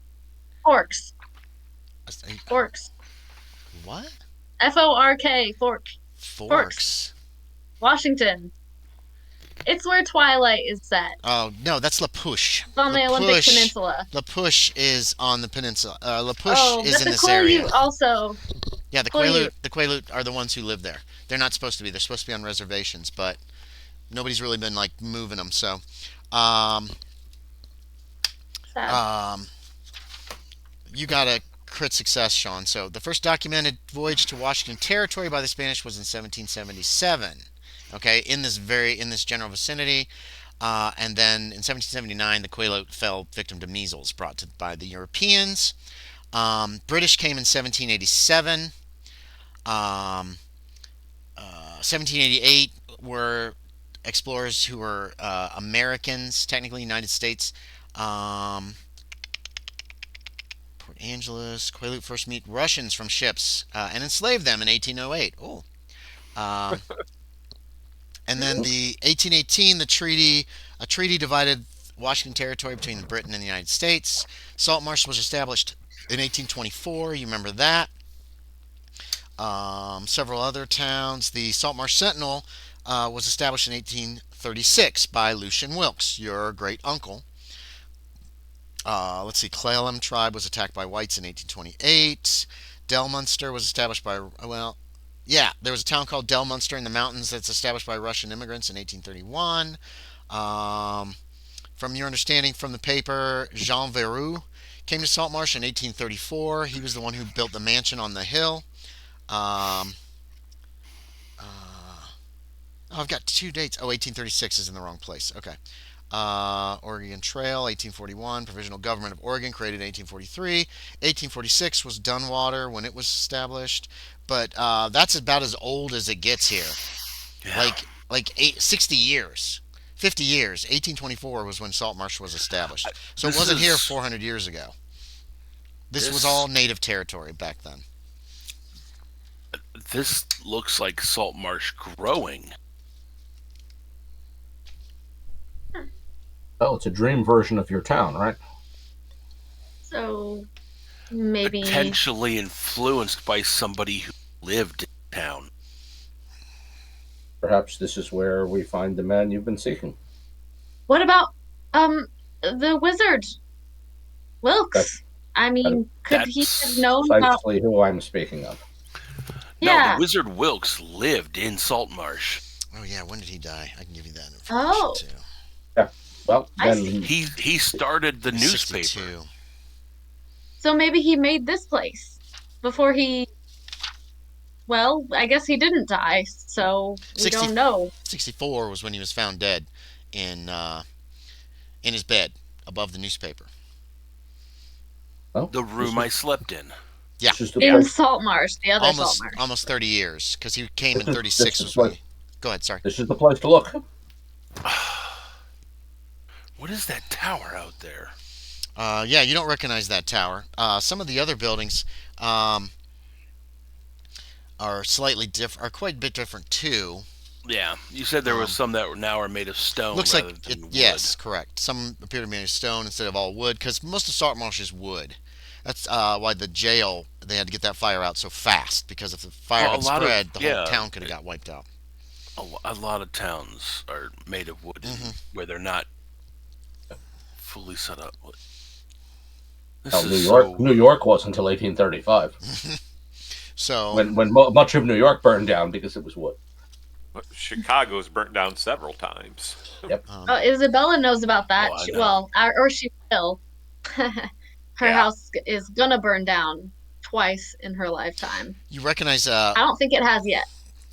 Forks. I- Forks. What? Fork. Forks. Forks. Washington. It's where Twilight is set. Oh no, that's La Push. It's on the Olympic Peninsula. La Push is on the peninsula. La Push Oh, is but in the this area. Quaalude also. Yeah, Quaalude. The Quaalude are the ones who live there. They're not supposed to be. They're supposed to be on reservations, but nobody's really been like moving them. So, um, Sad. um, you got a crit success, Sean. So the first documented voyage to Washington Territory by the Spanish was in 1777. Okay, in this general vicinity. And then in 1779, the Quaalude fell victim to measles brought by the Europeans. British came in 1787. 1788 were explorers who were Americans, technically United States. Um, Port Angeles, Quaalude first meet Russians from ships and enslave them in 1808. Oh. Um, and then the 1818, a treaty divided Washington Territory between Britain and the United States. Salt Marsh was established in 1824. You remember that. Several other towns. The Salt Marsh Sentinel was established in 1836 by Lucian Wilkes, your great uncle. Let's see, Clallam tribe was attacked by whites in 1828. Delmunster was established by, well, yeah, there was a town called Delmunster in the mountains that's established by Russian immigrants in 1831. From your understanding from the paper, Jean Verroux came to Saltmarsh in 1834. He was the one who built the mansion on the hill. Um, oh, I've got 2 dates. Oh, 1836 is in the wrong place. Okay. Oregon Trail, 1841. Provisional Government of Oregon, created in 1843. 1846 was Dunwater when it was established. But that's about as old as it gets here. Yeah. Like 60 years. 50 years. 1824 was when Saltmarsh was established. So it This wasn't here is- 400 years ago. This was This- all native territory back then. This looks like salt marsh growing. Oh, it's a dream version of your town, right? So maybe. Potentially influenced by somebody who lived in town. Perhaps this is where we find the man you've been seeking. What about the wizard Wilkes? I mean, could he That's have known about? Precisely who I'm speaking of. No, Yeah. the Wizard Wilkes lived in Salt Marsh. Oh yeah, when did he die? I can give you that information Oh. too. Well, I then He started the newspaper. 62. So maybe he made this place before he. Well, I guess he didn't die, so we 60 don't know. 64 was when he was found dead in his bed above the newspaper. well, The room I slept in. Yeah. this is the In place. Salt Marsh, the other Salt Marsh. Almost 30 years because he came in This is- 36 this was is when what- Go ahead, sorry. This is the place to look. What is that tower out there? Yeah, you don't recognize that tower. Some of the other buildings are slightly different, are quite a bit different too. Yeah, you said there was Um, some that now are made of stone Looks rather like it. than wood. Yes, correct. Some appear to be made of stone instead of all wood, because most of Saltmarsh is wood. That's why the jail they had to get that fire out so fast. Because if the fire Well, a had lot of spread, the whole town could have got wiped out. a lot of towns are made of wood Hmm. where they're not fully set up. This Well, is so. New York was until 1835, So when much of New York burned down because it was wood. But Chicago's burnt down several times. Yep. Oh, Isabella knows about that. Oh, I know. Well, or she will. Her Yeah. house is gonna burn down twice in her lifetime. you recognize I don't think it has yet.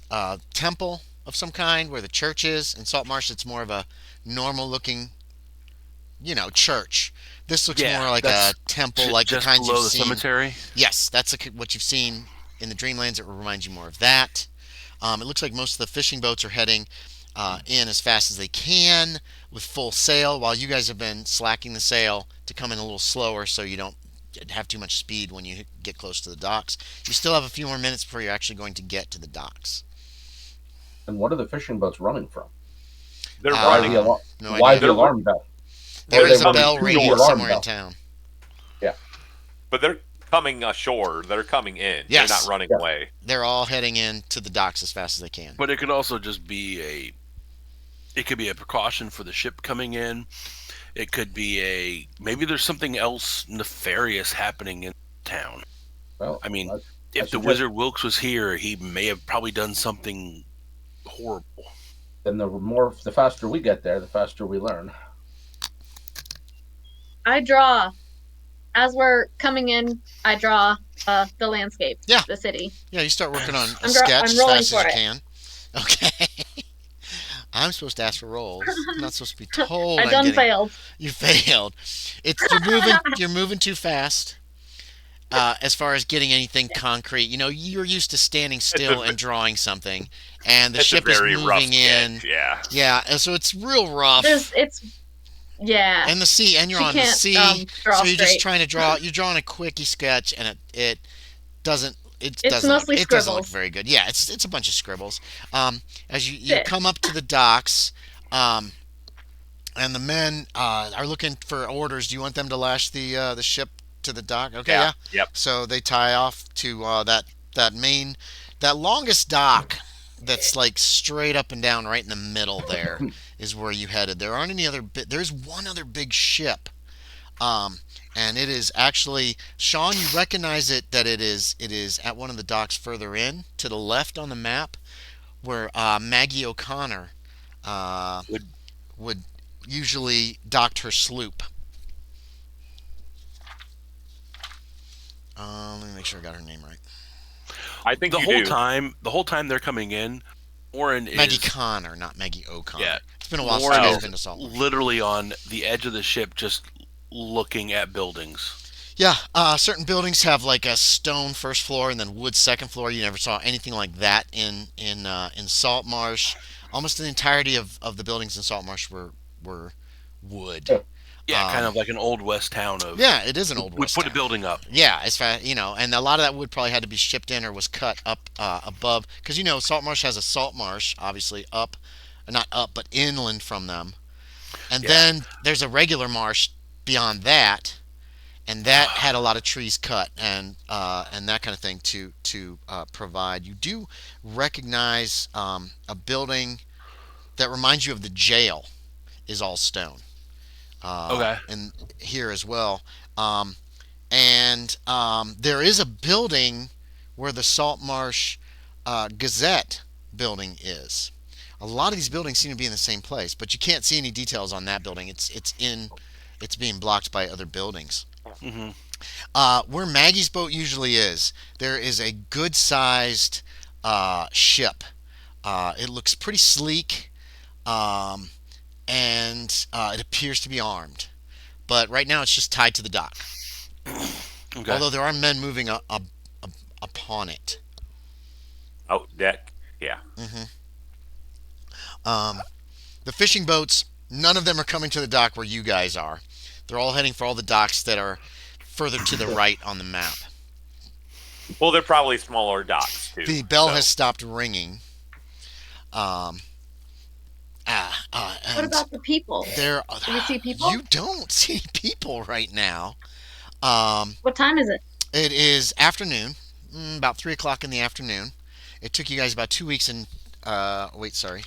a temple of some kind where the church is. In Saltmarsh, it's more of a normal looking, church. This looks Yeah, more like a that's temple, like the just kinds you've below the seen. cemetery. Yes, that's what you've seen in the Dreamlands. It reminds you more of that. It looks like most of the fishing boats are heading in as fast as they can with full sail, while you guys have been slacking the sail to come in a little slower so you don't have too much speed when you get close to the docks. You still have a few more minutes before you're actually going to get to the docks. And what are the fishing boats running from? They're Uh, running. No Why idea. the alarm bell? There Or is they a running bell to the ringing alarm somewhere in bell? town. Yeah. But they're coming ashore. They're coming in. Yes. They're not running Yeah. away. They're all heading in to the docks as fast as they can. But it could also just be it could be a precaution for the ship coming in. It could be maybe there's something else nefarious happening in town. Well, I mean, I if the suggest- Wizard Wilkes was here, he may have probably done something horrible. then the faster we get there, the faster we learn. I draw as we're coming in. I draw the landscape. Yeah. The city. Yeah, you start working on a I'm sketch I'm as rolling fast as for you it. can. Okay. I'm supposed to ask for rolls. I'm not supposed to be told. I done failed. You failed. You're moving too fast. As far as getting anything concrete, you're used to standing still and drawing something, and the It's ship a is very rough moving in. sketch, yeah. Yeah, and so it's real rough. Yeah. And the sea, and you're She on the can't, sea, draw so you're just straight. trying to draw. You're drawing a quickie sketch, and it doesn't. It It's doesn't. mostly It doesn't look scribbles. very good. Yeah, it's a bunch of scribbles. As you Sick. come up to the docks, and the men are looking for orders. Do you want them to lash the ship to the dock? Okay, yeah. Yep. So they tie off to that longest dock that's like straight up and down right in the middle. There is where you headed. There aren't any other. There's one other big ship, and it is actually, Sean. You recognize it that it is at one of the docks further in to the left on the map, where Maggie O'Connor would usually docked her sloop. Let me make sure I got her name right. I think The you whole do. time they're coming in, Loren Maggie is Connor, not Maggie O'Connor. Yeah. It's been a while since Loren I've is been to Salt Lake. literally on the edge of the ship, just looking at buildings. Yeah, certain buildings have like a stone first floor and then wood second floor. You never saw anything like that in Saltmarsh. Almost the entirety of the buildings in Saltmarsh were wood. Yeah. Yeah, kind of like an old west town of. Yeah, it is an old We west put a town. building up. Yeah, as fast, and a lot of that wood probably had to be shipped in or was cut up above, because Saltmarsh has a salt marsh, obviously not up, but inland from them, and Yeah. then there's a regular marsh beyond that, and that had a lot of trees cut and that kind of thing to provide. You do recognize a building that reminds you of the jail is all stone. Okay. And here as well. And there is a building where the Saltmarsh Gazette building is. A lot of these buildings seem to be in the same place, but you can't see any details on that building. It's being blocked by other buildings. Hmm. Where Maggie's boat usually is, there is a good-sized ship. It looks pretty sleek. And it appears to be armed. But right now it's just tied to the dock. Okay. Although there are men moving upon it. Out deck. Yeah. The fishing boats, none of them are coming to the dock where you guys are. They're all heading for all the docks that are further to the right on the map. Well, they're probably smaller docks too. The bell so. has stopped ringing. Um, What and about the people? there, Do we see people? you don't see people right now. Um, What time is it? it is afternoon, about 3 o'clock in the afternoon. It took you guys about 2 weeks and wait, sorry,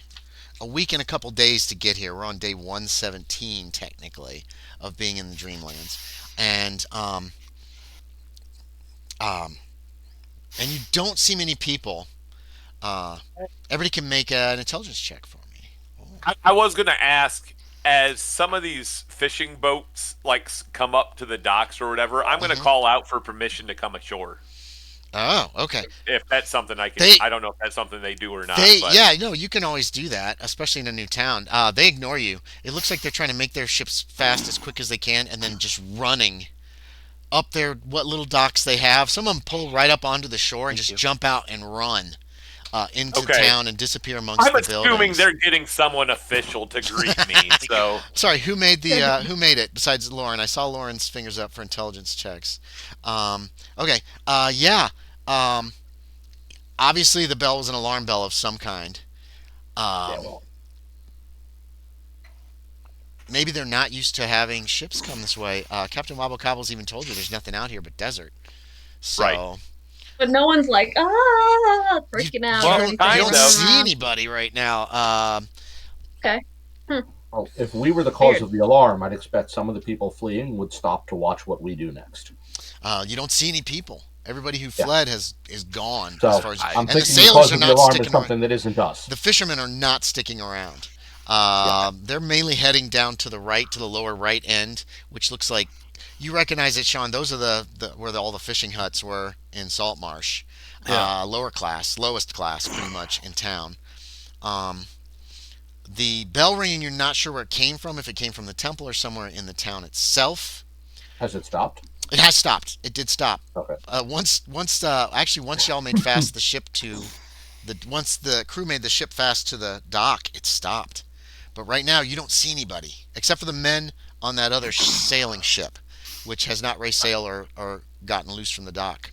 a week and a couple days to get here. We're on day 117 technically of being in the Dreamlands, and um, and you don't see many people. Uh, Everybody can make an intelligence check for me. I was going to ask, as some of these fishing boats like come up to the docks or whatever, I'm going to call out for permission to come ashore. Oh, okay. If that's something I can, I don't know if that's something they do or not. Yeah, no, you can always do that, especially in a new town. They ignore you. It looks like they're trying to make their ships fast as quick as they can, and then just running up there. What little docks they have. Some of them pull right up onto the shore and just jump out and run into town and disappear amongst the buildings. I'm assuming they're getting someone official to greet me. So sorry, who made the who made it besides Loren? I saw Loren's fingers up for intelligence checks. Okay, yeah. Obviously, the bell was an alarm bell of some kind. Maybe they're not used to having ships come this way. Captain Wabo Cabo's even told you there's nothing out here but desert. So, right. But no one's like, freaking out. You don't see anybody right now. Okay. Well, if we were the cause of the alarm, I'd expect some of the people fleeing would stop to watch what we do next. You don't see any people. Everybody who fled is gone. So as far as, I'm and thinking the sailors are the not alarm sticking is something around. that isn't us. The fishermen are not sticking around. They're mainly heading down to the right, to the lower right end, which looks like you recognize it, Sean. Those are the where all the fishing huts were in Saltmarsh. Lower class, lowest class, pretty much in town. The bell ringing, you're not sure where it came from. If it came from the temple or somewhere in the town itself. Has it stopped? It has stopped. It did stop. Okay. Once y'all made fast the ship to once the crew made the ship fast to the dock, it stopped. But right now you don't see anybody except for the men on that other sailing ship, which has not raised sail or gotten loose from the dock,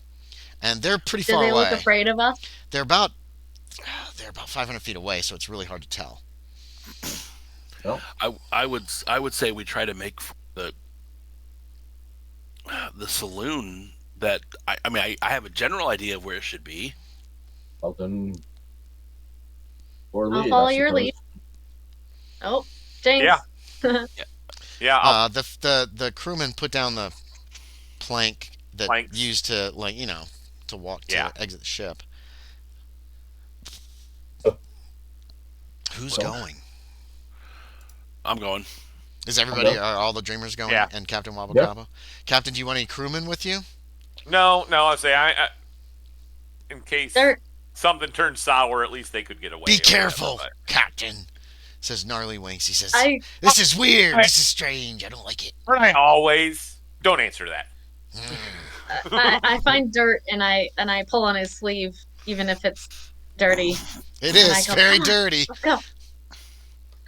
and they're pretty far away. Do they look afraid of us? They're about 500 feet away, so it's really hard to tell. Well, I would say we try to make the saloon that I have a general idea of where it should be. Well then, I'll follow your lead. Oh, James. Yeah. The crewmen put down the plank that used to to walk to exit the ship. Who's going? I'm going. Is everybody? Are all the dreamers going? Yeah. And Captain Wabo Cabo? Captain, do you want any crewmen with you? No. I say I in case something turns sour, at least they could get away. Be careful, Captain. Says Gnarly Winks. He says, "This is weird. This is strange. I don't like it." Aren't I always? Don't answer that. I find dirt and I pull on his sleeve, even if it's dirty. It is very dirty. Let's go.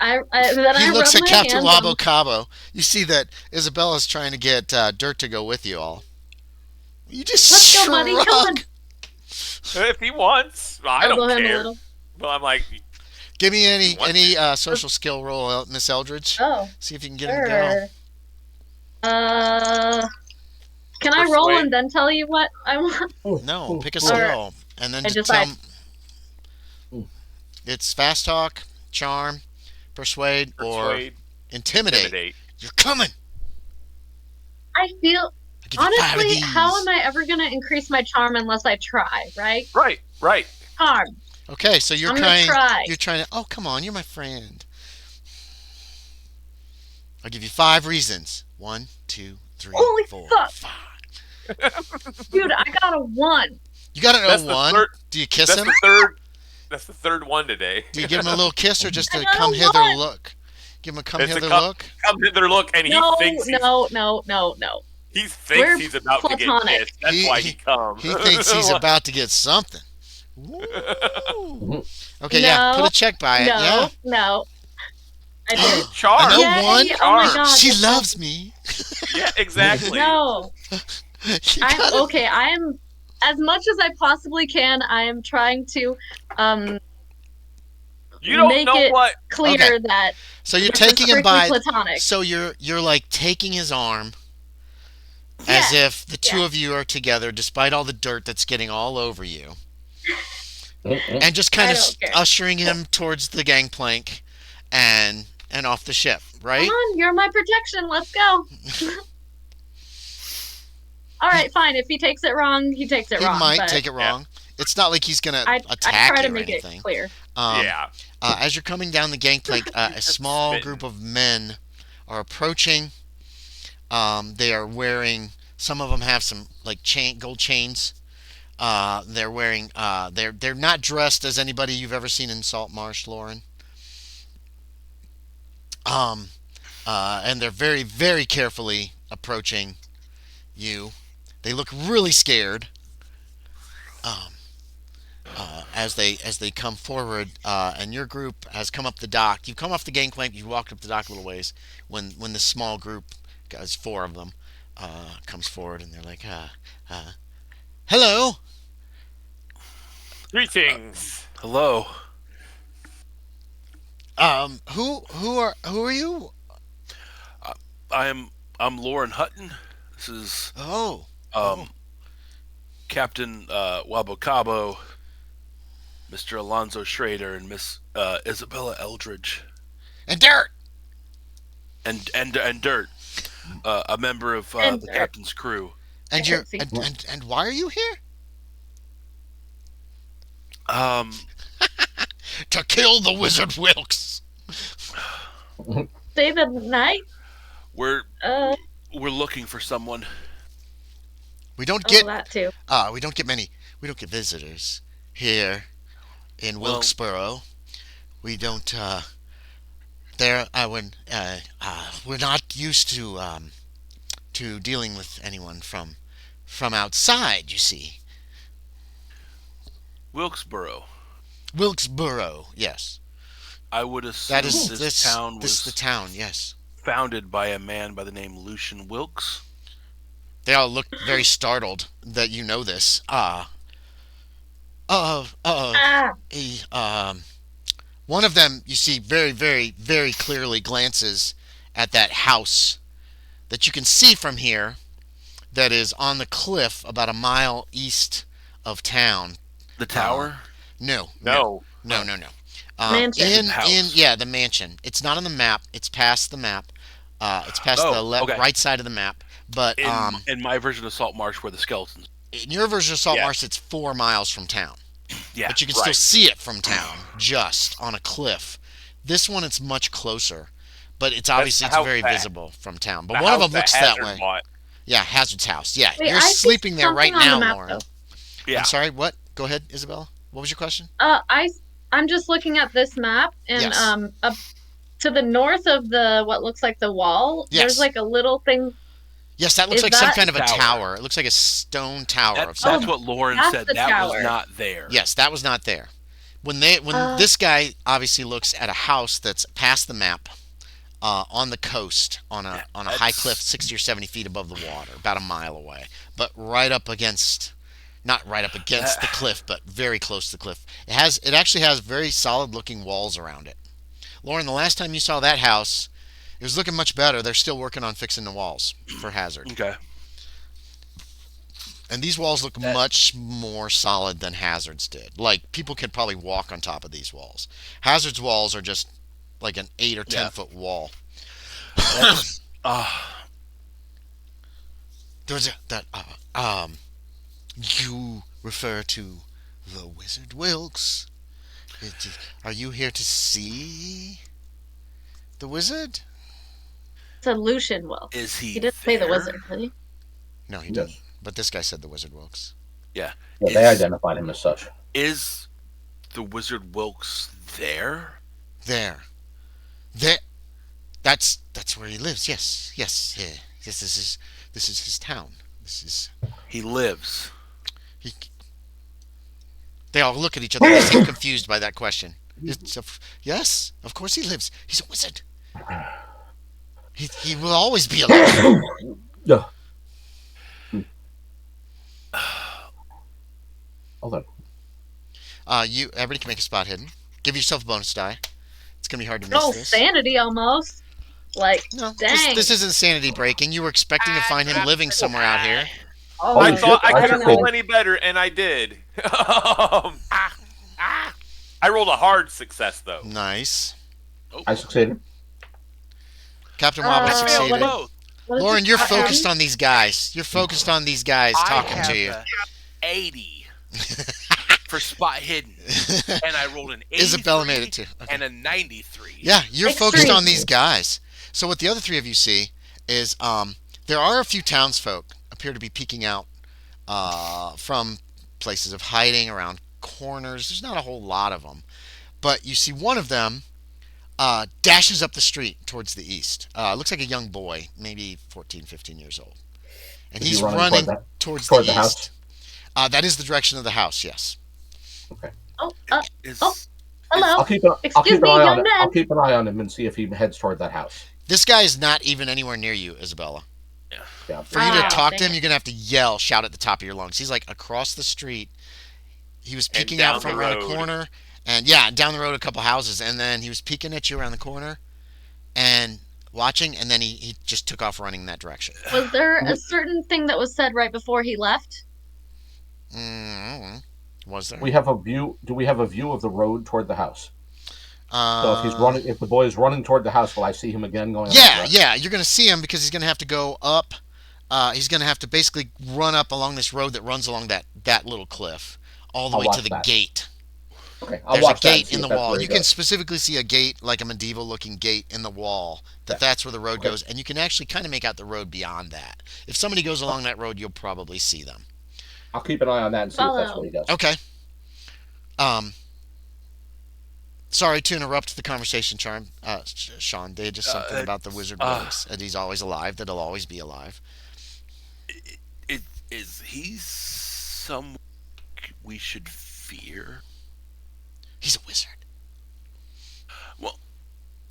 Then He looks at Captain Wabo on... Cabo. You see that Isabella's trying to get Dirt to go with you all. You just Let's go, buddy. Come on. If he wants, I don't care. Well, I'm like, give me any social skill roll, Miss Eldridge. Oh, see if you can get him to go. Can I roll and then tell you what I want? No, pick a skill and then just tell him. It's fast talk, charm, persuade, or intimidate. You're coming. I feel honestly, how am I ever going to increase my charm unless I try? Right. Charm. Okay, so you're trying to. Oh, come on, you're my friend. I'll give you 5 reasons. 1, 2, 3, Holy 4, fuck. 5. Dude, I got a 1. You got an 01? Do you kiss him? That's the third one today. Do you give him a little kiss or just a come hither look? Give him a come hither look? Come hither look, and he thinks no. He thinks he's about to get kissed. That's why he comes. He thinks he's about to get something. Ooh. Okay, put a check by it. No. I did. Charm. I know one. Oh my God, she loves me. Yeah, exactly. No. I am, as much as I possibly can, I am trying to You don't make know it what. clear Okay. that So you're this is taking him strictly by. platonic. So you're like taking his arm as Yeah, if the two yeah. of you are together, despite all the dirt that's getting all over you, Mm-mm. and just kind I of don't care. ushering him towards the gangplank, and off the ship. Come Right? on, you're my protection. Let's go. All right, fine. If he takes it wrong, he takes it He wrong. might But take it Yeah. wrong. It's not like he's gonna I attack try to you or make it anything. clear. Um, Yeah. as you're coming down the gangplank, a small smitten. group of men are approaching. They are wearing. Some of them have some like gold chains. They're wearing. They're not dressed as anybody you've ever seen in Salt Marsh, Loren. Um, and they're very, very carefully approaching you. They look really scared. Um, as they come forward, and your group has come up the dock. You've come off the gangplank. You've walked up the dock a little ways. When this small group, guys, four of them, comes forward, and they're like, "Hello." Greetings. Hello. Who are you? I'm Loren Hutton. This is Oh, um, Captain Wabo Cabo, Mr. Alonzo Shaeder, and Miss Isabella Eldridge, and Dirt. and Dirt, a member of And the Dirt. captain's crew. And I you're can see. and why are you here? Um, To kill the Wizard Wilkes. Stay the night. we're Uh, we're looking for someone. We don't oh, get that too. we don't get many. We don't get visitors here in Well- Wilkesboro. We don't. There, we're not used to dealing with anyone from outside. You see, Wilkesboro. Wilkesboro. Yes, I would assume that is this town This was is the town. Yes, founded by a man by the name Lucian Wilkes. they all look very startled that you know this. Ah, He, one of them, you see, very, very, very clearly glances at that house that you can see from here that is on the cliff about a mile east of town. The tower. No, No. no, no, no. Mansion. In House. yeah, the mansion. It's not on the map. It's past the map. It's past Oh, the okay. right side of the map. But In my version of Salt Marsh, where the skeletons. in your version of Salt Yeah. Marsh, it's 4 miles from town. Yeah. But you can still right. see it from town, just on a cliff. This one, it's much closer, but it's obviously the house very that- visible from town. But The one of house them looks that Hazard way. bought. Yeah, Hazard's house. Yeah, wait, you're I see sleeping there right something on now, the map, Loren. though. Yeah. I'm sorry. What? Go ahead, Isabella. What was your question? I'm just looking at this map, and Yes. up to the north of the what looks like the wall, Yes. there's like a little thing. Yes, that looks Is like some that- kind of a Tower. tower. It looks like a stone tower of That's some kind. what Loren that's said. the That tower. was not there. Yes, that was not there. When Uh. this guy obviously looks at a house that's past the map, on the coast, on a high That's- cliff, 60 or 70 feet above the water, about a mile away, but right up against, not right up against the cliff, but very close to the cliff. It actually has very solid looking walls around it. Loren, the last time you saw that house, it was looking much better. They're still working on fixing the walls for Hazard. Okay. And these walls look much more solid than Hazard's did. Like, people could probably walk on top of these walls. Hazard's walls are just like an 8 or 10 foot wall. That's, There's you refer to the Wizard Wilkes. Are you here to see the wizard? It's a Lucian Wilkes. is he? He didn't say the there? wizard, did he? No, he Yes. didn't. But this guy said the Wizard Wilkes. Yeah. Yeah, they Is- identified him as such. Is the Wizard Wilkes there? There. That's where he lives. Yes. Yes. Yeah. Yes, this is his town. This is He lives. he They all look at each other. They seem confused by that question. Yes, of course he lives. He's a wizard. He will always be alive. Yeah. Hold on. Everybody can make a spot hidden. Give yourself a bonus die. It's gonna be hard to miss Oh, this. sanity almost. Like, No, dang. this isn't sanity breaking. You were expecting to find him living somewhere out here. Oh, I Holy thought shit, I I couldn't succeeded. roll any better, and I did. I rolled a hard success though. Nice. I succeeded. Captain Wabo I Failed succeeded. both. what is Lauren, this you're button? focused on these guys. You're focused on these guys talking I have to you. a 80 for spot hidden, and I rolled an 83 Isabella made it too. Okay. and a 93. Yeah, you're Extreme. focused on these guys. So what the other three of you see is there are a few townsfolk appear to be peeking out from places of hiding around corners. There's not a whole lot of them, but you see one of them dashes up the street towards the east. Looks like a young boy, maybe 14, 15 years old, and Is he he's running running toward towards the the house? east. That is the direction of the house. Yes. Okay. Oh, Is, Oh. hello. I'll keep an Excuse me, eye on young it. man. I'll keep an eye on him and see if he heads toward that house. This guy is not even anywhere near you, Isabella. Yeah. For you to Ah, talk to dang him, it. you're gonna have to yell, shout at the top of your lungs. He's like across the street. He was peeking down out from the around a road. corner, and yeah, down the road a couple houses, and then he was peeking at you around the corner, and watching, and then he just took off running in that direction. Was there a certain thing that was said right before he left? Was there? We have a view. Do we have a view of the road toward the house? So if he's Uh, running, if the boy is running toward the house, will I see him again going? in that yeah, direction? yeah, you're gonna see him because he's gonna have to go up. He's gonna have to basically run up along this road that runs along that little cliff, all the I'll way to watch the that. gate. Okay, I'll There's a watch that and gate see in the if that's wall. where he You can goes. specifically see a gate, like a medieval-looking gate in the wall. Yeah. That's where the road Okay. goes, and you can actually kind of make out the road beyond that. If somebody goes along that road, you'll probably see them. I'll keep an eye on that and see if that's Follow. where he goes. Okay. Sorry to interrupt the conversation, Charm. Sean, they had just something about the Wizard Wilkes, that he's always alive, that he'll always be alive. is he someone we should fear? He's a wizard. Well,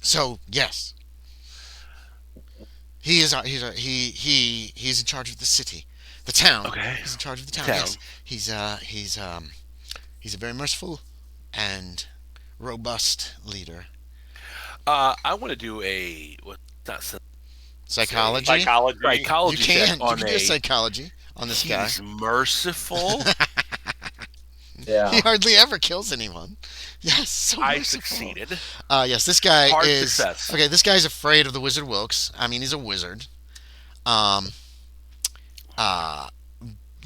So yes, he is. He's in charge of the city, the town. Okay. He's in charge of the town. Town. Yes, he's a very merciful and robust leader. I want to do a what's not Psychology. Psychology. You psychology can. check You on can do a psychology on this guy. He's merciful. Yeah. He hardly ever kills anyone. Yes, so I merciful. succeeded. Yes, this guy Hard is success. okay. This guy's afraid of the Wizard Wilkes. I mean, he's a wizard. Um.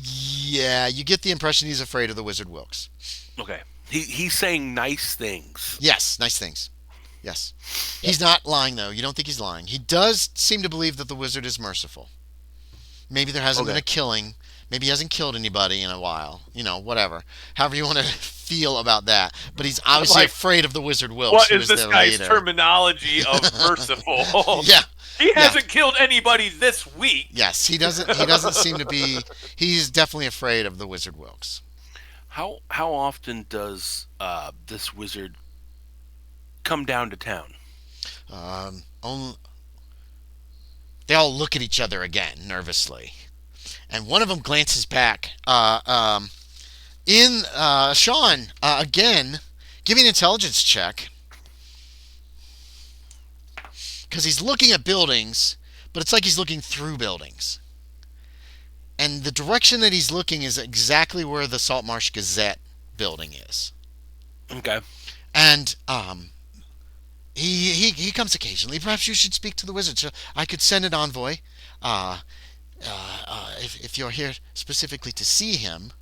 Yeah, you get the impression he's afraid of the Wizard Wilkes. Okay. He's saying nice things. Yes, nice things. Yes, he's not lying though. You don't think he's lying. He does seem to believe that the wizard is merciful. Maybe there hasn't been a killing. Maybe he hasn't killed anybody in a while. You know, whatever. However you want to feel about that. But he's obviously Like, afraid of the Wizard Wilkes. What who is this their guy's leader. terminology of merciful? Yeah. He hasn't killed anybody this week. Yes, he doesn't. He doesn't seem to be. He's definitely afraid of the Wizard Wilkes. How often does this wizard come down to town? They all look at each other again nervously, and one of them glances back. Sean again, give me an intelligence check because he's looking at buildings, but it's like he's looking through buildings. And the direction that he's looking is exactly where the Salt Marsh Gazette building is. Okay. And he comes occasionally. Perhaps you should speak to the wizard. So I could send an envoy. If you're here specifically to see him.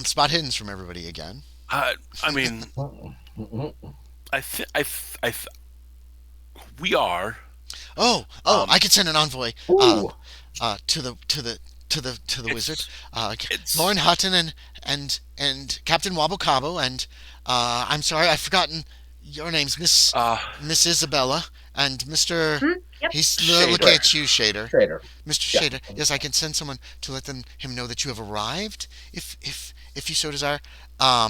Spot hiddens from everybody again. I mean, we are. I could send an envoy. Ooh. To the wizard. It's- Loren Hutton and Captain Wabo Cabo and I'm sorry, I've forgotten your names, Miss Isabella and Mr. Yep. He's Shaeder. looking at you, Shaeder. Trader. Mr. Yeah. Shaeder. Yes, I can send someone to let him know that you have arrived, if you so desire. Yeah,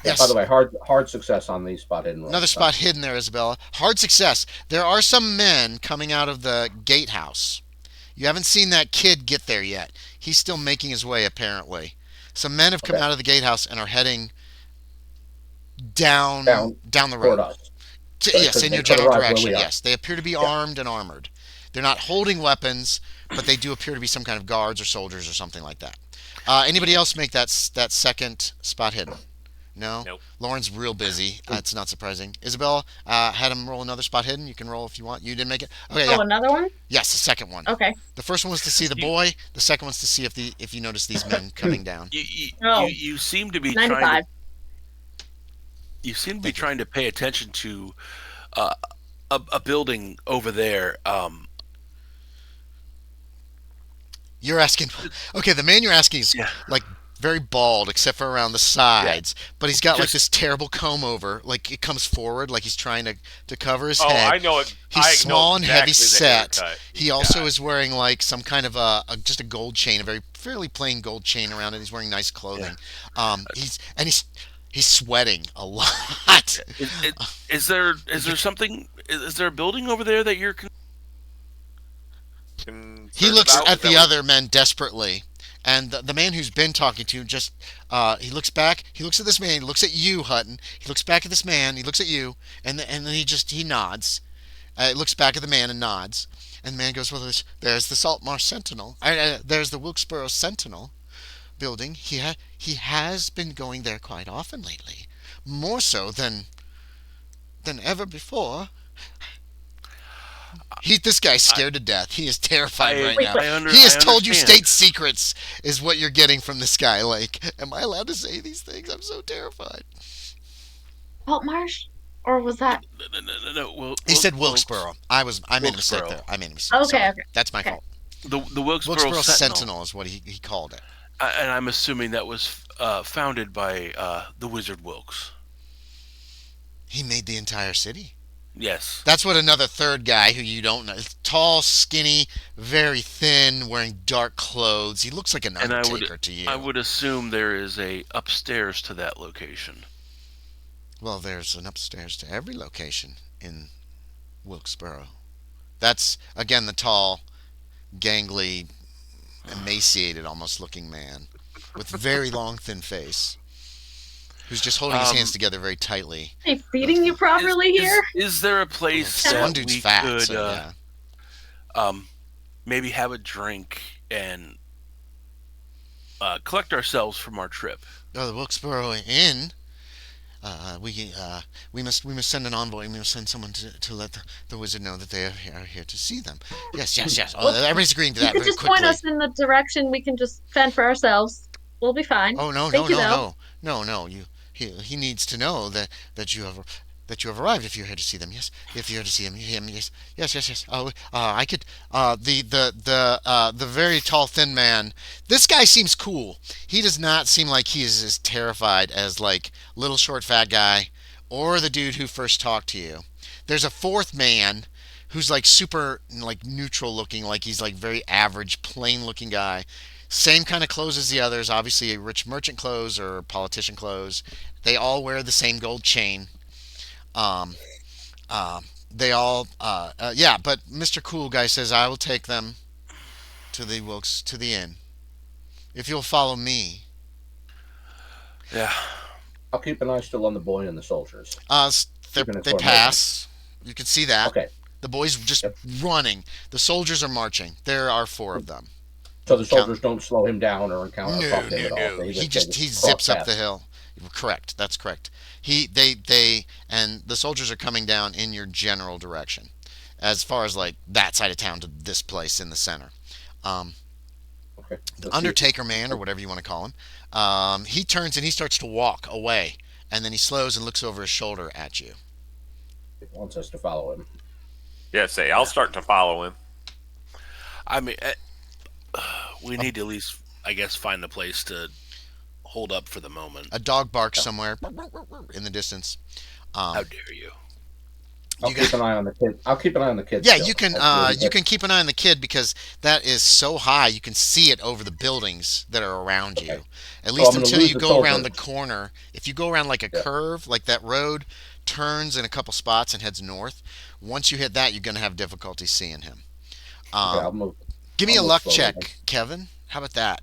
Yes. by the way, hard success on the spot hidden. Another spot hidden there, Isabella. Hard success. There are some men coming out of the gatehouse. You haven't seen that kid get there yet. He's still making his way, apparently. Some men have come Okay. out of the gatehouse and are heading down Down down the toward road. us. Right, Yes, because in they your could general arrive where we direction. are. Yes, they appear to be Yeah. armed and armored. They're not holding weapons, but they do appear to be some kind of guards or soldiers or something like that. Anybody else make that second spot hidden? No. Nope. Lauren's real busy. It's not surprising. Isabella had him roll another spot hidden. You can roll if you want. You didn't make it. Okay, yeah. Oh, another one? Yes, the second one. Okay. The first one was to see the You- boy. The second one's to see if you notice these men coming down. Oh. You seem to be 95. you seem to be Thank you. trying to pay attention to uh, a building over there. You're asking. Okay, the man you're asking is Yeah. like very bald except for around the sides, but he's got like Just- this terrible comb over. Like it comes forward, like he's trying to cover his Oh, head. I know it. He's I small know and heavy exactly the set. haircut He he's also got. is wearing like some kind of just a gold chain, a very fairly plain gold chain around it. He's wearing nice clothing. He's sweating a lot. Is there something? Is there a building over there that you're? Concerned He looks about? at Is that the what- other men desperately, and the man who's been talking to just he looks back. He looks at this man. He looks at you, Hutton. He looks back at this man. He looks at you, and then he nods. Looks back at the man and nods. And the man goes, "Well, there's the Saltmarsh Sentinel. There's the Wilkesboro Sentinel building. He has been going there quite often lately, more so than ever before." This guy's scared to death. He is terrified right Wait, now. but- He has I told you understand. state secrets, is what you're getting from this guy. Like, am I allowed to say these things? I'm so terrified. Saltmarsh? Or was that? No. He said Wilkesboro. I made a mistake Wilkesboro. there. I made a mistake. Okay, Sorry. okay. That's my Okay. fault. The Wilkesboro, Wilkesboro Sentinel. Sentinel is what he called it. And I'm assuming that was founded by the Wizard Wilkes. He made the entire city. Yes. That's what another third guy who you don't know. Tall, skinny, very thin, wearing dark clothes. He looks like an And undertaker to you. I would assume there is a upstairs to that location. Well, there's an upstairs to every location in Wilkesboro. That's, again, the tall, gangly, emaciated almost looking man with very long, thin face who's just holding his hands together very tightly. Are they feeding you properly here? Is there a place This that one dude's we fat, could so yeah. maybe have a drink and collect ourselves from our trip? Oh, the Wilkesboro Inn. We must send an envoy. We must send someone to let the wizard know that they are here to see them. Yes. Oh, everybody's agreeing to You that could very just quickly. point us in the direction we can just fend for ourselves. We'll be fine. Oh no. Thank you, though. He needs to know that you have arrived. If you're here to see them, yes. If you're here to see him, yes. Oh, I could. The very tall, thin man. This guy seems cool. He does not seem like he is as terrified as like little short fat guy, or the dude who first talked to you. There's a fourth man who's like super like neutral looking, like he's like very average, plain looking guy. Same kind of clothes as the others, obviously a rich merchant clothes or politician clothes. They all wear the same gold chain. Um, they all, yeah. But Mr. Cool Guy says I will take them to the inn if you'll follow me. Yeah. I'll keep an eye still on the boy and the soldiers. They informed pass. You can see that. Okay. The boys just Yep. running. The soldiers are marching. There are 4 of them. So the soldiers don't slow him down or encounter a No. problem at all. They He cross zips up paths. the hill. Correct. That's correct. And the soldiers are coming down in your general direction, as far as like that side of town to this place in the center. Okay. The Undertaker man, or whatever you want to call him, he turns and he starts to walk away, and then he slows and looks over his shoulder at you. He wants us to follow him. Yeah, say I'll start to follow him. I mean, we need to at least, I guess, find a place to hold up for the moment. A dog barks somewhere in the distance. How dare you? I'll keep an eye on the kid. I'll keep an eye on the kid. Yeah, still. you can. That's You can keep an eye on the kid because that is so high. You can see it over the buildings that are around you. Okay. At So least I'm gonna until lose you the go around the soldiers. corner. If you go around like a Yeah. curve, like that road turns in a couple spots and heads north. Once you hit that, you're going to have difficulty seeing him. Okay, I'll move. Give me I'll a move luck slowly check, then. Kevin. How about that?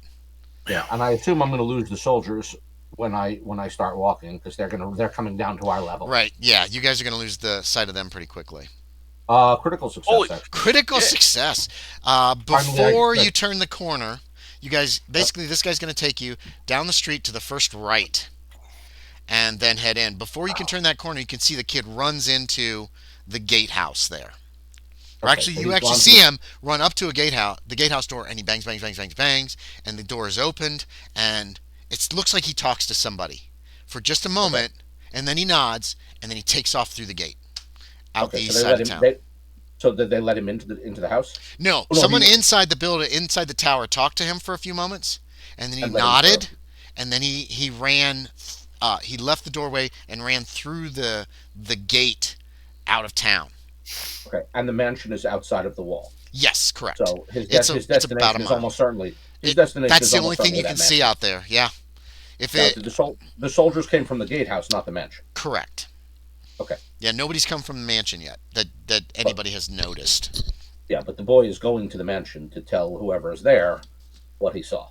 Yeah. And I assume I'm going to lose the soldiers when I start walking because they're coming down to our level. Right. Yeah, you guys are going to lose the sight of them pretty quickly. Critical Holy success actually. Critical shit. success. Finally, Before you turn the corner, you guys basically this guy's going to take you down the street to the first right, and then head in. Before you can turn that corner, you can see the kid runs into the gatehouse there. Or okay, actually, so you he's actually gone to see him run up to the gatehouse door, and he bangs, bangs, bangs, bangs, bangs, and the door is opened, and it looks like he talks to somebody for just a okay. moment, and then he nods, and then he takes off through the gate out the Okay, so east they side let of him. town. So did they let him into the house? No, Oh, no, someone he inside the building, inside the tower, talked to him for a few moments, and then he and let him through. nodded, and then he ran. He left the doorway and ran through the gate out of town. Okay, and the mansion is outside of the wall. Yes, correct. So his It's about a destination is mile. almost certainly It That's the only thing you can that see mansion. out there. Yeah, if Now, it the soldiers came from the gatehouse, not the mansion. correct. Okay, Yeah, nobody's come from the mansion yet that but anybody has noticed. yeah, but the boy is going to the mansion to tell whoever is there what he saw,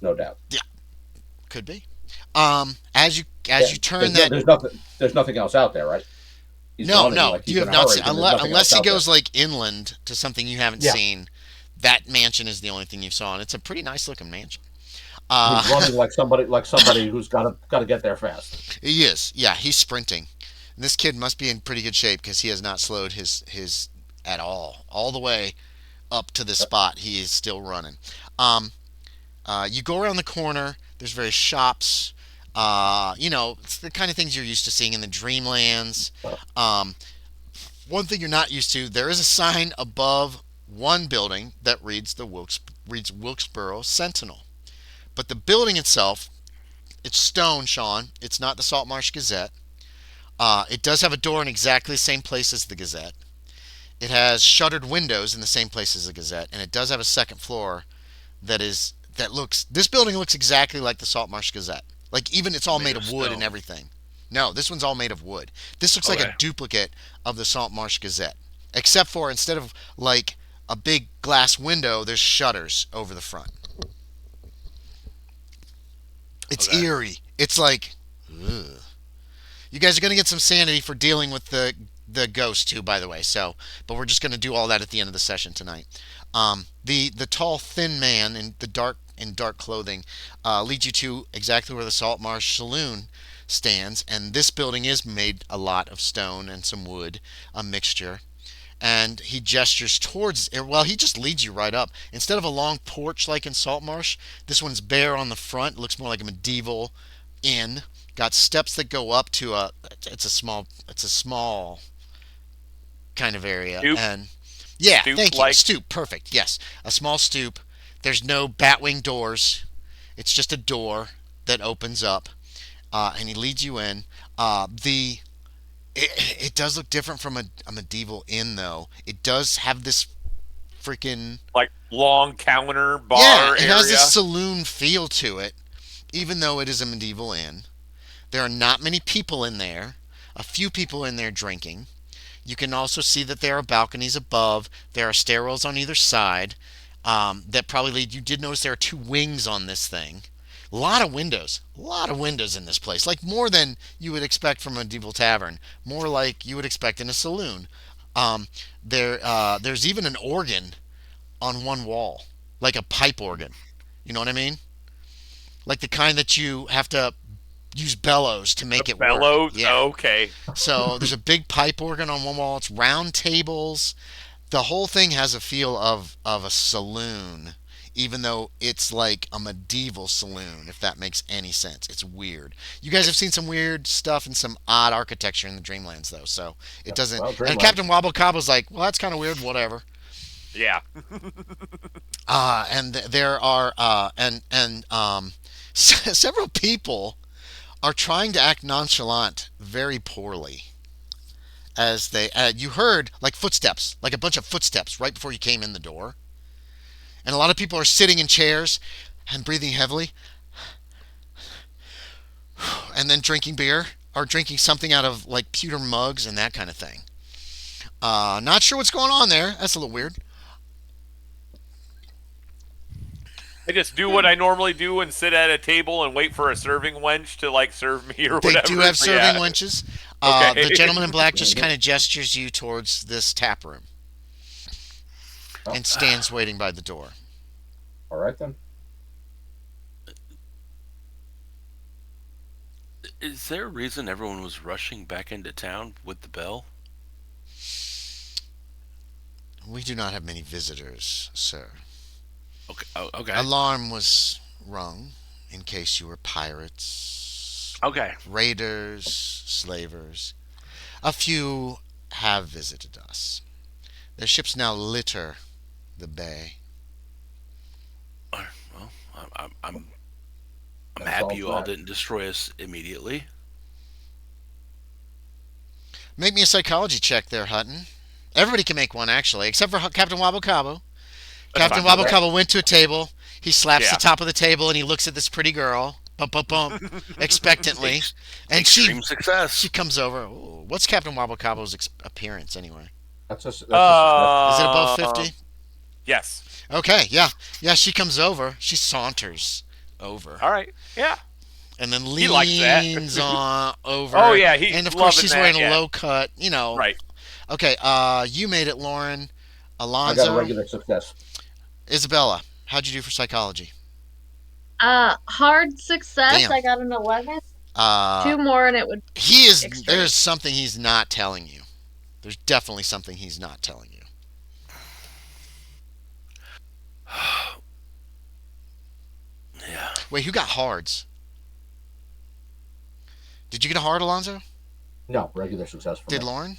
no doubt. Yeah, could be. As you Yeah, turn that. there's nothing else out there, right? He's No, running no, like he's you in have a not hurry, seen but there's nothing unless else he out there. goes like inland to something you haven't Yeah, seen. That mansion is the only thing you saw, and it's a pretty nice looking mansion. he's Uh, running like somebody who's got to get there fast. he is. Yeah, he's sprinting. And this kid must be in pretty good shape because he has not slowed his at all the way up to this spot. He is still running. Um, you go around the corner. There's various shops. It's the kind of things you're used to seeing in the Dreamlands. Um, One thing you're not used to, there is a sign above one building that reads Wilkesboro Sentinel. But the building itself, it's stone, Sean. It's not the Saltmarsh Gazette. It does have a door in exactly the same place as the Gazette. It has shuttered windows in the same place as the Gazette, and it does have a second floor that looks. This building looks exactly like the Saltmarsh Gazette. Like even it's all Made made of of wood and stone. everything. No, this one's all made of wood. This looks like Okay. a duplicate of the Saltmarsh Gazette, except for instead of like a big glass window, there's shutters over the front. It's Okay. eerie. It's like, ugh. You guys are gonna get some sanity for dealing with the ghost too, by the way. So, but we're just gonna do all that at the end of the session tonight. The tall, thin man in dark clothing leads you to exactly where the Saltmarsh Saloon stands, and this building is made a lot of stone and some wood, a mixture. And he gestures towards it. Well, he just leads you right up. Instead of a long porch like in Saltmarsh, this one's bare on the front. It looks more like a medieval inn. Got steps that go up to a. It's a small kind of area. Stoop, And yeah, stoop thank you. A like. stoop, perfect. Yes, a small stoop. There's no batwing doors. It's just a door that opens up, and he leads you in. The it does look different from a medieval inn, though. It does have this freaking Like long counter yeah. bar It has this area. saloon feel to it, even though it is a medieval inn. There are not many people in there. A few people in there drinking. You can also see that there are balconies above. There are stairwells on either side that probably lead. You did notice there are two wings on this thing. A lot of windows. A lot of windows in this place. Like more than you would expect from a medieval tavern. More like you would expect in a saloon. Um, there's even an organ on one wall, like a pipe organ. You know what I mean? Like the kind that you have to use bellows to The make it work. bellows. Yeah. Okay. So there's a big pipe organ on one wall. It's round tables. The whole thing has a feel of a saloon, even though it's like a medieval saloon, if that makes any sense. It's weird. You guys have seen some weird stuff and some odd architecture in the Dreamlands, though, so it Yeah. doesn't. Well, And Dreamlands. Captain Wabo Cabo's like, well, that's kind of weird, whatever. Yeah. And there are several people are trying to act nonchalant very poorly as they you heard like footsteps, like a bunch of footsteps right before you came in the door, and a lot of people are sitting in chairs and breathing heavily and then drinking beer or drinking something out of like pewter mugs and that kind of thing. Not sure what's going on there. That's a little weird. I just do what I normally do and sit at a table and wait for a serving wench to like serve me or They whatever. do have So, serving yeah. wenches. Okay. The gentleman in black just kind of gestures you towards this tap room Oh. and stands waiting by the door. All right then. Is there a reason everyone was rushing back into town with the bell? We do not have many visitors, sir. Okay. Oh, okay. Alarm was rung in case you were pirates, Okay. raiders, slavers. A few have visited us. Their ships now litter the bay. Well, I'm That happy solves you all that. didn't destroy us immediately. Make me a psychology check there, Hutton. Everybody can make one, actually, except for Captain Wabo Cabo. Captain fine. Wabo Cabo went to a table. He slaps Yeah. the top of the table and he looks at this pretty girl, bump, bump, bump, expectantly. And Extreme success. she comes over. Ooh, what's Captain Wabo Cabo's appearance, anyway? That's Is it above 50? Yes. Okay, yeah. Yeah, she comes over. She saunters over. All right. Yeah. And then He likes that. leans on over. Oh, yeah, he's and of course loving she's that, wearing a yeah. low cut, you know. Right. Okay, you made it, Loren. I Alonzo. got a regular success. Isabella, how'd you do for psychology? Hard success. Damn. I got an 11. Uh, 2 more and it would. he is. Extreme. There's something he's not telling you. There's definitely something he's not telling you. Yeah. Wait, who got hards? Did you get a hard, Alonzo? No, regular success for Did me. Loren?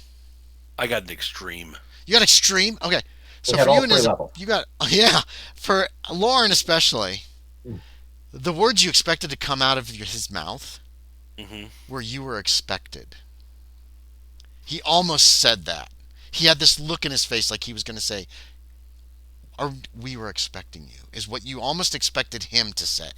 I got an extreme. You got extreme. Okay, so We had for all you and 3 his, levels. you got yeah. For Loren especially, Mm. the words you expected to come out of his mouth Mm-hmm. were "you were expected." He almost said that. He had this look in his face like he was going to say, or "we were expecting you," is what you almost expected him to say.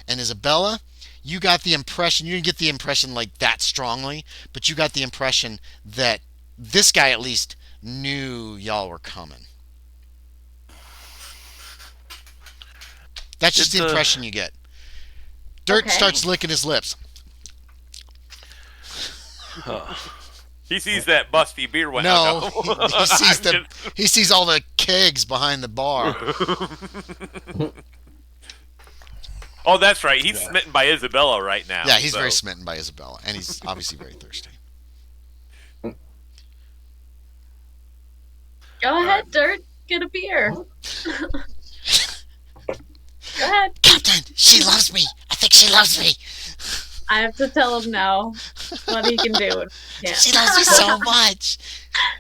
And Isabella, you got the impression, you didn't get the impression like that strongly, but you got the impression that this guy at least knew y'all were coming. That's just It's the a- impression you get. Dirt Okay. starts licking his lips. He sees that busty beer one. No, he sees I'm he sees all the kegs behind the bar. Oh, that's right. He's Yeah. smitten by Isabella right now. Yeah, he's so. very smitten by Isabella, and he's obviously very thirsty. Go ahead, Dirt. Get a beer. Go ahead. Captain, she loves me. I think she loves me. I have to tell him now what he can do. Yeah. She loves me so much.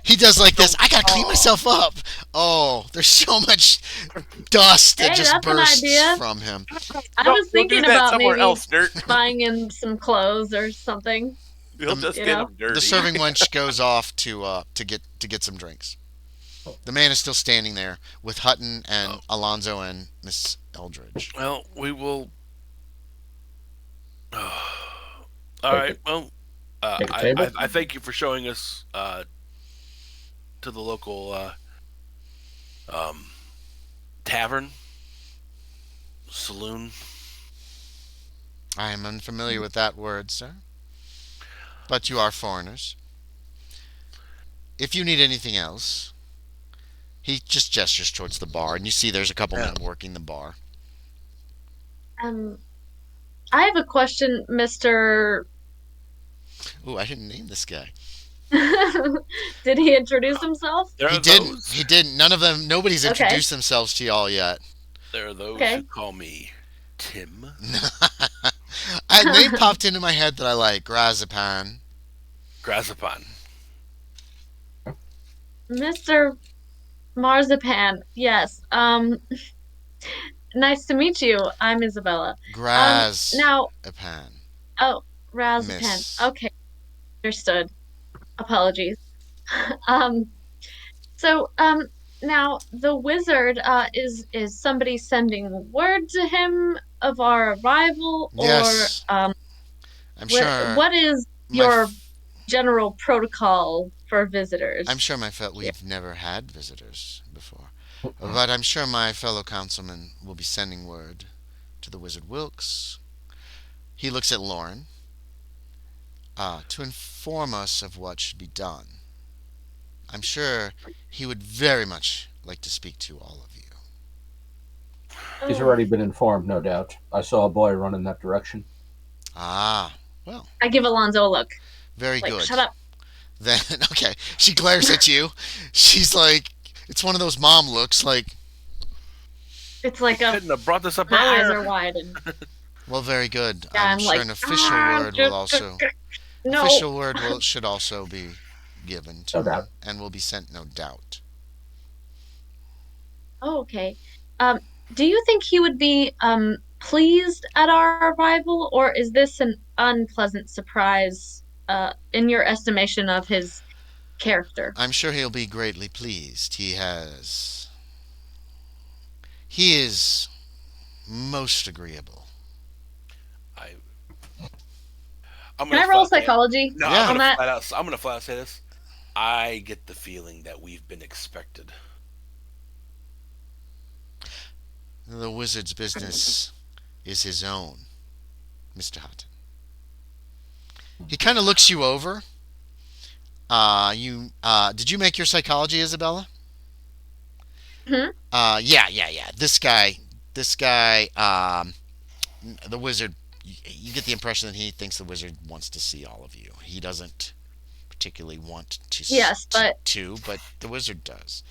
He does like this. I gotta clean myself up. Oh, there's so much dust that Hey, just that's an bursts idea. from him. I No, was we'll thinking do that about somewhere maybe else, Dirt. buying in some clothes or something. He'll just You get know? him dirty. The serving wench goes off to get some drinks. The man is still standing there with Hutton and Alonzo and Miss Eldridge. Well, we will. All right. Well, Take a table? I thank you for showing us to the local tavern, saloon. I am unfamiliar with that word, sir. But you are foreigners. If you need anything else, he just gestures towards the bar, and you see there's a couple men working the bar. I have a question, Mr. Ooh, I didn't name this guy. Did he introduce himself? There He are didn't. those. He didn't. None of them. Nobody's Okay. introduced themselves to y'all yet. There are those Okay. who call me Tim. A name popped into my head that I like. Grazapan. Grazapan. Mr. Marzipan. Yes. Nice to meet you. I'm Isabella. Grazapan. Now, oh, Razpan. Miss. Okay, understood. Apologies. So, now the wizard is somebody sending word to him of our arrival, Yes. or I'm sure. what is my your f- general protocol for visitors? I'm sure we've never had visitors before. But I'm sure my fellow councilman will be sending word to the Wizard Wilkes. He looks at Loren to inform us of what should be done. I'm sure he would very much like to speak to all of you. He's Oh, already been informed, no doubt. I saw a boy run in that direction. Ah, well, I give Alonzo a look. very Like, good. shut up. Then, okay, she glares at you. She's like, it's one of those mom looks like, It's like a Couldn't have brought this up my eyes earlier. are wide and well, very good. yeah, I'm I'm sure like an official word will also no. official word will should also be given No to doubt. him and will be sent, no doubt. Oh, okay. Um, do you think he would be pleased at our arrival, or is this an unpleasant surprise in your estimation of his character? I'm sure he'll be greatly pleased. He is most agreeable. I, I'm Can gonna I roll flat say it. psychology No, Yeah. on that? I'm gonna flat out say this. I get the feeling that we've been expected. The wizard's business is his own, Mr. Hutton. He kind of looks you over. You did you make your psychology, Isabella? Hmm. Yeah. This guy, the wizard. You get the impression that he thinks the wizard wants to see all of you. He doesn't particularly want Yes, but but the wizard does.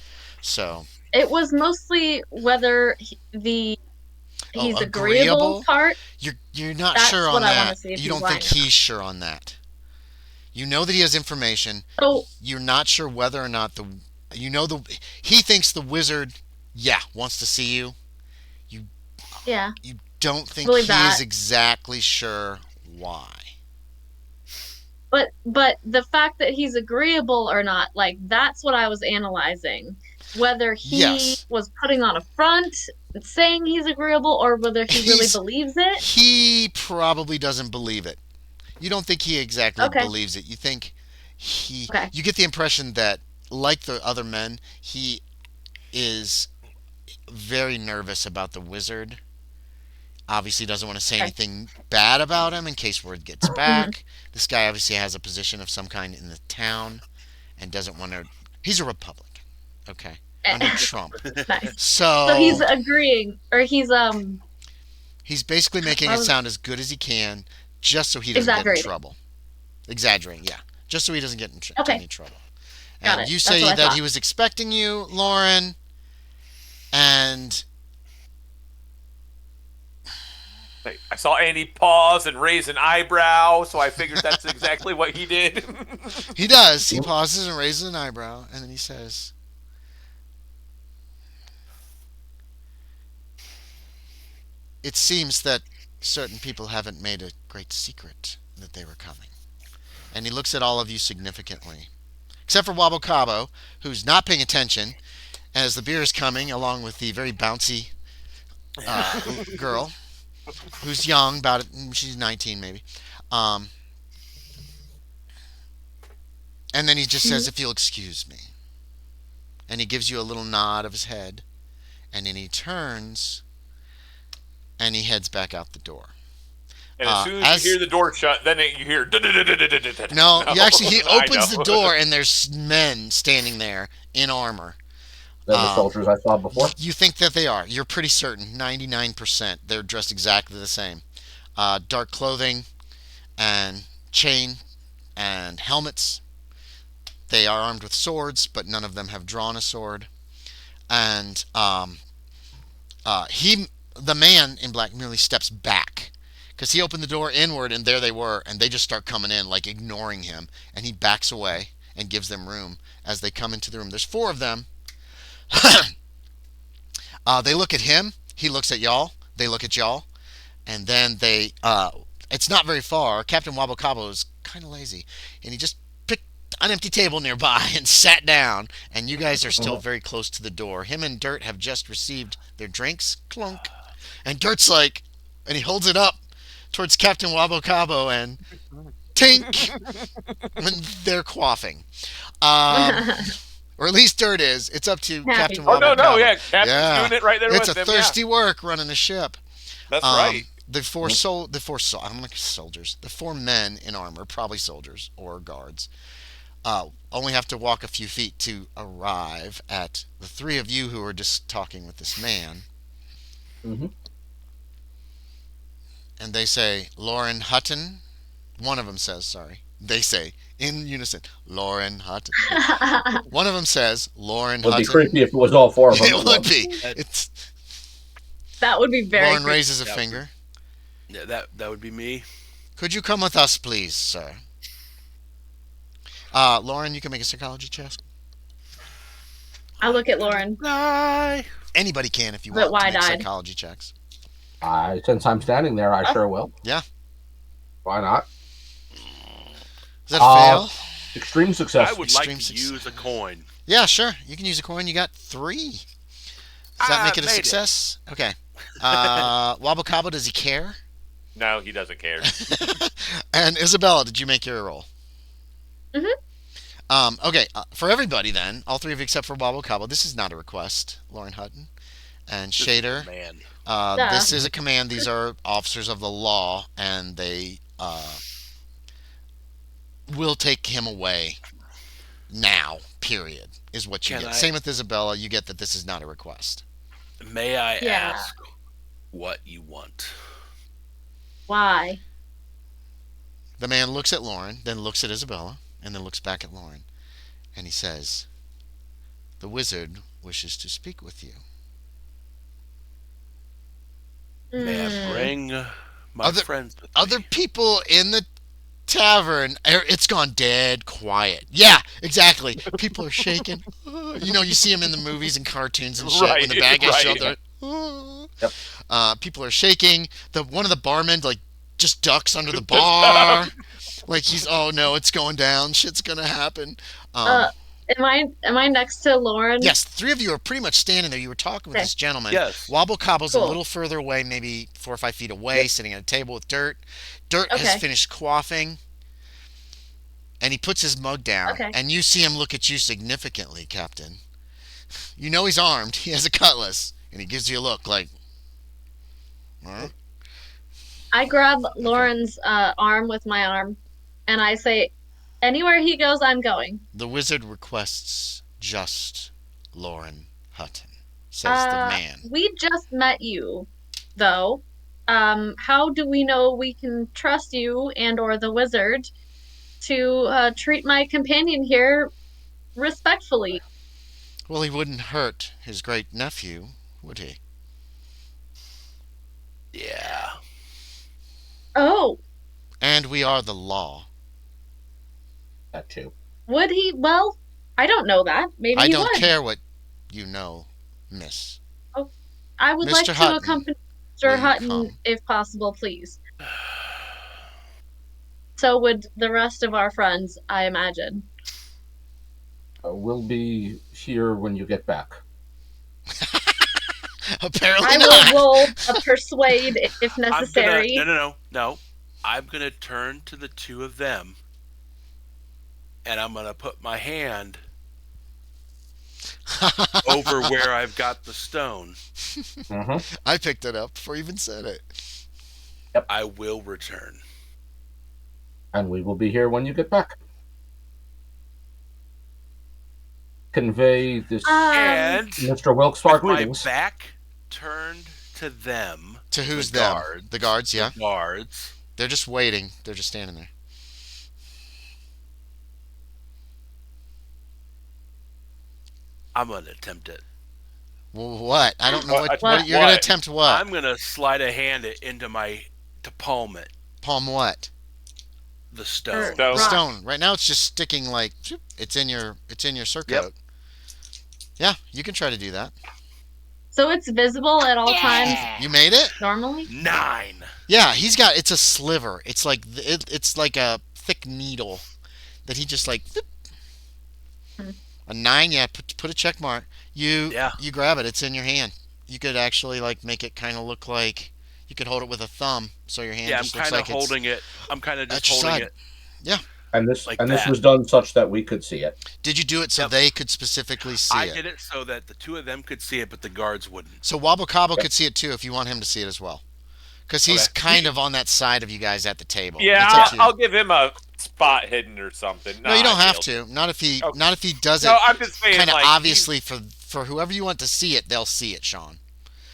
So, it was mostly whether oh, he's agreeable agreeable. part. You're not sure That's on what I want to that. see if You he's don't think lying or not. he's sure on that. You know that he has information. So You're not sure whether or not you know the he thinks the wizard, yeah, wants to see you. You yeah, you don't think believe he is that. exactly sure why. But the fact that he's agreeable or not, like that's what I was analyzing. Whether he Yes, was putting on a front and saying he's agreeable or whether he really he's believes it. he probably doesn't believe it. You don't think he exactly Okay. believes it. You think Okay. you get the impression that like the other men, he is very nervous about the wizard. Obviously doesn't want to say Okay. anything bad about him in case word gets Hmm. back. This guy obviously has a position of some kind in the town and doesn't want to. He's a Republican, okay, under Trump. Nice. So he's So agreeing or he's basically making I it was sound as good as he can, just so he doesn't get in exaggerating. trouble. Exaggerating, yeah, just so he doesn't get into Okay, any trouble. got And it. you That's say what I that thought. he was expecting you, Loren, and I saw Andy pause and raise an eyebrow, so I figured that's exactly what he did. he does. He pauses and raises an eyebrow, and then he says, "It seems that certain people haven't made a great secret that they were coming." And he looks at all of you significantly, except for Wabo Cabo, who's not paying attention as the beer is coming, along with the very bouncy girl who's young, she's 19 maybe. Um, and then he just says, Mhm. "If you'll excuse me," and he gives you a little nod of his head, and then he turns and he heads back out the door. And as soon as you As hear the door shut, then you hear. no, No, you actually he I opens the know. door and there's men standing there in armor. They're the Um, soldiers I saw before. you think that they are? You're pretty certain, 99%. They're dressed exactly the same. Dark clothing and chain and helmets. They are armed with swords, but none of them have drawn a sword. And the man in black, merely steps back because he opened the door inward, and there they were, and they just start coming in, like ignoring him, and he backs away and gives them room as they come into the room. There's four of them. They look at him. He looks at y'all. They look at y'all, and then they. It's not very far. Captain Wabo Cabo is kind of lazy, and he just picked an empty table nearby and sat down. And you guys are still very close to the door. Him and Dirt have just received their drinks. Clunk. And Dirt's like, and he holds it up towards Captain Wabo Cabo, and tink, when they're quaffing. Um, Or at least Dirt is. It's up to Happy. Captain Oh, Wabo. no, yeah. Captain's Yeah. doing it right there It's with a him. thirsty work running a ship. That's right. The four I'm like soldiers. The four men in armor, probably soldiers or guards, only have to walk a few feet to arrive at the three of you who are just talking with this man. Mm-hmm. And they say, Loren Hutton. One of them says, sorry. They say in unison, Loren Hutton. One of them says, Loren Would Hutton. be creepy if it was all four of them. It would be. It's That would be very Loren creepy. raises a finger. Yeah, that would be me. Could you come with us, please, sir? Loren, you can make a psychology check. I look at Loren. Bye. Anybody can if you But want to make wide-eyed. psychology checks. Since I'm standing there, I sure will. Yeah. Why not? Does that fail? Extreme success. I would Extreme like to success. use a coin. Yeah, sure. You can use a coin. You got 3. Does that make it a made success? Okay. Wabo Cabo, does he care? No, he doesn't care. And Isabella, did you make your roll? Mhm. Okay, for everybody then, all 3 of you except for Wabo Cabo, this is not a request, Loren Hutton. And Shaeder, Man. this is a command. These are officers of the law, and they will take him away now, period, is what you Can get. I- Same with Isabella, you get that this is not a request. May I Yeah. ask what you want? Why? The man looks at Loren, then looks at Isabella, and then looks back at Loren, and he says, "The wizard wishes to speak with you." May I Mm. bring my friends with Other me? people in the tavern, it's gone dead quiet. Yeah, exactly. People are shaking. You see them in the movies and cartoons and shit when the bad guys show up. Yep. People are shaking. One of the barmen just ducks under the bar, like oh no, it's going down. Shit's gonna happen. Am I next to Loren? Yes, the 3 of you are pretty much standing there. You were talking with Okay. this gentleman. Yes. Wobble Cobble's a Cool. little further away, maybe 4 or 5 feet away, sitting at a table with Dirt. Dirt has Okay. finished quaffing, and he puts his mug down. Okay. And you see him look at you significantly, Captain. You know he's armed. He has a cutlass, and he gives you a look like, huh? I grab Loren's arm with my arm, and I say, "Anywhere he goes, I'm going." The wizard requests just Loren Hutton, says the man. We just met you, though. How do we know we can trust you and/or the wizard to treat my companion here respectfully? Well, he wouldn't hurt his great nephew, would he? Yeah. Oh, And we are the law. That too. would he? Well, I don't know that. Maybe I he don't would. care what you know, miss. I would like Mr. to Hutton, accompany will Mr. you Hutton, come? if possible, please. So would the rest of our friends, I imagine. We'll be here when you get back. Apparently I not. will roll a persuade if I'm necessary. gonna no. I'm gonna turn to the 2 of them, and I'm gonna put my hand over where I've got the stone. Mm-hmm. I picked it up before you even said it. I will return. And we will be here when you get back. Convey this And Mr. Wilkes our with my greetings. back turned to them. To who's the them? guards. The guards, yeah. The guards. They're just waiting. They're just standing there. I'm gonna attempt it. Well, what? I don't know what. What? You're gonna What? attempt what? I'm gonna slide a hand to palm it. Palm what? The stone. So- The Rock. stone. Right now, it's just sticking like zoop, it's in your surcoat. Yeah, you can try to do that. So it's visible at all times You made it. normally? 9. Yeah, he's got. It's a sliver. It's like it's like a thick needle that he just like. Zoop. Hmm. A 9. Yeah, put a check mark. You Yeah. you grab it. It's in your hand. You could actually make it kind of look like you could hold it with a thumb, so your hand Yeah, I'm just looks kind of like it's holding it. I'm kind of at just your holding side. it. this that. was done such that we could see it. Did you do it so Yep. they could specifically see I it? did it so that the two of them could see it, but the guards wouldn't. So Wabo Cabo Yep. could see it too if you want him to see it as well. Because he's Okay. kind of on that side of you guys at the table. Yeah, It's up to you. I'll give him a spot hidden or something. No, you don't have I'll- to. Not if he Okay. not if he does it No, I'm just saying, kind of like, obviously for whoever you want to see it, they'll see it, Sean.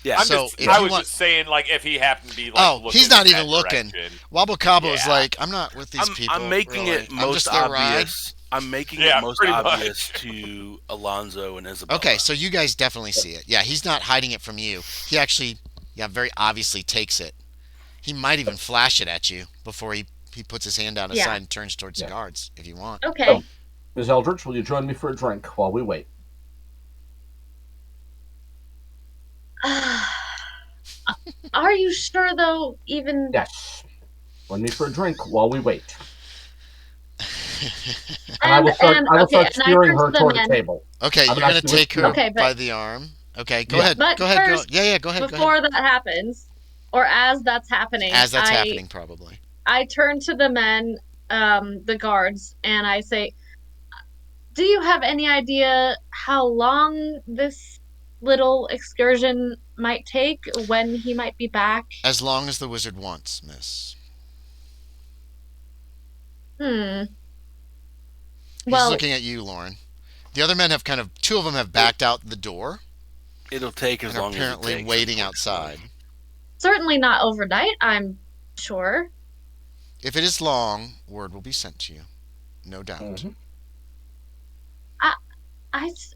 Yeah. So, if I you was want- just saying, like, if he happened to be like, Oh, looking he's not in even that looking. direction. Wabo Cabo is Yeah. like, I'm not with these people. I'm making really. it I'm most just their ride. obvious. I'm making Yeah, it most pretty obvious much. to Alonzo and Isabella. Okay, so you guys definitely see it. Yeah, he's not hiding it from you. He actually, very obviously takes it. He might even flash it at you before he puts his hand out his Yeah. side and turns towards the Yeah. guards, if you want. Okay. Oh. Ms. Eldridge, will you join me for a drink while we wait? Are you sure though? Even Yes. Join me for a drink while we wait. And I will and start okay, and I steering turn her to the toward men. the table. Okay, I'm you're gonna actually take with her you. Okay, but- by the arm. Okay, go Yeah. ahead. But Go ahead. first, Yeah, go ahead. Go ahead. Before that happens, or as that's happening, As that's happening, probably. I turn to the men, the guards, and I say, "Do you have any idea how long this little excursion might take? When he might be back?" As long as the wizard wants, miss. Hmm. He's Well, looking at you, Loren. The other men have two of them have backed out the door It'll take as and are long as it apparently takes, waiting unfortunately. outside. certainly not overnight, I'm sure. If it is long, word will be sent to you. No doubt. Mhm.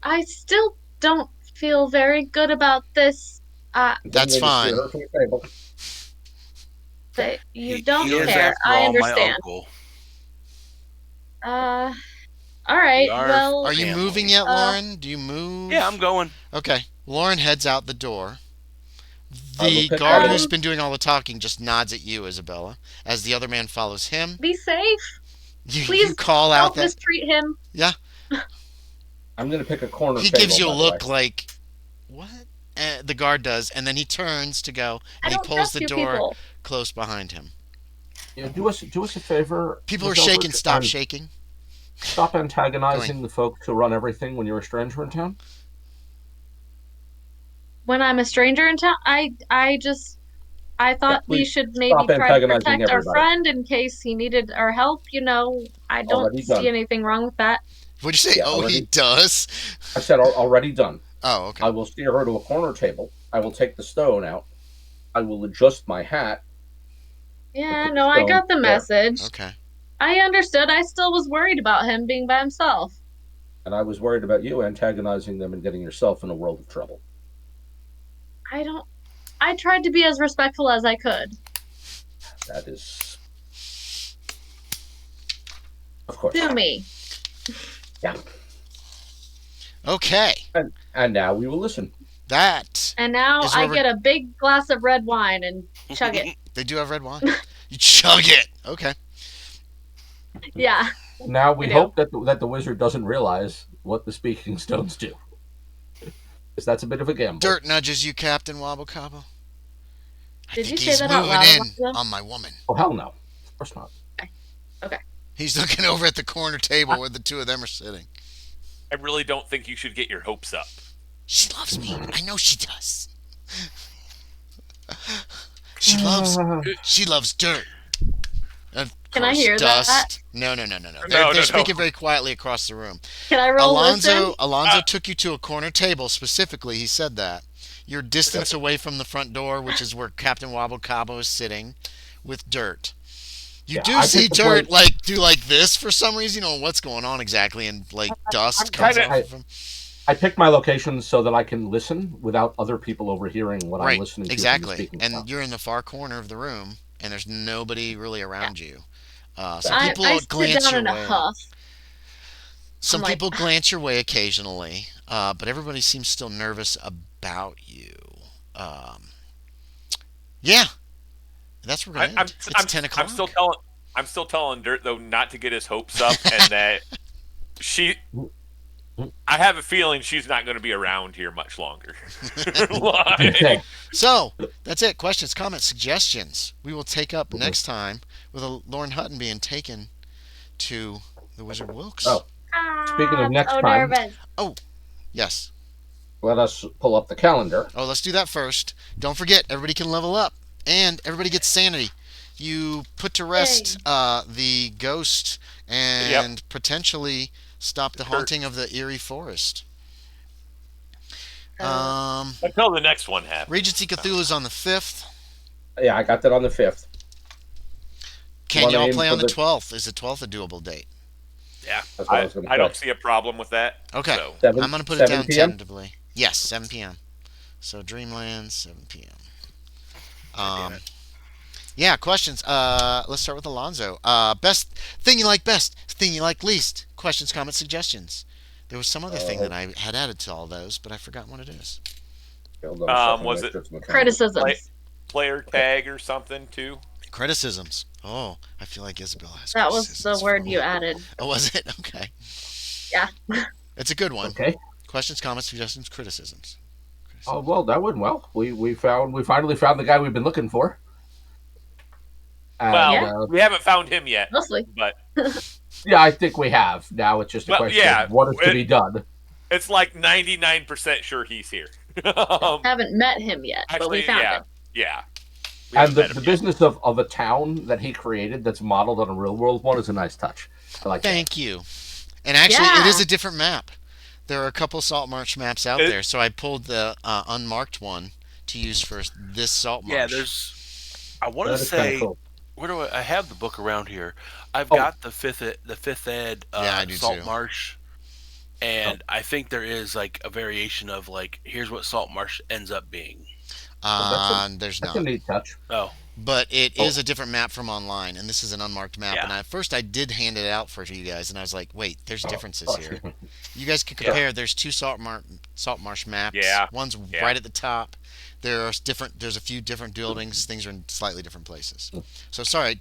I still don't feel very good about this. That's Then we'll fine. steer her to the table. That you He don't is, care. after I all, my understand. uncle. All right. We are- Well, Are you Family. moving yet, Loren? Do you move? Yeah, I'm going. Okay. Loren heads out the door. I will The pick guard up- who's been doing all the talking just nods at you, Isabella, as the other man follows him. be safe. You Please call out Don't that mistreat him. I'm going to pick a corner he table, gives you a by the look way. like, what? The guard does, and then he turns to go, I and he don't pulls trust the you door people. close behind him. Yeah, do us a favor. People are Ms. shaking. Eldridge, Stop and shaking. Stop antagonizing the folk who run everything when you're a stranger in town. When I'm a stranger in town, I thought we please should maybe stop try to antagonizing protect our everybody. friend in case he needed our help. I don't Already done. see anything wrong with that. What'd you say? Yeah, Oh, he already- does? I said already done. Oh, okay. I will steer her to a corner table. I will take the stone out. I will adjust my hat. Yeah, Okay, no, I so, got the yeah. message. Okay. I understood. I still was worried about him being by himself. And I was worried about you antagonizing them and getting yourself in a world of trouble. I tried to be as respectful as I could. That is, of course. To me. Yeah. Okay. And now we will listen. That. And now Is where I we're- get a big glass of red wine and chug it. They do have red wine. You chug it. Okay. Yeah. Now we I do. hope that the wizard doesn't realize what the speaking stones do. Because that's a bit of a gamble. Dirt nudges you, Captain Wabo Cabo. I Did think you say he's that out moving loud, in Alonzo? on my woman. Oh, hell no. Of course not. He's looking over at the corner table where the two of them are sitting. I really don't think you should get your hopes up. She loves me. I know she does. She loves dirt. Of Can I course, hear that? dust. No. No, They're no. speaking very quietly across the room. Can I roll listen? Alonzo took you to a corner table specifically. He said that. You're distance away from the front door, which is where Captain Wabo Cabo is sitting, with dirt. You Yeah, do I see picked the dirt place- do like this for some reason. You know what's going on exactly, and like dust I'm comes kinda- off of him. I picked my location so that I can listen without other people overhearing what I'm Right, listening to. from the exactly. speaking And stone. you're in the far corner of the room, and there's nobody really around you. Some I people sit glance down your in a way. huff. Some I'm like- people glance your way occasionally, but everybody seems still nervous about you. Yeah, that's where we're gonna end. It's 10 o'clock. I'm still telling Dirt though not to get his hopes up, and that I have a feeling she's not going to be around here much longer. Like- Okay. So that's it. Questions, comments, suggestions. We will take up next time with Loren Hutton being taken to the Wizard Wilkes. Oh, speaking of next so time, nervous. Oh, yes. let us pull up the calendar. Oh, let's do that first. Don't forget, everybody can level up, and everybody gets sanity. You put to rest the ghost and potentially stop the haunting of the Eerie forest. Until the next one happens. Regency Cthulhu is on the 5th. Yeah, I got that on the 5th. Can y'all play on the the 12th? Is the 12th a doable date? Yeah. That's what I was going to I say. don't see a problem with that. Okay. So. I'm going to put it 7 down p.m.? tentatively. Yes, 7 p.m. So Dreamlands, 7 p.m. Yeah, questions. Let's start with Alonzo. Best thing you like best, thing you like least. Questions, comments, suggestions. There was some other thing that I had added to all those, but I forgot what it is. Was it Criticisms? Player tag or something too? Criticisms. Oh, I feel like Isabella has That was criticisms the word for you all. added. Oh, was it? Okay. Yeah. It's a good one. Okay. Questions, comments, suggestions, criticisms. Oh well, that went well. We finally found the guy we've been looking for. And, we haven't found him yet. Mostly. But yeah, I think we have. Now it's just a question of what is to be done. It's like 99% sure he's here. Haven't met him yet, but we found him. Yeah. And the business of a town that he created that's modeled on a real world one is a nice touch. I like Thank you. And actually, it is a different map. There are a couple Salt Marsh maps out there, so I pulled the unmarked one to use for this Salt Marsh. Yeah, there's. I want to say, cool. Where do I have the book around here? I've got the fifth ed I do Salt too. Marsh, and I think there is like a variation of like here's what Salt Marsh ends up being. There's not. That's a neat touch. Oh. But it is a different map from online, and this is an unmarked map. Yeah. And at first I did hand it out for you guys, and I was like, wait, there's differences here. You guys can compare. There's two Salt Marsh maps. Yeah. One's right at the top. There's a few different buildings. Things are in slightly different places. So sorry.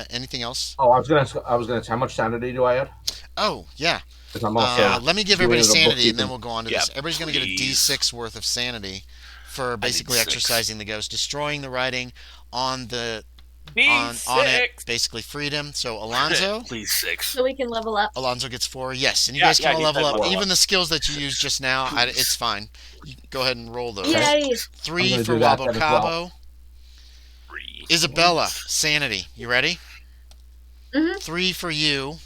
Anything else? Oh, I was gonna. How much sanity do I add? Oh yeah. I'm also let me give everybody sanity, and then bookkeeping. we'll go on to this. Everybody's going to get a D6 worth of sanity for basically exercising the ghost, destroying the writing on the on it, basically freedom. So Alonzo, Please 6. So we can level up. Alonzo gets 4. Yes, and you guys can all he level said up. level Even up. the skills that you used just now, it's fine. You go ahead and roll those. Yay! 3 I'm gonna for do that Wabo then as Cabo. well. Isabella, sanity. You ready? Mhm. 3 for you.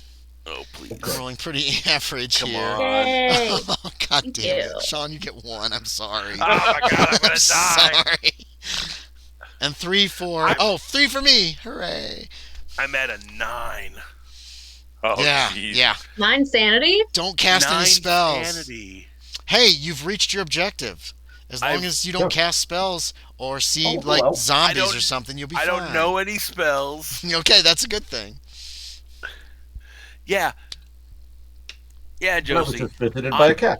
Oh please. I'm rolling pretty average Come here. on. Yay! Oh, God Thank damn it. you. Sean, you get 1. I'm sorry. Oh my god, I'm gonna die. Sorry. And 3 for... 3 for me. Hooray. I'm at a 9. Oh, yeah, geez. yeah. 9 sanity? Don't cast 9 any spells. sanity. Hey, you've reached your objective. As long as you don't cast spells or see, zombies or something, you'll be fine. I don't know any spells. Okay, that's a good thing. Yeah. Yeah, I was Josie. just visited by a cat.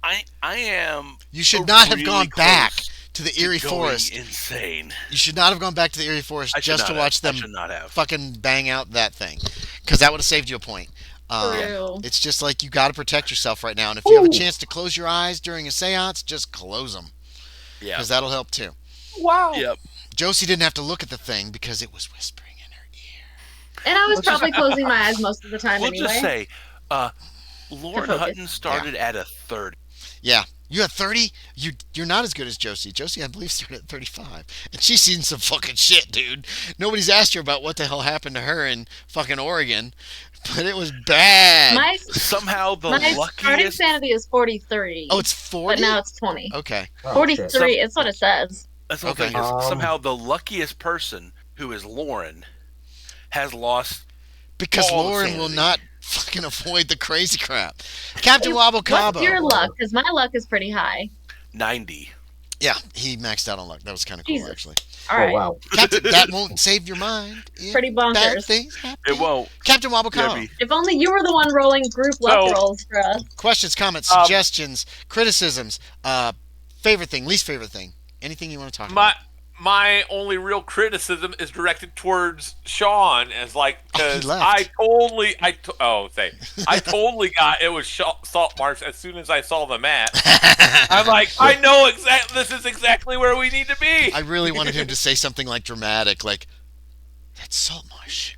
I am. You should not have really gone back close to the Eerie going Forest. Insane. You should not have gone back to the Eerie Forest just to watch them I should not have. fucking bang out that thing. Because that would have saved you a point. True. It's just like you got to protect yourself right now. And if you have a chance to close your eyes during a seance, just close them. Yeah. Because that'll help too. Wow. Yep. Josie didn't have to look at the thing because it was whispering in her ear. And I was probably closing my eyes most of the time We'll anyway. just say, Loren focus. Hutton started at a 30. Yeah. You had 30? You're not as good as Josie. Josie, I believe, started at 35. And she's seen some fucking shit, dude. Nobody's asked her about what the hell happened to her in fucking Oregon. But it was bad. Somehow the my starting luckiest. sanity is 43. Oh, it's 40? But now it's 20. Okay. Oh, 43, shit. it's what it says. That's the Okay. thing is, somehow the luckiest person, who is Loren, has lost. Because all the Loren will sanity. not fucking avoid the crazy crap. Captain Wabo Cabo. What's your luck? Because my luck is pretty high. 90. Yeah, he maxed out on luck. That was kind of cool, Jesus. actually. All right. Oh wow. Captain, that won't save your mind. If Pretty Bad bonkers. things happen. It won't. Captain Wabo Cabo. Debbie. If only you were the one rolling group luck rolls for us. Questions, comments, suggestions, criticisms, favorite thing, least favorite thing. Anything you want to talk about? My only real criticism is directed towards Sean, as like he because left. I totally got it was Salt Marsh as soon as I saw the map. I'm like, I know exactly. This is exactly where we need to be. I really wanted him to say something like dramatic, like, that's Salt Marsh.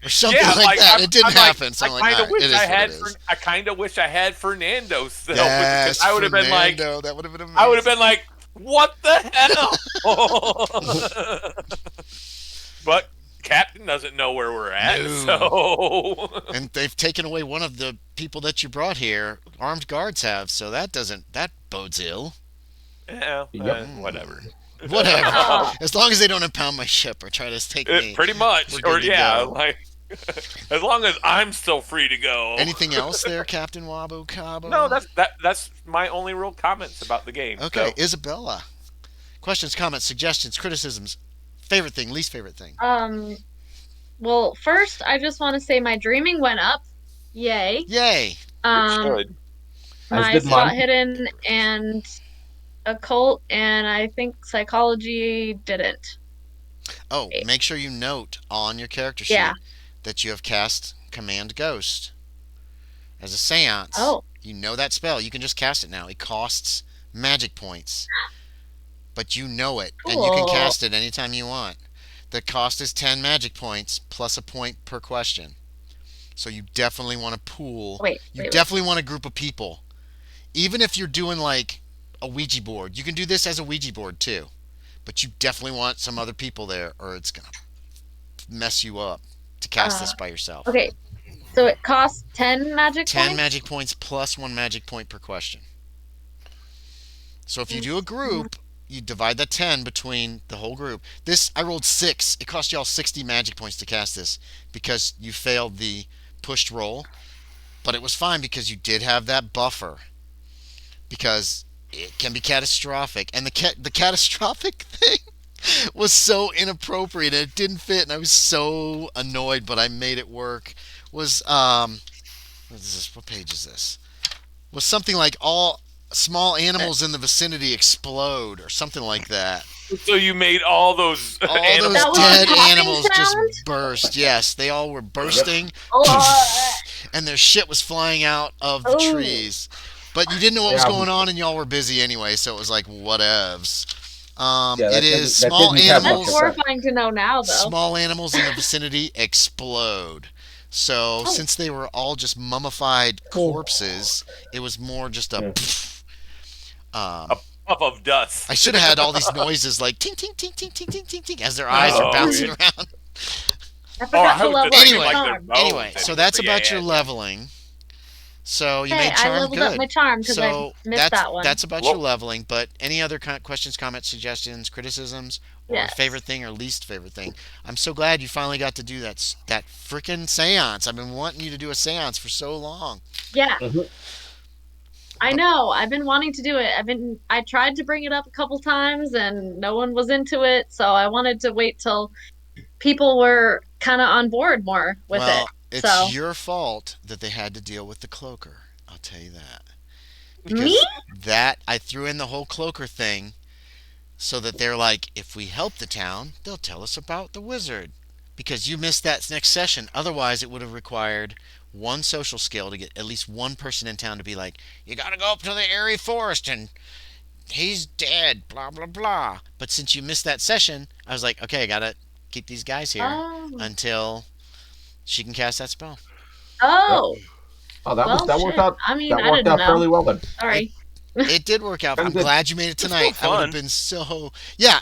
or something Yeah, like that. It didn't happen. So I'm like, kind all of right, wish it is I what had. it is. I kind of wish I had Fernando still, Yes, because I would have been like, Fernando, that would have been amazing. I would have been like, what the hell? But Captain doesn't know where we're at, No. so. And they've taken away one of the people that you brought here. Armed guards have, so that bodes ill. Yeah, Yep. whatever. Whatever. Oh. As long as they don't impound my ship or try to take me. Pretty much, We're good or to yeah, go. like as long as I'm still free to go. Anything else there, Captain Wabo Cabo? No, that's my only real comments about the game. Okay, so. Isabella. Questions, comments, suggestions, criticisms. Favorite thing, least favorite thing. Well, first, I just want to say my dreaming went up. Yay. Yay. Good. My did spot mine. hidden and occult, and I think psychology didn't. Oh, make sure you note on your character sheet Yeah. that you have cast Command Ghost as a seance. Oh. You know that spell. You can just cast it now. It costs magic points. But you know it, and you can Cool. cast it anytime you want. The cost is 10 magic points plus a point per question. So you definitely want to pool. Wait. Definitely want a group of people. Even if you're doing like a Ouija board, you can do this as a Ouija board too. But you definitely want some other people there, or it's gonna mess you up to cast this by yourself. Okay. So it costs 10 magic 10 points? magic points plus 1 magic point per question. So if you do a group, you divide that 10 between the whole group. This, I rolled 6. It cost y'all 60 magic points to cast this because you failed the pushed roll. But it was fine because you did have that buffer. Because it can be catastrophic. And the catastrophic thing was so inappropriate. And it didn't fit. And I was so annoyed, but I made it work. Was, what is this? What page is this? Was something like all small animals in the vicinity explode or something like that. So you made all those All animals. those That was dead a popping animals just sound? burst. Yes, they all were bursting, Oh, and their shit was flying out of the Oh. trees. But you didn't know what was Yeah. going on, and y'all were busy anyway, so it was like whatevs. Yeah, that it is didn't- that small didn't have much animals. that's horrifying to know now, though. Small animals in the vicinity explode. So Oh. since they were all just mummified corpses, it was more just a. Puff of dust. I should have had all these noises like ting ting ting ting ting ting ting ting as their eyes are Oh, bouncing yeah. around. I forgot I to was level just up thinking my like charm. Anyway, so that's about your yeah. leveling. So you Hey, made I charm leveled good. up my charm because So I missed that one. that's about Whoa. your leveling. But any other questions, comments, suggestions, criticisms, or Yes. favorite thing or least favorite thing? I'm so glad you finally got to do that freaking seance. I've been wanting you to do a seance for so long. Yeah. Mhm. I know. I've been wanting to do it. I tried to bring it up a couple times and no one was into it, so I wanted to wait till people were kind of on board more with Well, it. it's So, your fault that they had to deal with the cloaker. I'll tell you that. me? That I threw in the whole cloaker thing so that they're like, if we help the town, they'll tell us about the wizard. Because you missed that next session. Otherwise, it would have required one social skill to get at least one person in town to be like, you gotta go up to the Eerie forest and he's dead, blah, blah, blah. But since you missed that session, I was like, okay, I gotta keep these guys here Oh. until she can cast that spell. Oh. Oh, that Well, that worked shit. out. I mean, That I worked didn't out know. fairly well then. Sorry. It did work out. I'm Good. glad you made it tonight. still I would fun. have been so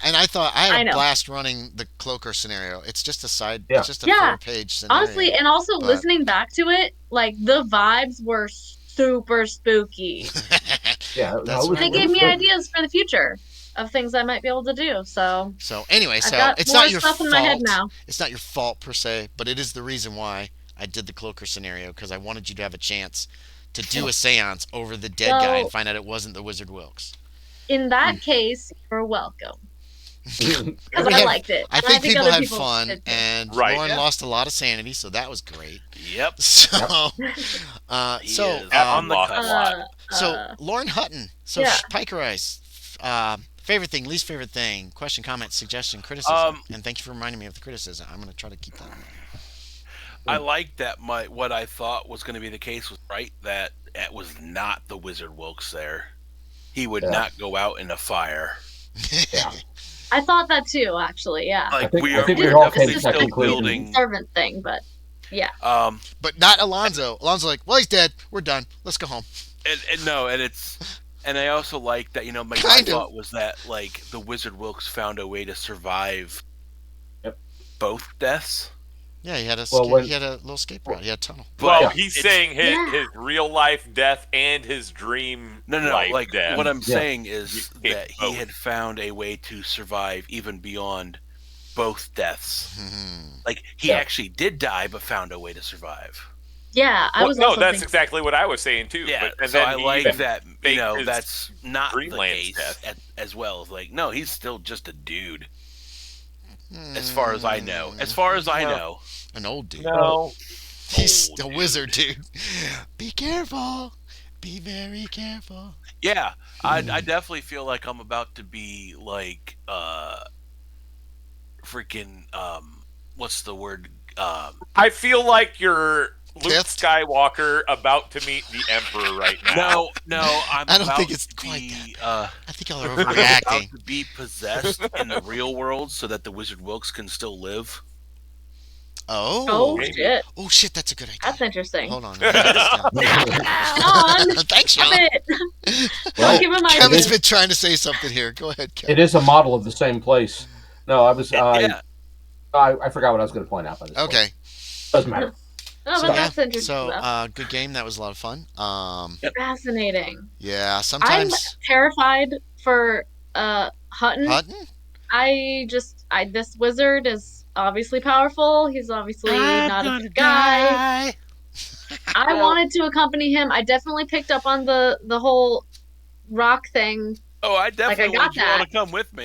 and I thought I had I a know. blast running the cloaker scenario. It's just a side. Yeah. It's just a Yeah. 4-page scenario. Honestly, and also But- listening back to it, like the vibes were super spooky. Yeah, That's it was- They it gave was me good. ideas for the future of things I might be able to do. So So anyway, I've so got it's more not your stuff fault. in my head now. It's not your fault per se, but it is the reason why I did the cloaker scenario because I wanted you to have a chance to do a seance over the dead guy and Well- find out it wasn't the Wizard Wilkes. In that case, you're welcome. Because We I had- liked it. I And think people other had fun, did too. and Right. Loren Yeah. lost a lot of sanity, so that was great. Yep. So, He so is um, on the lost a cusp. lot. Uh, Lauren Hutton. So Yeah. Piker Ice. Favorite thing, least favorite thing, question, comment, suggestion, criticism. And thank you for reminding me of the criticism. I'm going to try to keep that in mind. I like that what I thought was going to be the case was right, that it was not the Wizard Wilkes there. He would Yeah. not go out in a fire. Yeah. I Uh, thought that too, actually. Yeah. Like think- we I are think we we're all definitely came to that still conclusion. building. Servant thing, but Yeah. But not Alonzo. Alonzo's like, well, he's dead. We're done. Let's go home. And I also like that. My Kind of. thought was that like the Wizard Wilkes found a way to survive Yep. both deaths. Yeah, he had a Well, when- he had a little escape route. He had a tunnel. But Well, he's saying Yeah. his real life death and his dream no, life like death. what I'm Yeah. saying is You that can't he both. had found a way to survive even beyond both deaths. Like he Yeah. actually did die, but found a way to survive. Yeah, I Well, was no, also that's thinking. exactly what I was saying too. Yeah, But, and so then I he like even that. faked his That's not the Dreamlands case death. as well. Like, no, he's still just a dude. As far as I know. As far as I No. know. An old dude. No, He's old a dude. wizard, dude. Be careful. Be very careful. Yeah, I definitely feel like I'm about to be like freaking what's the word? I feel like you're Luke Fifth? Skywalker about to meet the Emperor right now. No, I'm I don't about think it's to quite be, I think y'all are I'm about overreacting. to be possessed in the real world so that the Wizard Wilkes can still live. Oh Oh. Maybe. shit, Oh shit, that's a good idea. that's interesting. Hold on. let me write this Sean, down. Thanks, stop Sean. it! Well, Don't give him Kevin's ideas. been trying to say something here. Go ahead, Kevin. It is a model of the same place. No, I was. Yeah. I forgot what I was going to point out. By this point. Okay. Doesn't matter. Oh, So but yeah. that's interesting. So though. good game. That was a lot of fun. Fascinating. Yeah. I'm Sometimes terrified for Hutton. Hutton. This wizard is obviously powerful. He's obviously not a good guy. I wanted to accompany him. I definitely picked up on the whole rock thing. Oh, I definitely got want you all that. to come with me.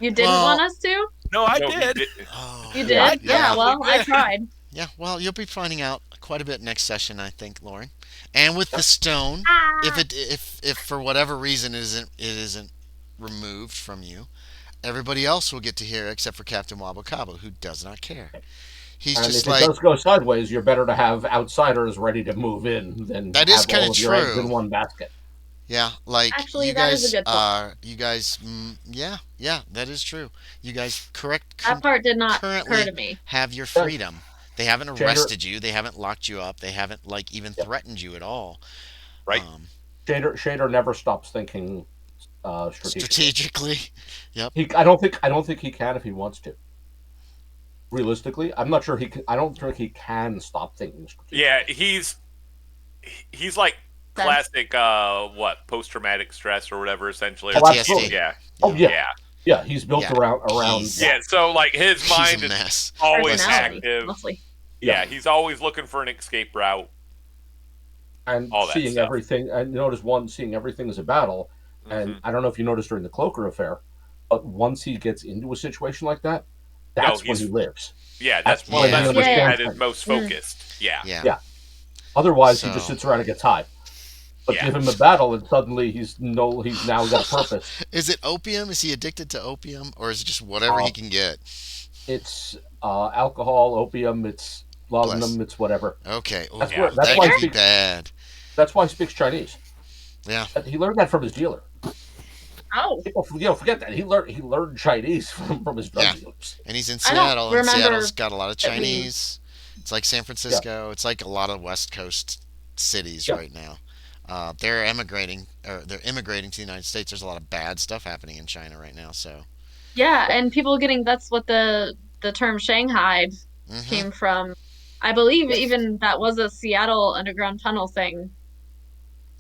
You didn't Well- want us to? No, I No, he did. didn't. Oh, You Yeah, did? I Yeah, well, definitely I did. tried. Yeah. Well, you'll be finding out quite a bit next session, I think, Loren. And with the stone, Ah. if for whatever reason it isn't removed from you, everybody else will get to hear except for Captain Wabo Cabo, who does not care. He's And just if like, it does go sideways, you're better to have outsiders ready to move in than That is have kinda all of your eggs true. in one basket. yeah, like Actually, you that is guys a good point. are, you guys, yeah, that is true. You guys That part did not currently occur to me. have your freedom. They haven't Shaeder- arrested you. They haven't locked you up. They haven't like even Yep. threatened you at all. Right. Shaeder never stops thinking strategically. Strategically. I don't think he can if he wants to. Realistically, I'm not sure he can. I don't think he can stop thinking strategically. Yeah, he's like classic post traumatic stress or whatever essentially. Oh, PTSD. absolutely. Yeah. Oh yeah, Yeah. yeah. He's built Yeah. around. He's- Yeah, so like his He's mind a is mess. always Personality, active. mostly. Yeah, he's always looking for an escape route. and all that seeing stuff. everything. And notice seeing everything as a battle. And Mhm. I don't know if you noticed during the Cloaker affair, but once he gets into a situation like that, that's when he's- he lives. Yeah, that's That's when when he he understands at his most things. focused. Yeah. Yeah. Yeah. Otherwise, he just So- sits around and gets high. But Yeah. give him a battle, and suddenly he's now got a purpose. Is it opium? Is he addicted to opium, or is it just whatever he can get? It's alcohol, opium, it's laudanum, it's whatever. Okay. Ooh, That's Yeah. where, that's that why could he be speaks. bad. That's why he speaks Chinese. Yeah. He learned that from his dealer. Oh, People, forget that he learned Chinese from his drug Yeah. dealers. And he's in I don't Seattle, and remember Seattle's got a lot of that we- Chinese. It's like San Francisco. It's like a lot of West Coast cities Yeah. right now. They're immigrating to the United States. There's a lot of bad stuff happening in China right now. So, yeah, and people that's what the term Shanghai mhm. came from. I believe even that was a Seattle underground tunnel thing.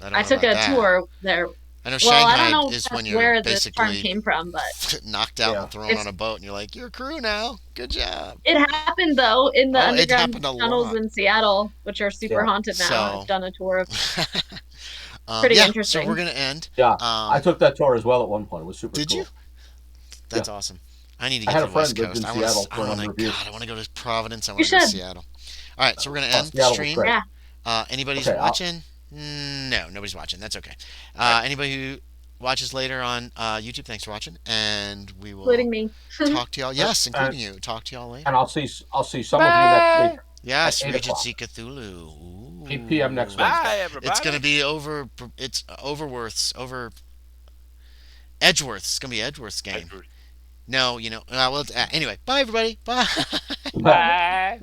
I don't I know took a about that. tour there. I know Well, I Shanghai don't know is if when that's you're where the term basically came from, but knocked out Yeah. and thrown It's- on a boat, and you're like, "You're a crew now. Good job." it happened though in the Oh, it underground happened a tunnels lot. in Seattle, which are super Yeah. haunted now. So- I've done a tour of. Pretty yeah, interesting. So we're gonna end. Yeah, I Um, took that tour as well at one point. It was super Did cool. you? That's awesome. I need to I get had to a the West friend lived Coast. in I want Seattle to. for a number of years. God, I want to go to Providence. I You want to go to should. Seattle. All right, so we're gonna end Seattle was stream. great. Yeah. Anybody's Okay, watching? No, nobody's watching. That's okay. Anybody who watches later on YouTube, thanks for watching, and we will Including me. talk to y'all. Yes, including you. Talk to y'all later. And I'll see some of you next week. Yes, at 8 Regency Cthulhu. Ooh. 8 p.m. next Wednesday. Bye, everybody. It's gonna be over. It's Edgeworth. It's gonna be Edgeworth's game. No, well, anyway. Bye, everybody. Bye. Bye.